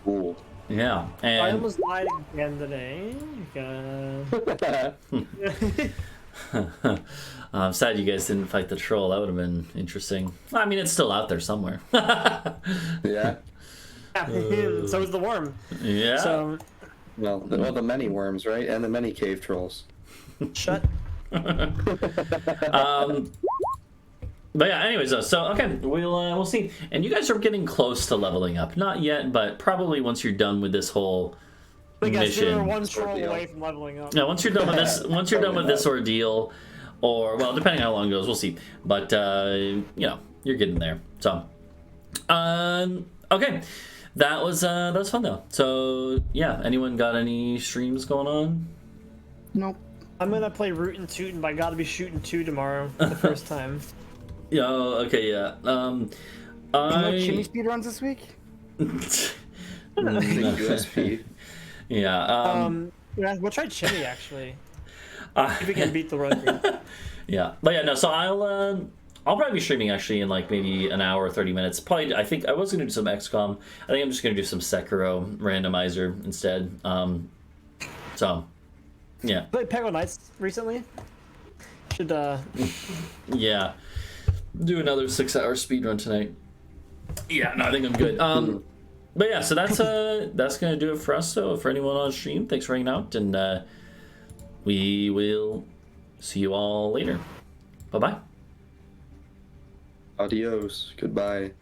Speaker 3: cool.
Speaker 1: Yeah, and
Speaker 2: I almost died again today.
Speaker 1: I'm sad you guys didn't fight the troll. That would have been interesting. I mean, it's still out there somewhere.
Speaker 3: Yeah.
Speaker 2: So is the worm.
Speaker 1: Yeah.
Speaker 2: So
Speaker 3: Well, the many worms, right? And the many cave trolls.
Speaker 2: shut.
Speaker 1: But yeah, anyways, so okay, we'll see. And you guys are getting close to leveling up. Not yet, but probably once you're done with this whole
Speaker 2: I guess we were
Speaker 1: mission.
Speaker 2: one troll
Speaker 3: ordeal.
Speaker 2: away from leveling up.
Speaker 1: Yeah, once you're done with this, this ordeal, or well, depending on how long it goes, we'll see. But you're getting there. So, okay, that was fun though. So yeah, anyone got any streams going on?
Speaker 4: Nope.
Speaker 2: I'm gonna play Rootin' Tootin', but I gotta be shooting 2 tomorrow for the first time.
Speaker 1: Yeah. Okay. Yeah.
Speaker 4: No chimney speedruns this week?
Speaker 3: The USP.
Speaker 1: Yeah.
Speaker 2: Yeah, we'll try Chimney actually. If we can beat the run.
Speaker 1: Yeah. But yeah, no. So I'll probably be streaming actually in like maybe an hour or 30 minutes. Probably. I think I was gonna do some XCOM. I think I'm just gonna do some Sekiro randomizer instead. So Yeah.
Speaker 2: Played Pego Knights recently. Should
Speaker 1: Yeah. Do another 6-hour speedrun tonight. Yeah, no, I think I'm good. But yeah, so that's gonna do it for us. So for anyone on stream, thanks for hanging out, and we will see you all later. Bye bye.
Speaker 3: Adios. Goodbye.